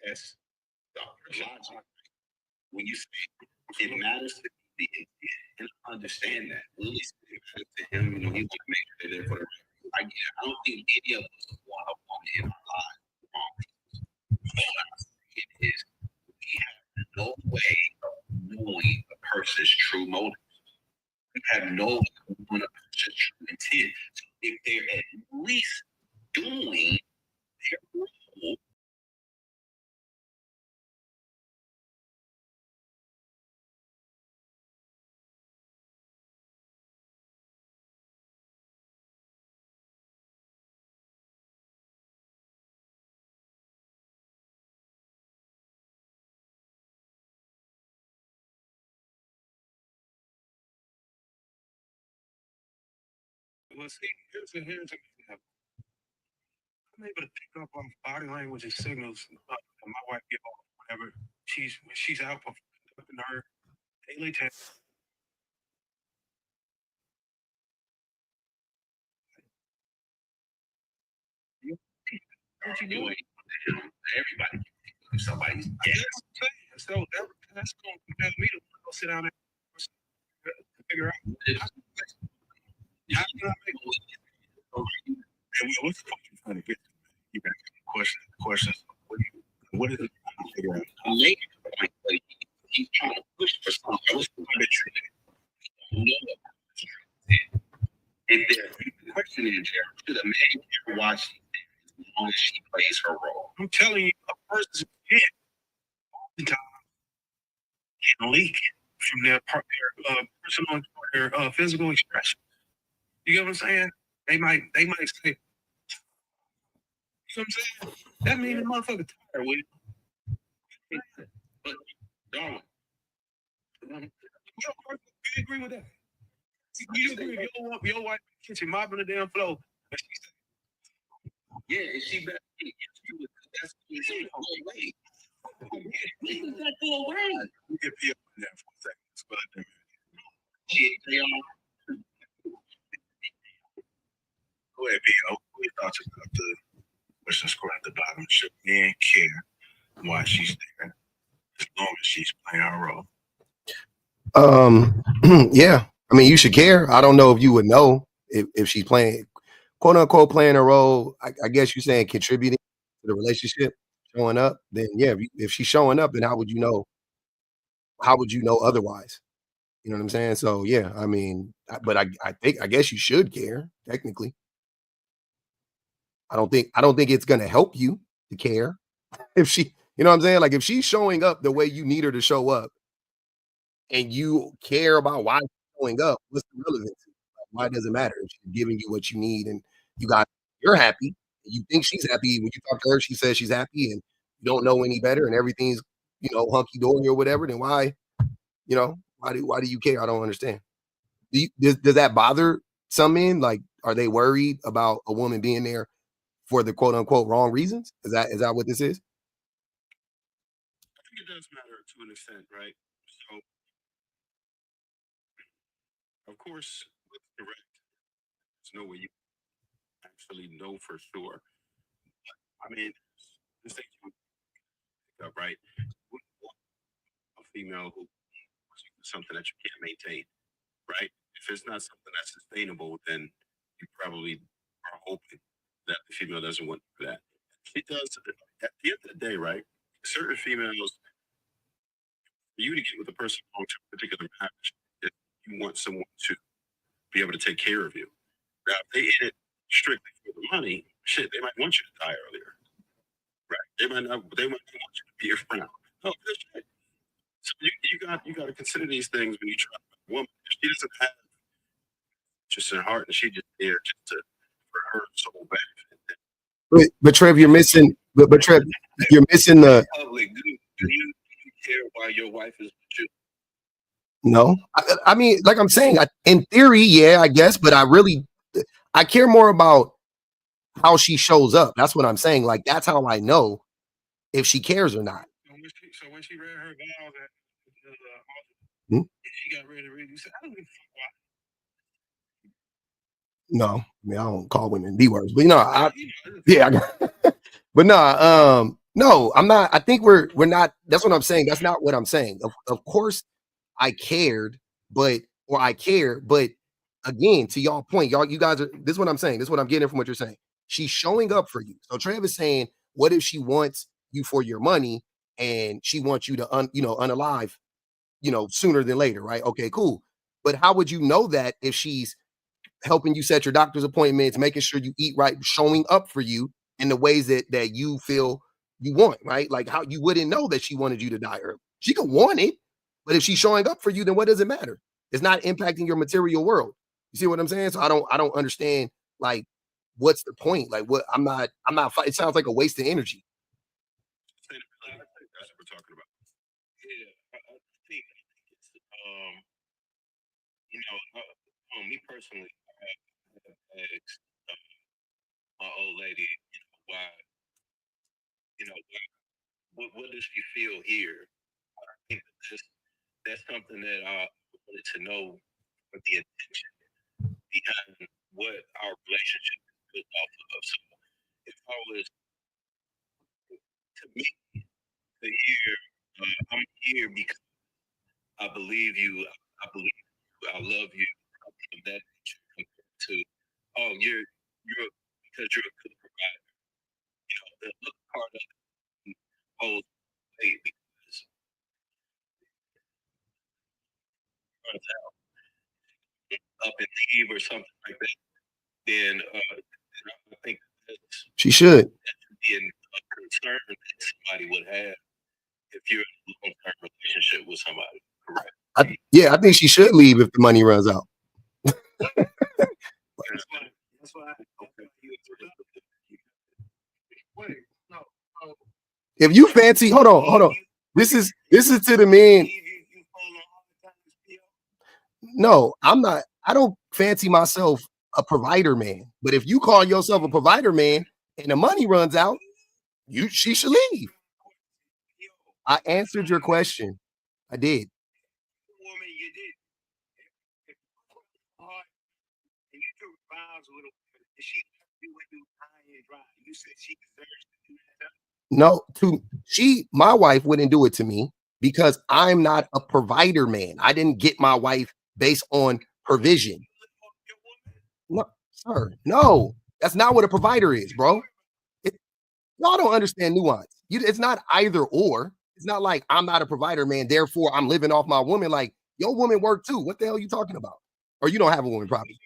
That's logic. When you speak, it matters to the intent, and I understand that. Lily's to him, he would make sure they're there for the record. I get it. I don't think any of us want a woman in our lives wrong. All I'm saying is we have no way of knowing a person's true motives. We have no way of knowing a person's true intent. So if they're at least doing their role, Well, see, here's an example. I'm able to pick up on body language and signals that my wife give off whenever she's out in her daily task. what you doing? Everybody can think of somebody's gas. So that's going to compel me to go sit down and figure out how can I make What's the question trying to get to? You got questions. What is it trying to figure out? I'm making a point, but he's trying to push for something. What's the point that you No. If the question is, should a man ever watch as long as she plays her role? I'm telling you, a person's intent all the time can leak from their personal or their physical expression. You get what I'm saying? They might say, you know what I'm saying? That means the motherfucker tired with it. But Darwin, You agree with that? You agree if your wife in the kitchen mopping the damn floor, and she said, yeah, and she better get you with that's what she go away. Go away. We get P up in there for a second. Let's go ahead. Go ahead, P. What are your thoughts about the question scored at the bottom? Should men care why she's there as long as she's playing her role? Yeah. I mean, you should care. I don't know if you would know if she's playing, quote unquote, playing a role. I guess you're saying contributing to the relationship, showing up. Then yeah, if she's showing up, then how would you know? How would you know otherwise? You know what I'm saying? So yeah, I mean, but I guess you should care technically. I don't think it's gonna help you to care if she, you know what I'm saying? Like if she's showing up the way you need her to show up, and you care about why she's showing up, what's the relevance? Like, why does it matter if she's giving you what you need and you're happy? You think she's happy. When you talk to her, she says she's happy and you don't know any better and everything's, hunky dory or whatever, then why, why do you care? I don't understand. Does that bother some men? Like, are they worried about a woman being there for the quote unquote wrong reasons? Is that what this is? I think it does matter to an extent, right? So, of course, with direct, there's no way you actually know for sure. I mean, this thing you pick up, right? A female who something that you can't maintain, right? If it's not something that's sustainable, then you probably are hoping that the female doesn't want that. She does at the end of the day, right? Certain females, for you to get with a person long term, particular marriage, if you want someone to be able to take care of you. Now, if they in it strictly for the money, shit, they might want you to die earlier, right? They might not want you to be around. Oh, good shit. So you got to consider these things when you try to find a woman. If she doesn't have just in her heart, and she just there just for her soul back. But Trev, you're missing. But Trev, you're missing the. Public, do you care why your wife is with you? No, I mean, like I'm saying, in theory, yeah, I guess, but I care more about how she shows up. That's what I'm saying. Like, that's how I know if she cares or not. So when she read her vows at the Hmm? she got ready to read, you said, I don't give a fuck No, I mean, I don't call women B words, but but no, I'm not. I think we're not. That's what I'm saying. That's not what I'm saying. Of course, I cared, but again, to y'all point, you guys are. This is what I'm saying. This is what I'm getting from what you're saying. She's showing up for you. So Travis saying, what if she wants you for your money and she wants you to unalive, sooner than later, right? Okay, cool. But how would you know that if she's helping you set your doctor's appointments, making sure you eat right, showing up for you in the ways that you feel you want, right? Like, how you wouldn't know that she wanted you to die early. She could want it, but if she's showing up for you, then what does it matter? It's not impacting your material world. You see what I'm saying? So I don't understand, like, what's the point? Like, what I'm not it sounds like a waste of energy. that's what we're talking about. Yeah, I think it's me personally, I have asked my old lady, why, what does she feel here? I think that's something that I wanted to know, what the intention behind what our relationship is built off of. So if I was to me to hear, I'm here because I believe you, I believe you, I love you, that compared to, oh, you're because you're a good provider. The other part of it holds weight because runs out up and leave or something like that. Then I think She should. that should be a concern that somebody would have if you're in a long-term relationship with somebody. Correct. I think she should leave if the money runs out. That's why wait, no. If you fancy, hold on. This is to the men. No, I'm not. I don't fancy myself a provider man. But if you call yourself a provider man and the money runs out, she should leave. I answered your question. I did. Woman, you did. And you took vows with a woman, and she do what you high and dry. You said she deserves to do that. No, my wife wouldn't do it to me because I'm not a provider man. I didn't get my wife based on provision. No, sir. No, that's not what a provider is, bro. Y'all don't understand nuance. It's not either or. It's not like I'm not a provider man, therefore I'm living off my woman. Like, your woman work too. What the hell are you talking about? Or you don't have a woman, probably.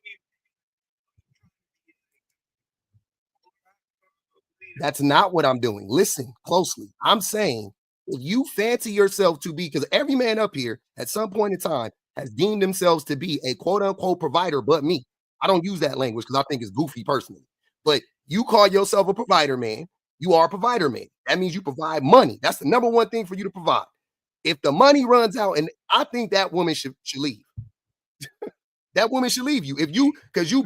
That's not what I'm doing. Listen closely. I'm saying if you fancy yourself to be, because every man up here at some point in time has deemed themselves to be a quote unquote provider, but me. I don't use that language because I think it's goofy personally. But You call yourself a provider man. You are a provider man. That means you provide money. That's the number one thing for you to provide. If the money runs out, and I think that woman should leave. That woman should leave you. If you, because you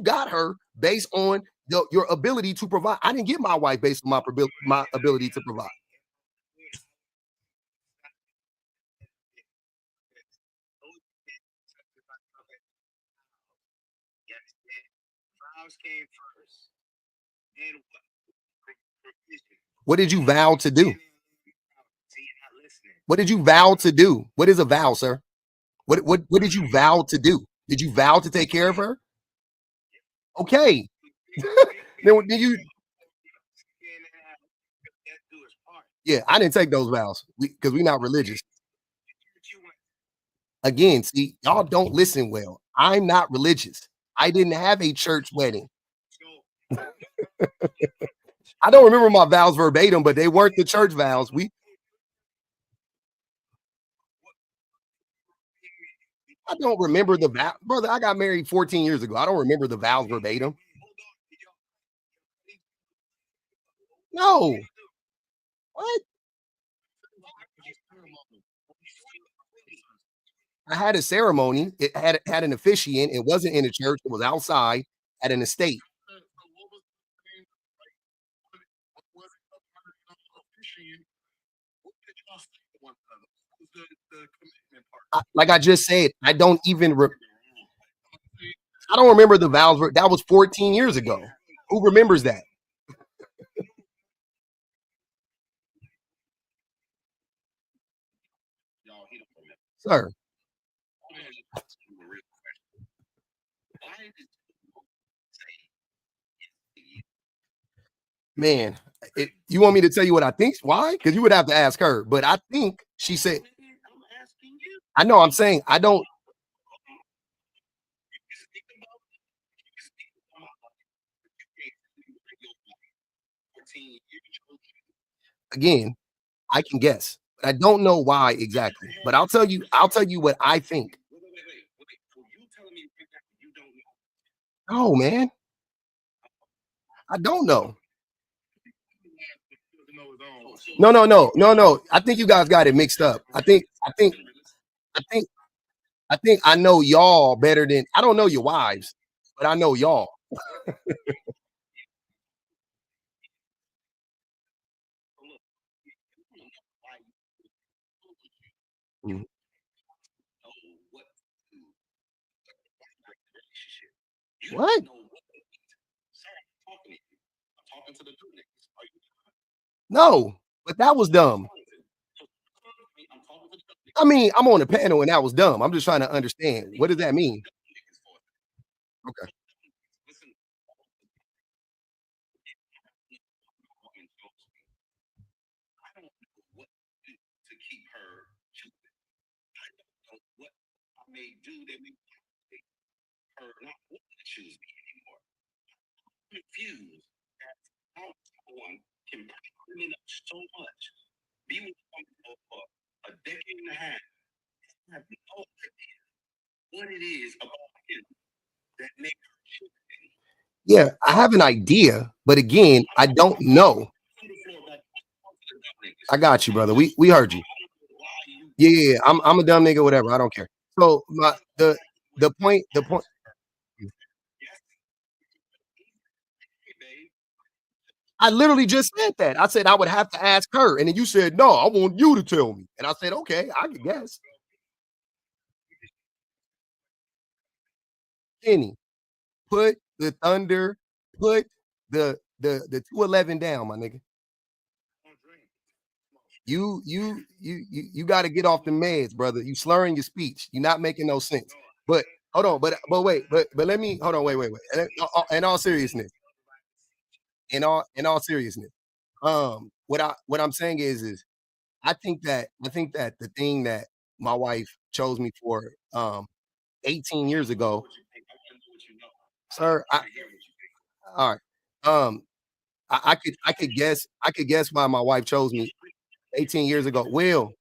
got her based on your ability to provide. I didn't get my wife based on my ability to provide. Came first. Then what did you vow to do? What did you vow to do? What is a vow, sir? What did you vow to do? Did you vow to take care of her? Okay. Then you? Yeah, I didn't take those vows because we're not religious. Again, see, y'all don't listen well. I'm not religious. I didn't have a church wedding. I don't remember my vows verbatim, but they weren't the church vows. I don't remember the vow, brother. I got married 14 years ago. I don't remember the vows verbatim. No. What? I had a ceremony. It had an officiant. It wasn't in a church. It was outside at an estate. Like I just said, I don't even. I don't remember the vows. That was 14 years ago. Who remembers that? Sir. Man, you want me to tell you what I think? Why? Because you would have to ask her. But I think she said, I know, I'm saying, I don't. Again, I can guess. But I don't know why exactly. But I'll tell you what I think. No, man. I don't know. No. I think you guys got it mixed up. I think I know y'all better than I don't know your wives, but I know y'all. Mhm. What? No, but that was dumb. I mean, I'm on the panel and that was dumb. I'm just trying to understand. What does that mean? Okay. Confused at how someone can bring it up so much. Be with someone for a decade and a half. I have no idea what it is about him that makes her choose him. Yeah, I have an idea, but again, I don't know. I got you, brother. We heard you. Yeah. I'm a dumb nigga, whatever. I don't care. So the point. I literally just said that. I said I would have to ask her, and then you said no. I want you to tell me, and I said okay. I can guess. Kenny, put the Thunder, put the 211 down, my nigga. You got to get off the meds, brother. You slurring your speech. You're not making no sense. But hold on, but wait, but let me hold on, wait. In all seriousness, in all seriousness, what I'm saying is I think that the thing that my wife chose me for 18 years ago, sir. All right. I could guess why my wife chose me 18 years ago. Will,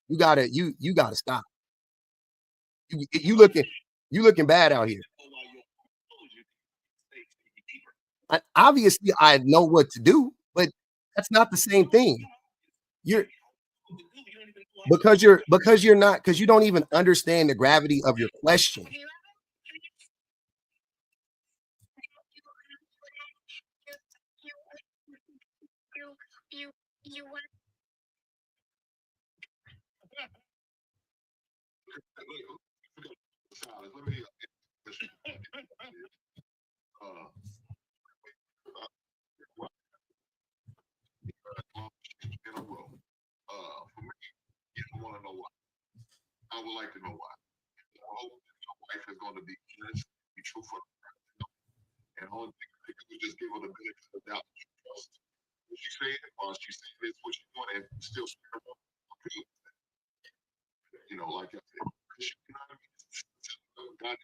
you gotta stop. You looking bad out here. Obviously, I know what to do, but that's not the same thing. You're because you don't even understand the gravity of your question. Let me in a row. For me, you don't want to know why. I would like to know why. I hope that your wife is going to be honest, be truthful, and all thing they do is just give her the benefit of the doubt. Trust what she said, while she said it's what she wanted, and still spare her. You know, like I said, she, you know what I mean? God,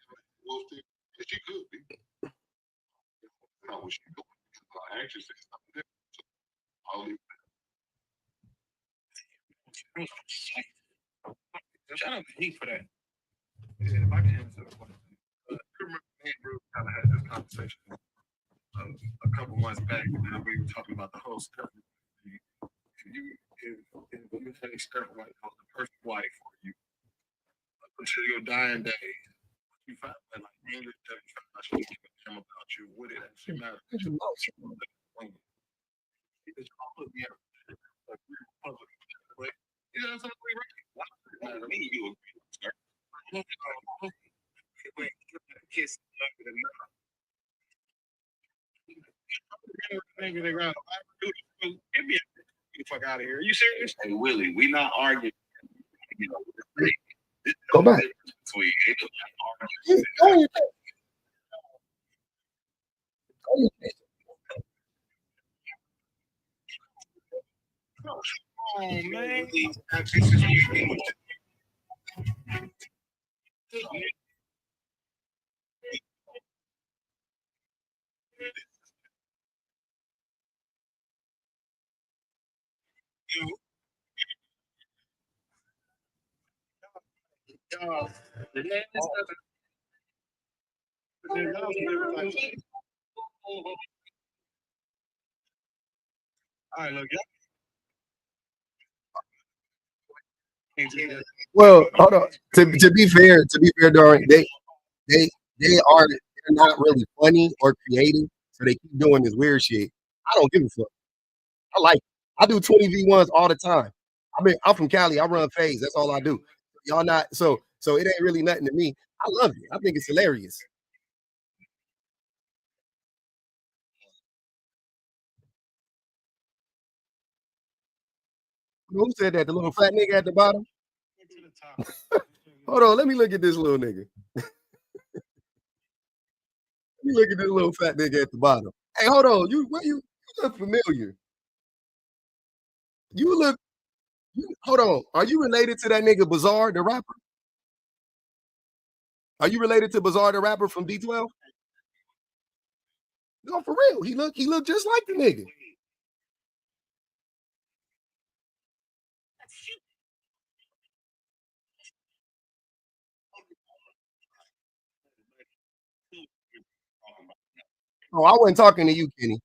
she could be. Not what she doing. Her actions say something different. So I'll leave Shout out to Heat for that. Yeah, if I can answer the question. I remember me and Bruce kind of had this conversation a couple months back, and we were talking about the whole stuff. If you had a step wife, the perfect wife for you until your dying day, you find that like English that you find out she don't give a damn about you, would it actually matter? It's all put me up. Like we're public. But you know something right? Why does it matter? Me, you agree, sir. Wait, kiss younger than now. Nigga, they got get me the fuck out of here. Are you serious? Hey Willie, we not arguing. You know, Go back. between Go on your face. Go on your face. Oh man. All right, look, Well, hold on. To be fair, Darren, they're not really funny or creative, so they keep doing this weird shit. I don't give a fuck. I like it. I do 20v1s all the time. I'm from Cali. I run phase. That's all I do. Y'all not so it ain't really nothing to me. I love it. I think it's hilarious. Who said that? The little fat nigga at the bottom? Hold on, let me look at this little nigga. Let me look at this little fat nigga at the bottom. Hey, hold on. You look familiar. Hold on. Are you related to that nigga Bizarre, the rapper? Are you related to Bizarre, the rapper from D12? No, for real. He look just like the nigga. Oh, I wasn't talking to you, Kenny.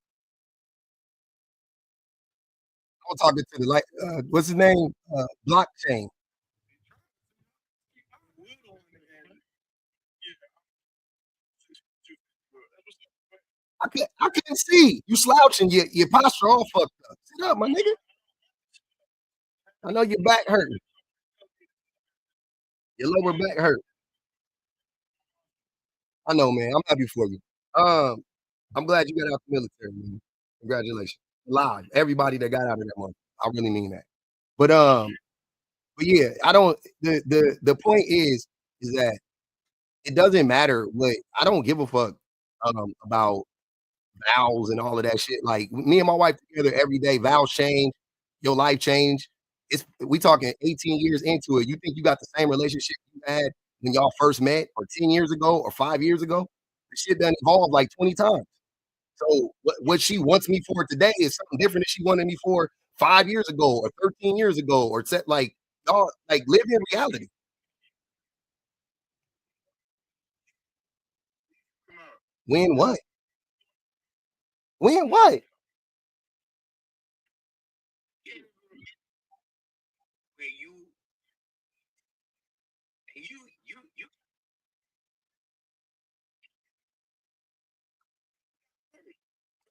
I was talking to the what's his name? Blockchain. I couldn't see. You slouching, your posture all fucked up. Sit up, my nigga. I know your back hurting. Your lower back hurt. I know, man. I'm happy for you. I'm glad you got out the military, man. Congratulations. Live. Everybody that got out of that month. I really mean that. But yeah, I don't the point is that it doesn't matter what I don't give a fuck about vows and all of that shit. Like me and my wife together every day, vows change, your life change. We talking 18 years into it. You think you got the same relationship you had when y'all first met, or 10 years ago, or 5 years ago? The shit done evolved like 20 times. So what she wants me for today is something different than she wanted me for 5 years ago, or 13 years ago, or set like y'all like live in reality. When what? When what? Where you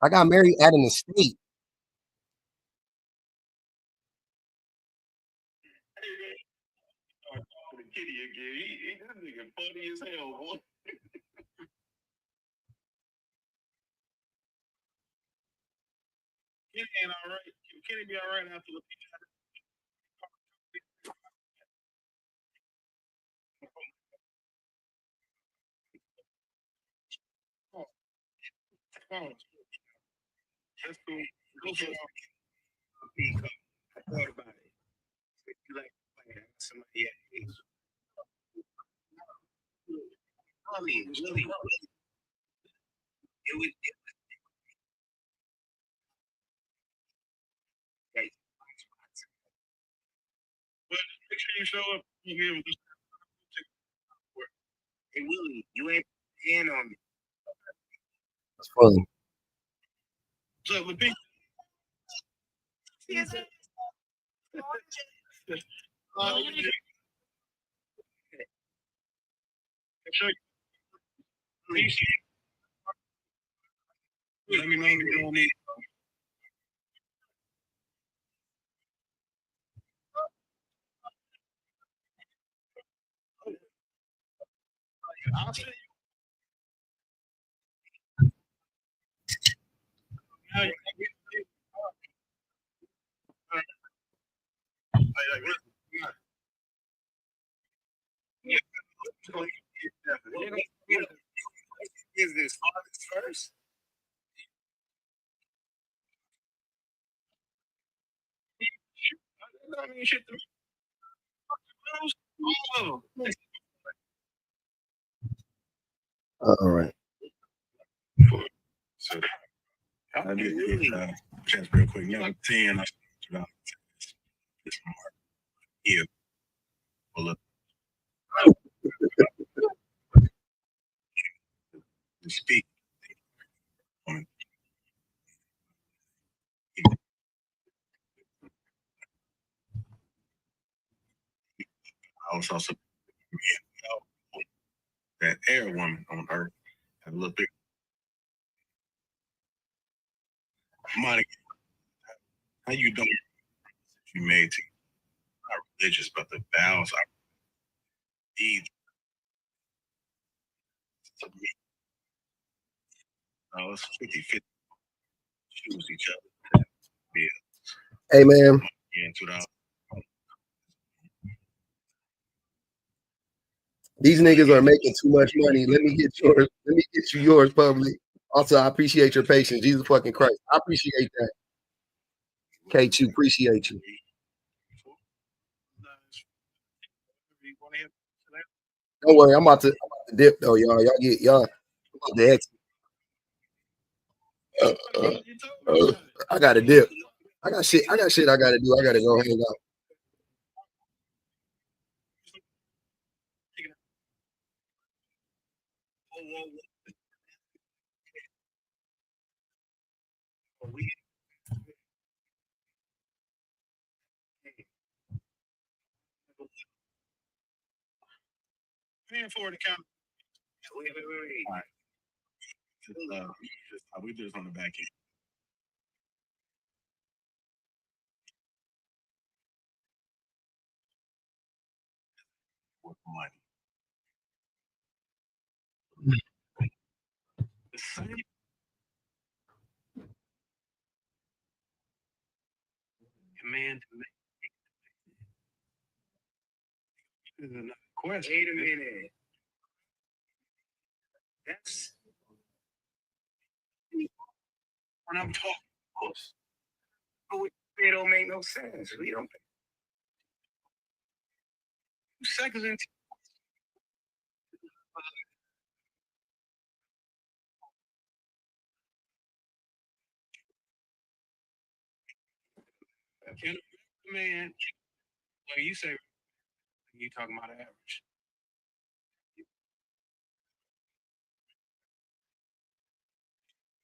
I got married at an estate. Kitty again. This nigga funny as hell, boy. Kenny ain't all right. Kenny be all right after the That's cool. Go for it. I thought about it. You like playing somebody at age. I mean, really, it was like, make sure you show up. You give him hey Willie, you ain't paying on me. That's funny. what's up, Lepine? Show you. Let me know if you don't need. I'll see you. Now you can get it. Is this August first? I mean, shit. All of them. All right. So I did chance real quick. Number 10, I started this mark here. Well, look. To speak. I was also that air woman on earth. Have a little bit. Monica, how you doing? You made to not religious, but the vows are deeds to me. It's 50-50. Choose each other. Yeah. Hey man. Yeah, 2000. These niggas are making too much money. Let me get yours. Let me get you yours public. Also, I appreciate your patience. Jesus fucking Christ. I appreciate that. K2, appreciate you. Don't worry, I'm about to dip though, y'all. Y'all about to exit. I got to dip. I got shit I gotta do. I gotta go hang out. Paying for the count. Wait. All right. We just on the back end. With money. The same. Command to make. This is another question. Wait a minute. That's When I'm talking, it don't make no sense. We don't 2 seconds into can a man, well, you say you talking about average.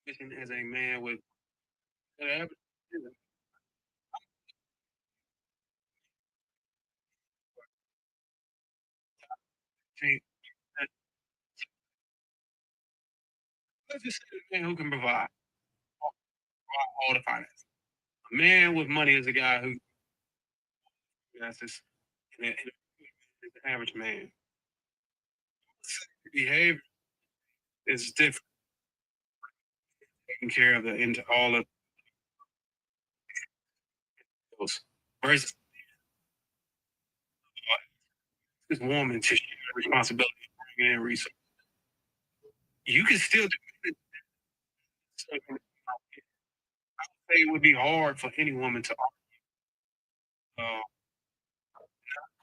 as a man with that let's just say a man who can provide all the finances. A man with money is a guy who finances and is the average man. Behavior is different. Taking care of the into all of those versus this woman to share responsibility for bringing in resources. You can still do it. I would say it would be hard for any woman to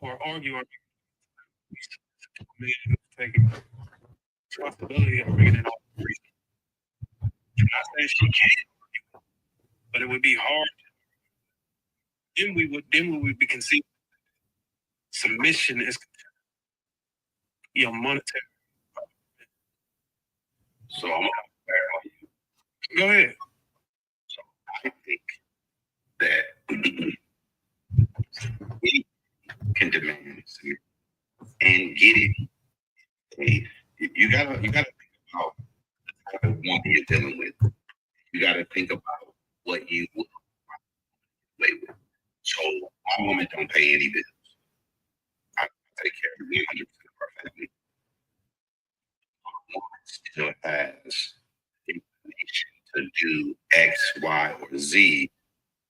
argue or taking responsibility of bringing in all the resources. I'm not saying she can't, but it would be hard. Then we would be conceived submission is your monetary. So I'm gonna Go ahead. So I think that we can demand and get it. Okay? You gotta think about the type of woman you're dealing with. You gotta think about what you will play with. So my woman don't pay any bills. I take care of 100% of our family. My woman still has information to do X, Y, or Z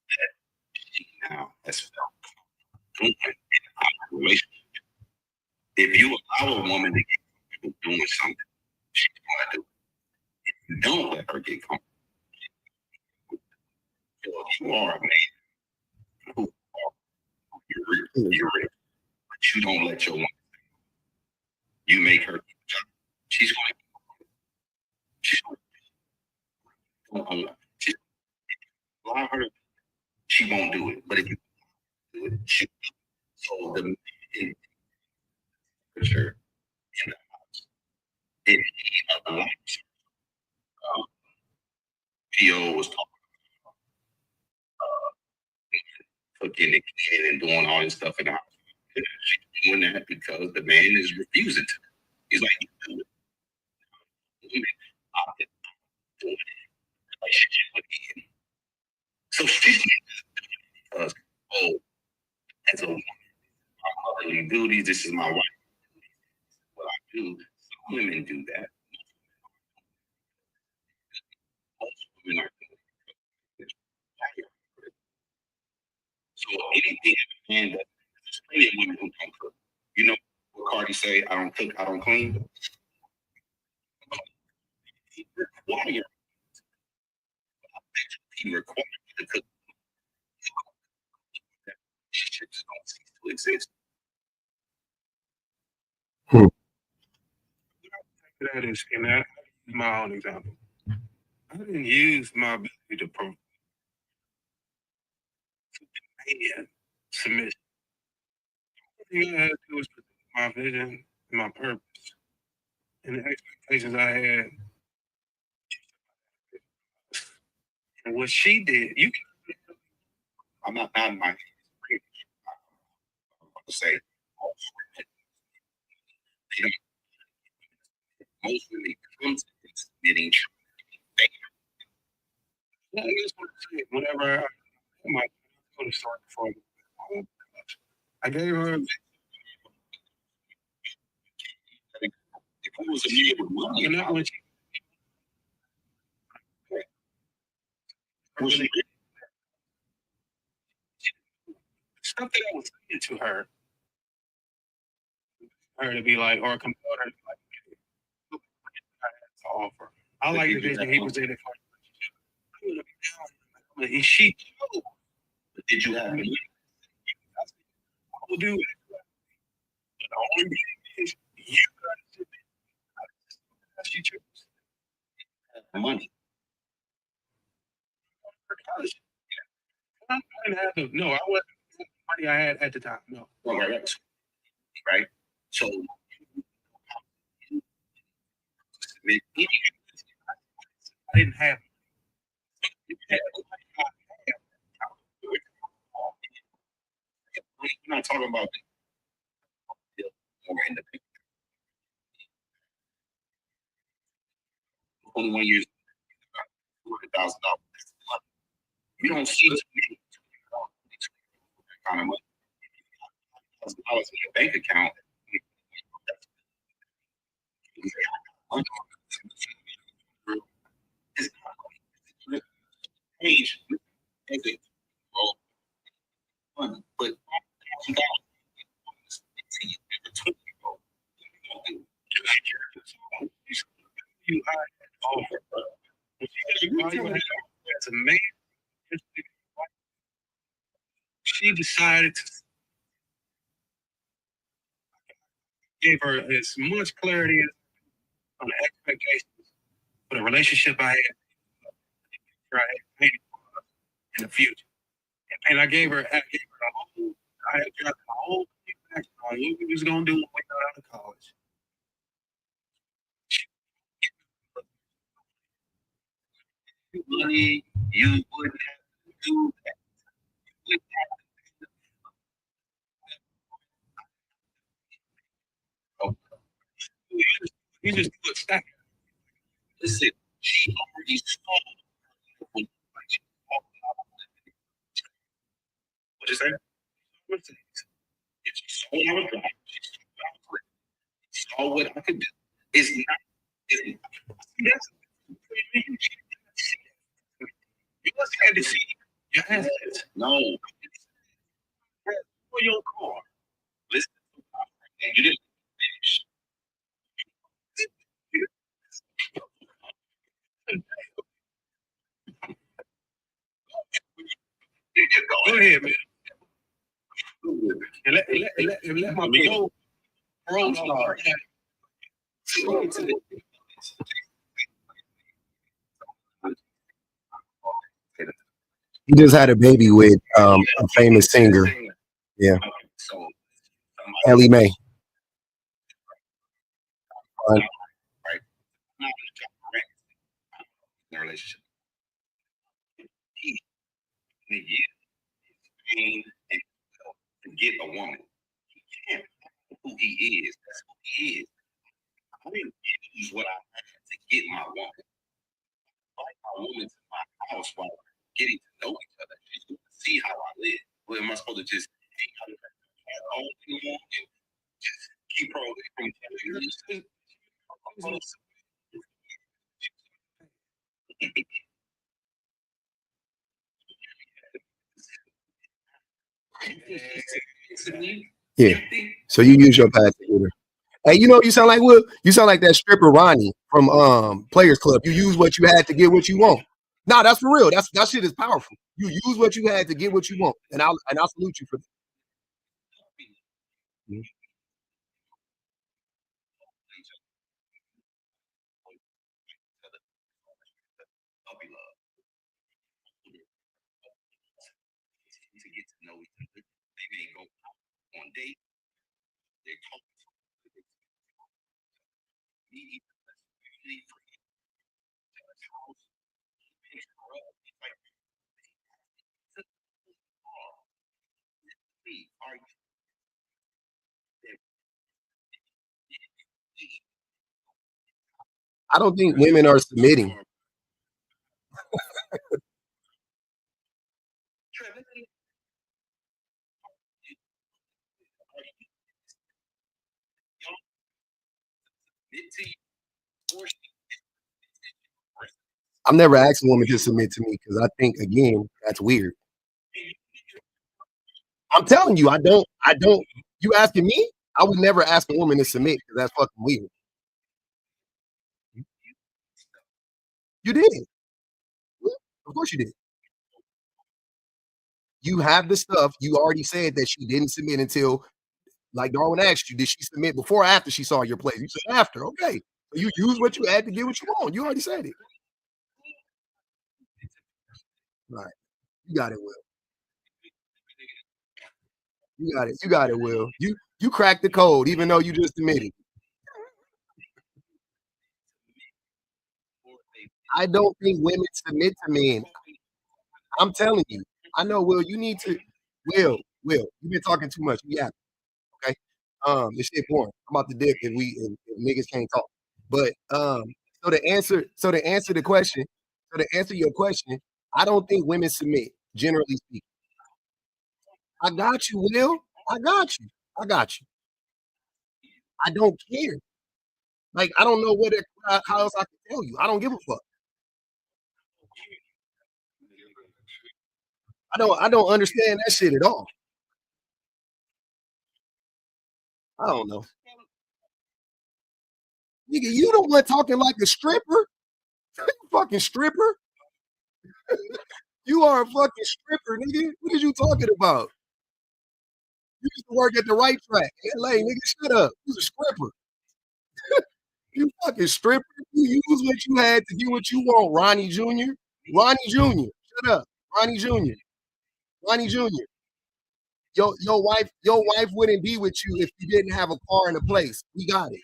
that she now has felt doing in our relationship. If you allow a woman to get comfortable doing something, she's going to do it. If you don't let her get comfortable, you are a man who you're rich, but you don't let your woman. You make her. She's going to. She's going to. Allow her. She won't do it. But if you do it, she will. So the temperature in the house, if he allows, PO was talking about getting it clean and doing all this stuff in the house. She's doing that because the man is refusing to. He's like, you do it. I'm doing it. Relationship with him. So she's because, oh, as a woman, my motherly duties, this is my wife. What I do, some women do that. Most women are doing it. So anything and there's plenty of women who don't cook. You know what Cardi say? I don't cook, I don't clean. Why are he required to cook? Relationships don't cease to exist. That is, and that is my own example. I didn't use my ability to demand submission. The thing I had to do was present my vision and my purpose and the expectations I had. And what she did, you can. I'm not nodding my head. I'm going to say, most women come to this getting whenever I told the story before, I gave her. If it was a man with money, and that when she stuff that I was saying to her to be like, or compel her to be like, look what I had to offer. I like the vision he presented for the relationship. And she chose. But did you have any? I will do it. But the only thing is, you got to sit there. She chose. Money. For college. I didn't have to. No, I wasn't the money I had at the time. No. Right. So I didn't have not talking about more independent. 21 years, $200,000. You don't see too many kind of money. $1,000 in your bank account. But as a man, she decided to give her as much clarity on the expectations for the relationship I had in the future. And I gave her the whole, I had got the whole back on what we was gonna do when we got out of college. Money, you wouldn't have to do that. You wouldn't have You just do it stack. Listen, she already saw. What you say? If she saw what I was doing, she saw what I could do. It's not. You must have to see your assets. No. For your car. Listen, you didn't finish. Go ahead, man. And let my bro start. He just had a baby with a famous singer. Yeah. So, Ellie Mae. right. Not in a relationship. He pain and to get a woman. He can't who he is. That's who he is. I didn't use what I had to get my woman. Like my woman to my house while getting to know each other. She's going to see how I live. What am I supposed to just hang out and just keep her away from each other? Yeah. So you use your pad to get her. Hey, you know, you sound like Will. You sound like that stripper Ronnie from Players Club. You use what you had to get what you want. No, that's for real. That shit is powerful. You use what you had to get what you want, and I'll salute you for that. Mm-hmm. To get to know each other, they may go out on dates. They talk I don't think women are submitting. I've never asked a woman to submit to me because I think, again, that's weird. I'm telling you, I don't. You asking me? I would never ask a woman to submit because that's fucking weird. You did. Of course you did. You have the stuff. You already said that she didn't submit until, like Darwin asked you, did she submit before or after she saw your place? You said after. Okay. So you use what you had to get what you want. You already said it. Right. You got it, Will. You got it. You got it, Will. You cracked the code, even though you just admitted. I don't think women submit to men. I'm telling you. I know, Will. You need to. Will, you've been talking too much. Yeah, okay. This shit boring. I'm about to dip if niggas can't talk. But so to answer your question, I don't think women submit, generally speaking. I got you, Will. I got you. I got you. I don't care. Like, I don't know how else I can tell you. I don't give a fuck. I don't understand that shit at all. I don't know. Nigga, you the one talking like a stripper? You fucking stripper? You are a fucking stripper, nigga. What are you talking about? You used to work at the right track. LA, nigga, shut up. You a stripper. You fucking stripper. You use what you had to do what you want, Ronnie Jr. Ronnie Jr. Shut up. Ronnie Jr. Ronnie Jr. Your wife wouldn't be with you if you didn't have a car and a place. We got it.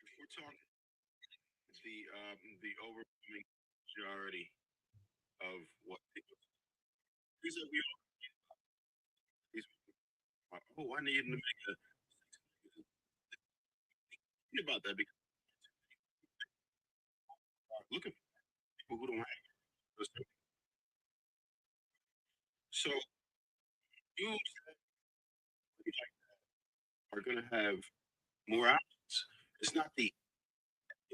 If we're talking the overwhelming majority of what people these are we all these oh I need to make a think about that because look at people who don't have those things. So you are gonna have more options. It's not the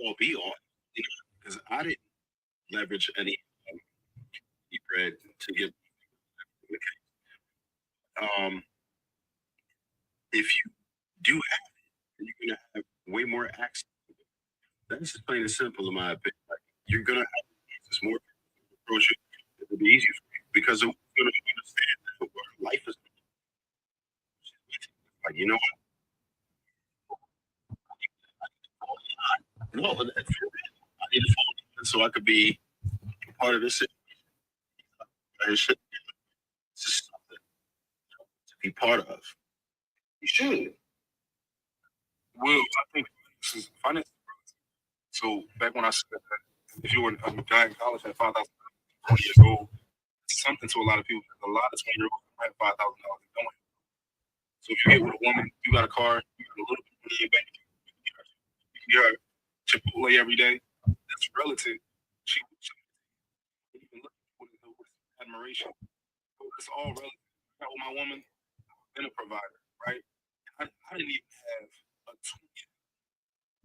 all be all, you know, because I didn't leverage any bread to get if you do have it, you're gonna have way more access. That's just plain and simple, in my opinion. Like, you're gonna have access more approach it. It'll be easier for you because you're gonna understand that life is like, you know what? No, I need to fall so I could be part of this. It's just something to be part of. You should. Will, I think this is finance. So back when I said that if you were a guy in college at 5,000 20 years old, it's something to a lot of people. A lot of 20-year-olds have $5,000 in going. So if you get with a woman, you got a car, you got a little bit of money in your bank, you can get her Chipotle every day. That's relative. She even look with admiration. It's all relative. I got with my woman, been a provider, right? I didn't even have a 20.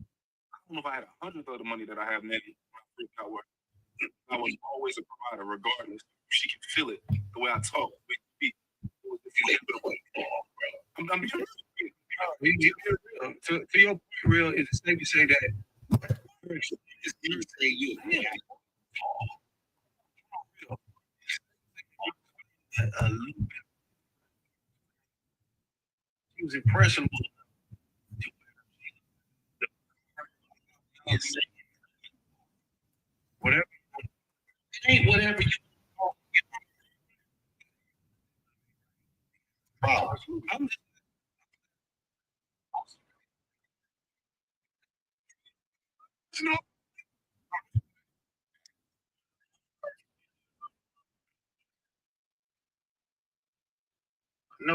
I don't know if I had 100th of the money that I have now. I was always a provider, regardless. She can feel it the way I talk. I'm being real. To your point, real, is it safe to say that it's irritating you? Yeah. A little bit. He was impressionable. Whatever. It ain't whatever you I'm just, you know, no,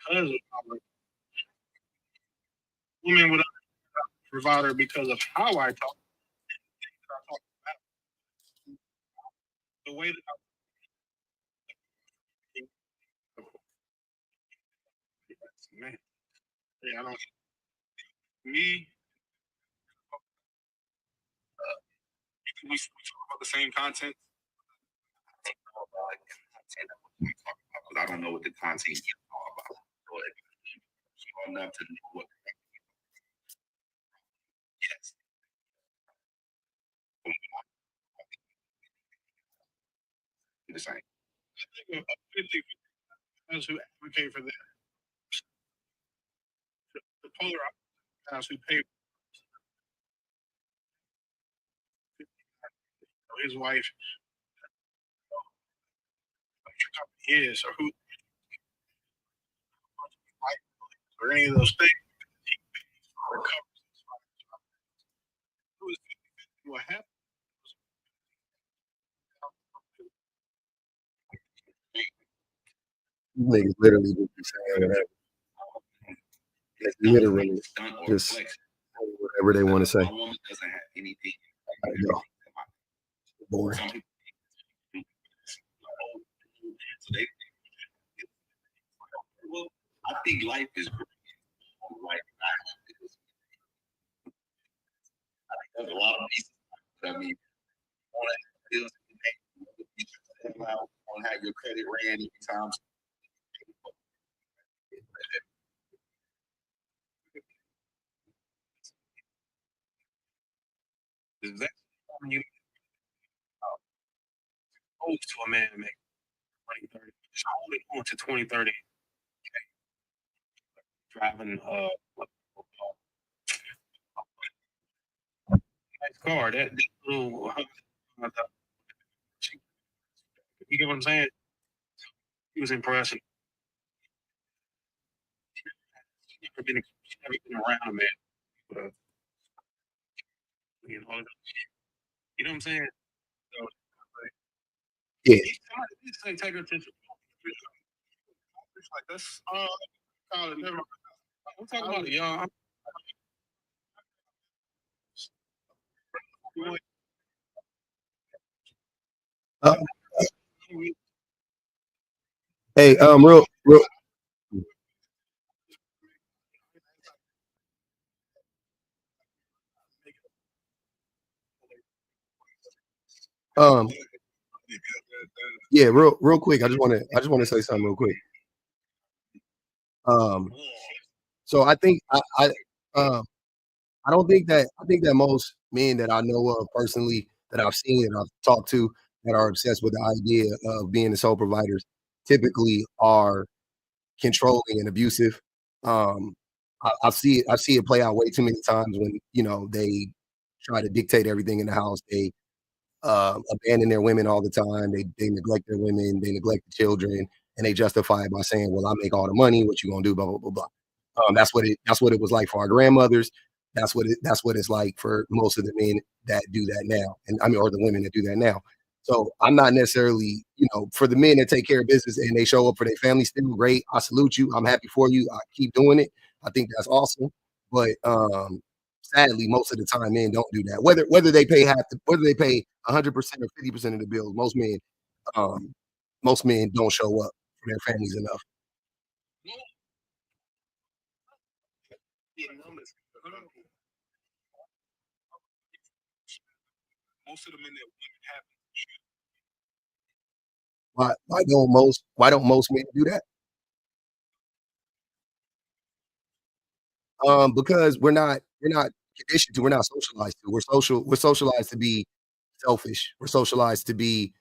because of women would provider because of how I talk. The way that man, yeah, I don't. Me, we talk about the same content. I don't know what the content is all about. So enough to know what. Yes. The same. I think 50 guys who advocate for that. The polar guys who pay his wife, what your company is, or who, or any of those things, he recovers. What happened? Niggas literally just be saying whatever. It's literally just whatever they want to say. My woman doesn't have anything. I know. Boring. Some people so they well, I think life is great. Like, I think there's a lot of pieces. I mean, all that bills you want to have your credit ran every time. Is that something you opposed to a man to make 20, 30? Just holding on to 20, 30. Driving nice car. That little you get what I'm saying? He was impressive. She's never been around a man. But, you know what I'm saying? So, Yeah. Say, take her attention. It's like that's never. I'm talking about it, y'all. Hey, yeah, real quick. I just want to say something real quick. So I think I don't think that most men that I know of personally that I've seen and I've talked to that are obsessed with the idea of being the sole providers typically are controlling and abusive. I see it play out way too many times when they try to dictate everything in the house. They abandon their women all the time. They neglect their women. They neglect the children, and they justify it by saying, "Well, I make all the money. What you gonna do?" Blah blah blah blah. That's what it was like for our grandmothers. That's what it's like for most of the men that do that now, and I mean, or the women that do that now. So I'm not necessarily, for the men that take care of business and they show up for their family still great. I salute you. I'm happy for you. I keep doing it. I think that's awesome. But sadly, most of the time, men don't do that. Whether they pay whether they pay 100% or 50% of the bills, most men don't show up for their families enough. Most of the men that women have. Why don't most men do that? Because we're not conditioned to, we're not socialized to. We're socialized to be selfish. We're socialized to be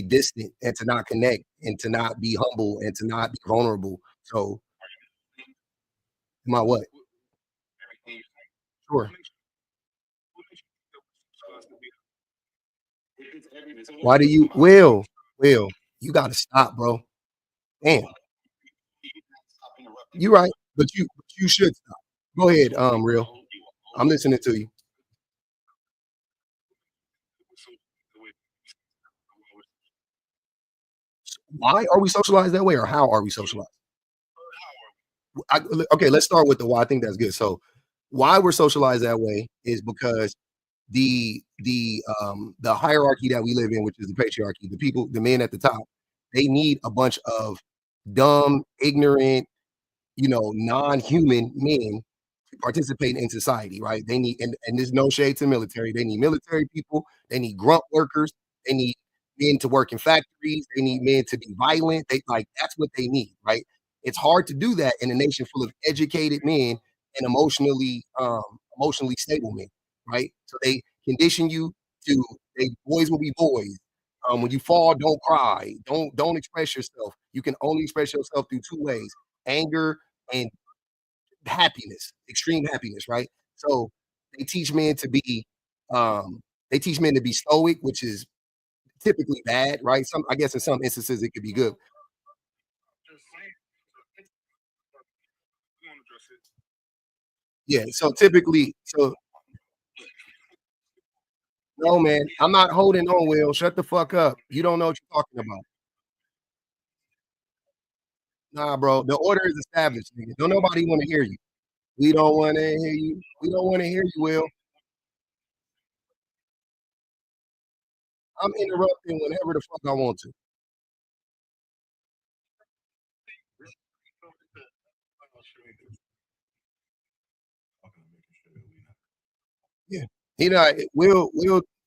distant and to not connect and to not be humble and to not be vulnerable. So am I what? Sure. Why do you Will, you gotta stop, bro. Damn. You right, but you should stop. Go ahead, real. I'm listening to you. Why are we socialized that way, or how are we socialized? Okay, let's start with the why. I think that's good. So, why we're socialized that way is because the hierarchy that we live in, which is the patriarchy, the men at the top, they need a bunch of dumb, ignorant, non-human men to participate in society, right? They need, and there's no shade to military. They need military people. They need grunt workers. They need men to work in factories. They need men to be violent. That's what they need, right? It's hard to do that in a nation full of educated men and emotionally stable men, right? So they condition you to, boys will be boys. When you fall, don't cry. Don't express yourself. You can only express yourself through two ways: anger and happiness, extreme happiness, right? So they teach men to be They teach men to be stoic, which is typically bad, right? I guess in some instances it could be good. Yeah, so typically, no, man, I'm not holding on, Will. Shut the fuck up. You don't know what you're talking about. Nah, bro. The order is established, nigga. Don't nobody want to hear you. We don't want to hear you. We don't want to hear you, Will. I'm interrupting whenever the fuck I want to. Yeah. Will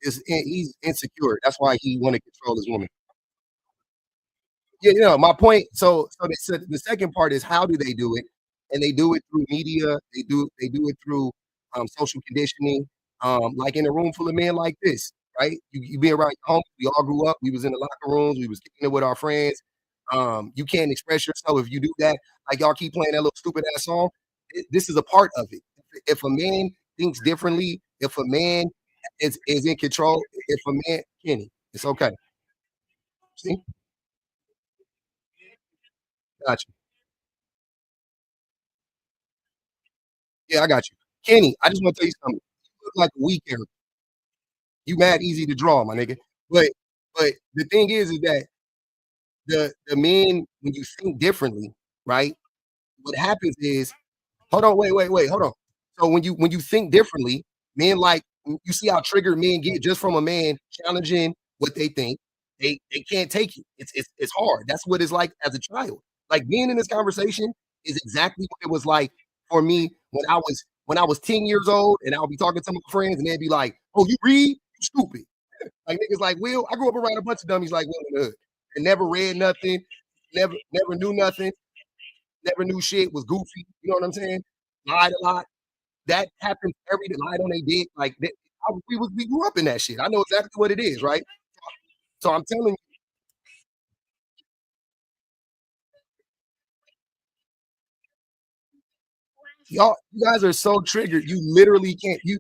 he's insecure. That's why he want to control his woman. Yeah, my point. So the second part is how do they do it? And they do it through media. They do it through social conditioning. Like in a room full of men like this, right? You be around your home. We all grew up. We was in the locker rooms. We was kicking it with our friends. You can't express yourself if you do that. Like y'all keep playing that little stupid ass song. This is a part of it. If a man thinks differently, if a man is in control, if a man, Kenny, it's okay. See, got you. Yeah, I got you. Kenny, I just want to tell you something. You look like a weak character. You mad easy to draw, my nigga. But the thing is that the men, when you think differently, right? What happens is, hold on, wait, hold on. So when you think differently, men like you see how triggered men get just from a man challenging what they think. They can't take it. It's hard. That's what it's like as a child. Like being in this conversation is exactly what it was like for me when I was 10 years old and I would be talking to my friends and they'd be like, "Oh, you read? You stupid." Like niggas like Will, I grew up around a bunch of dummies like Will in the hood. And never read nothing, never knew nothing, never knew shit, was goofy. You know what I'm saying? Lied a lot. That happens every day. Lied on they dick. Like we grew up in that shit. I know exactly what it is, right? So I'm telling y'all, you guys are so triggered. You literally can't. You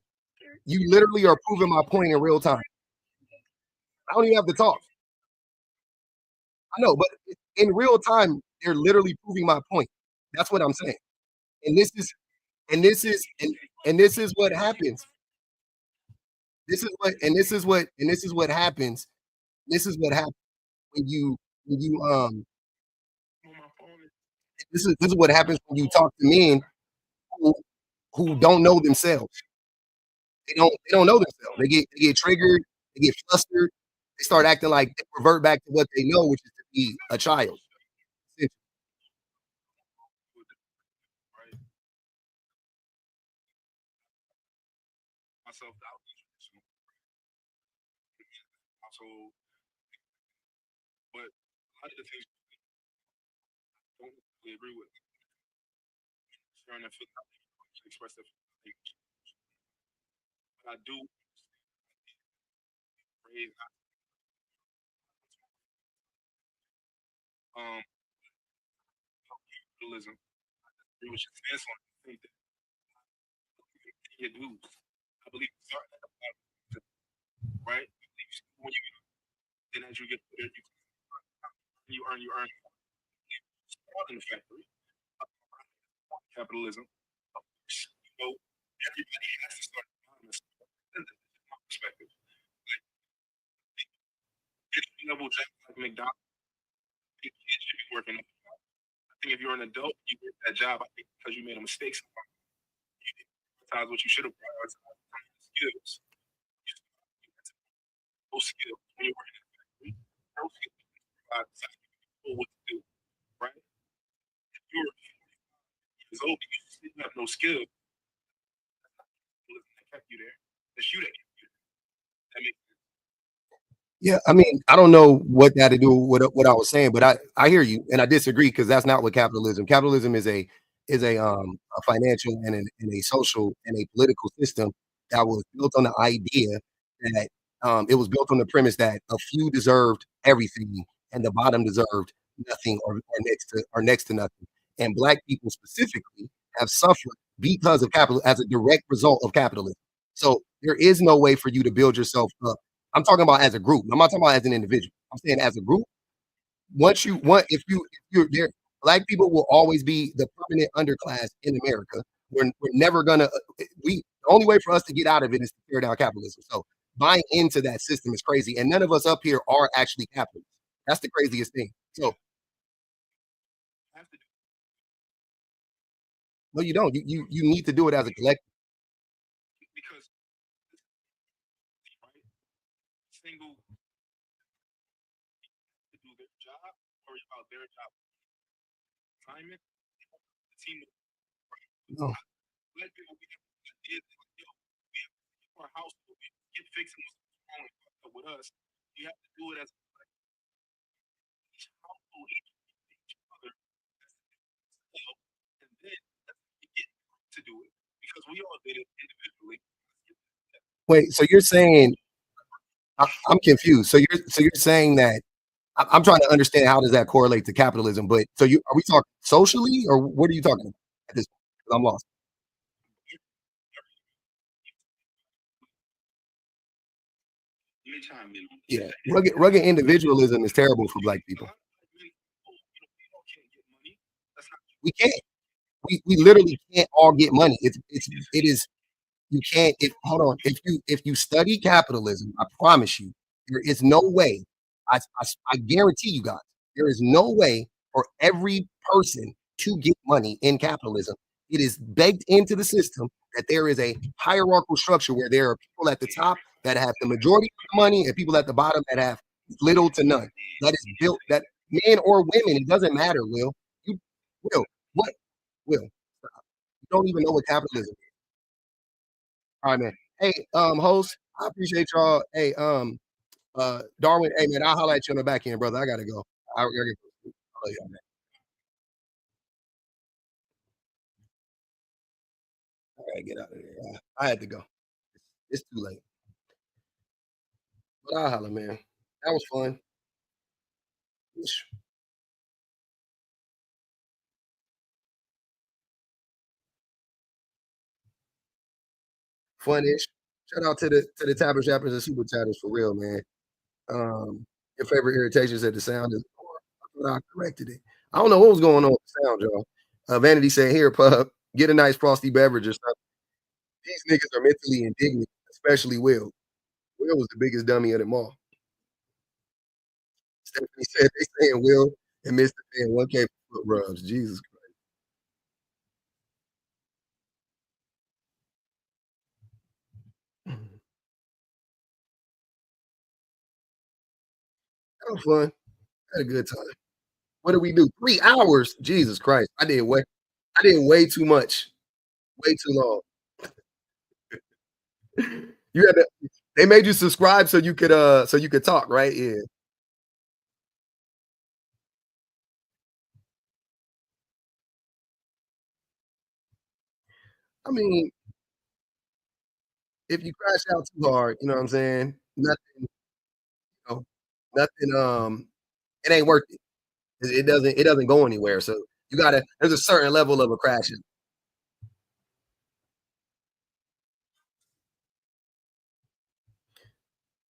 literally are proving my point in real time. I don't even have to talk. I know, but in real time, they're literally proving my point. That's what I'm saying. And this is what happens. This is what happens. This is what happens when you this is what happens when you talk to men who don't know themselves. They don't know themselves. They get triggered, they get flustered, they start acting like they revert back to what they know, which is to be a child. Myself out household, but a lot of the things I don't really agree with. Sharing that feeling, express that feeling. But I do raise capitalism. I agree with your stance on it. I think that you do. I believe certain right? When you then as you get better, you earn in the factory. Capitalism. Everybody has to start anonymous. My perspective. Like entry level jobs like McDonald's, kids should be working. I think if you're an adult, you get that job. I think because you made a mistake. You didn't prioritize what you should have prioritized. Skills. Those skills when you're working in the factory. Those skills provide what to do. Right? If you're years old, you have no skill. That kept you there. It's you that kept you there. That makes sense. Yeah, I mean, I don't know what that to do with what I was saying, but I hear you, and I disagree because that's not what capitalism. Capitalism is a financial and a social and a political system that was built on the idea that it was built on the premise that a few deserved everything and the bottom deserved nothing or next to nothing. And black people specifically have suffered because of capital as a direct result of capitalism. So There is no way for you to build yourself up. I'm talking about as a group. I'm not talking about as an individual. I'm saying as a group. Once you want, if you're there, black people will always be the permanent underclass in America. We're never gonna. We The only way for us to get out of it is to tear down capitalism. So buying into that system is crazy, and none of us up here are actually capitalists. That's the craziest thing. So no, you don't. You need to do it as a collective. because right, single to do their job, worry about their job assignment, the team. No. Black people, we have our household, we get fixing what's wrong with us. You have to do it as each household, each other, and then you get to do it because we all did it individually. Wait, so you're saying I'm confused. So you're saying that I'm trying to understand how does that correlate to capitalism? But so you are we talking socially or what are you talking about at this point? 'Cause I'm lost. Let me chime in on this. Yeah, rugged individualism is terrible for black people. We can't. We literally can't all get money. It is you can't if hold on. If you study capitalism, I promise you, there is no way. I guarantee you guys, there is no way for every person to get money in capitalism. It is baked into the system that there is a hierarchical structure where there are people at the top that have the majority of the money and people at the bottom that have little to none. That is built that men or women, it doesn't matter, Will. You Will, what Will? You don't even know what capitalism is. All right, man. Hey, host, I appreciate y'all. Hey, Darwin, hey man, I'll holler at you on the back end, brother. I gotta go. I gotta go. I love y'all, man. I gotta get out of there. I had to go. It's too late. But I'll holler, man. That was fun. Ish. Fun-ish. Shout out to the Tappers, Yappers, and Super Chatters for real, man. Your favorite irritation said the sound is poor. I thought I corrected it. I don't know what was going on with the sound, y'all. Vanity said, "Here, pub, get a nice frosty beverage or something." These niggas are mentally indignant, especially Will. Will was the biggest dummy of them all. Stephanie said they saying Will and Mr. saying 1K for foot rubs. Jesus Christ. That was fun. Had a good time. What did we do? 3 hours. Jesus Christ. I did way too much. Way too long. You had to they made you subscribe so you could talk, right? Yeah. I mean, if you crash out too hard, you know what I'm saying? Know, nothing, it ain't worth it. It doesn't go anywhere. So there's a certain level of a crashing.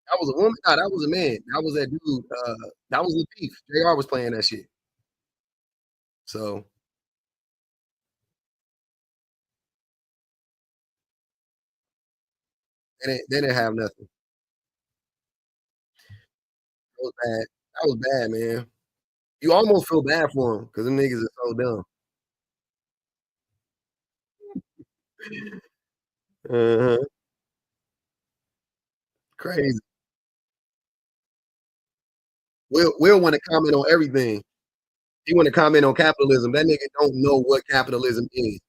That was a woman. Nah, that was a man. That was that dude. That was Latif. JR was playing that shit. So they didn't have nothing. That was bad. That was bad, man. You almost feel bad for him because them niggas are so dumb. Uh-huh. Crazy. Will want to comment on everything. He want to comment on capitalism. That nigga don't know what capitalism is.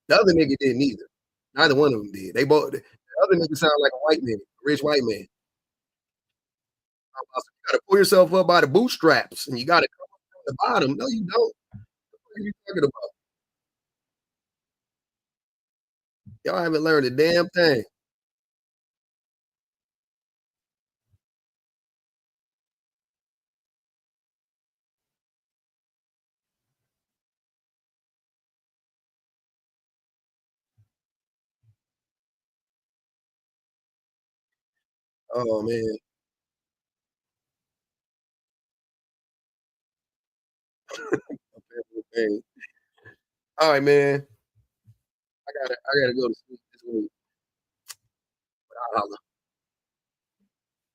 The other nigga didn't either. Neither one of them did. They both. The other nigga sound like a white man, a rich white man. You got to pull yourself up by the bootstraps, and you got to come up from the bottom. No, you don't. What are you talking about? Y'all haven't learned a damn thing. Oh man. Hey. All right, man. I gotta go to sleep this week. I'll holla.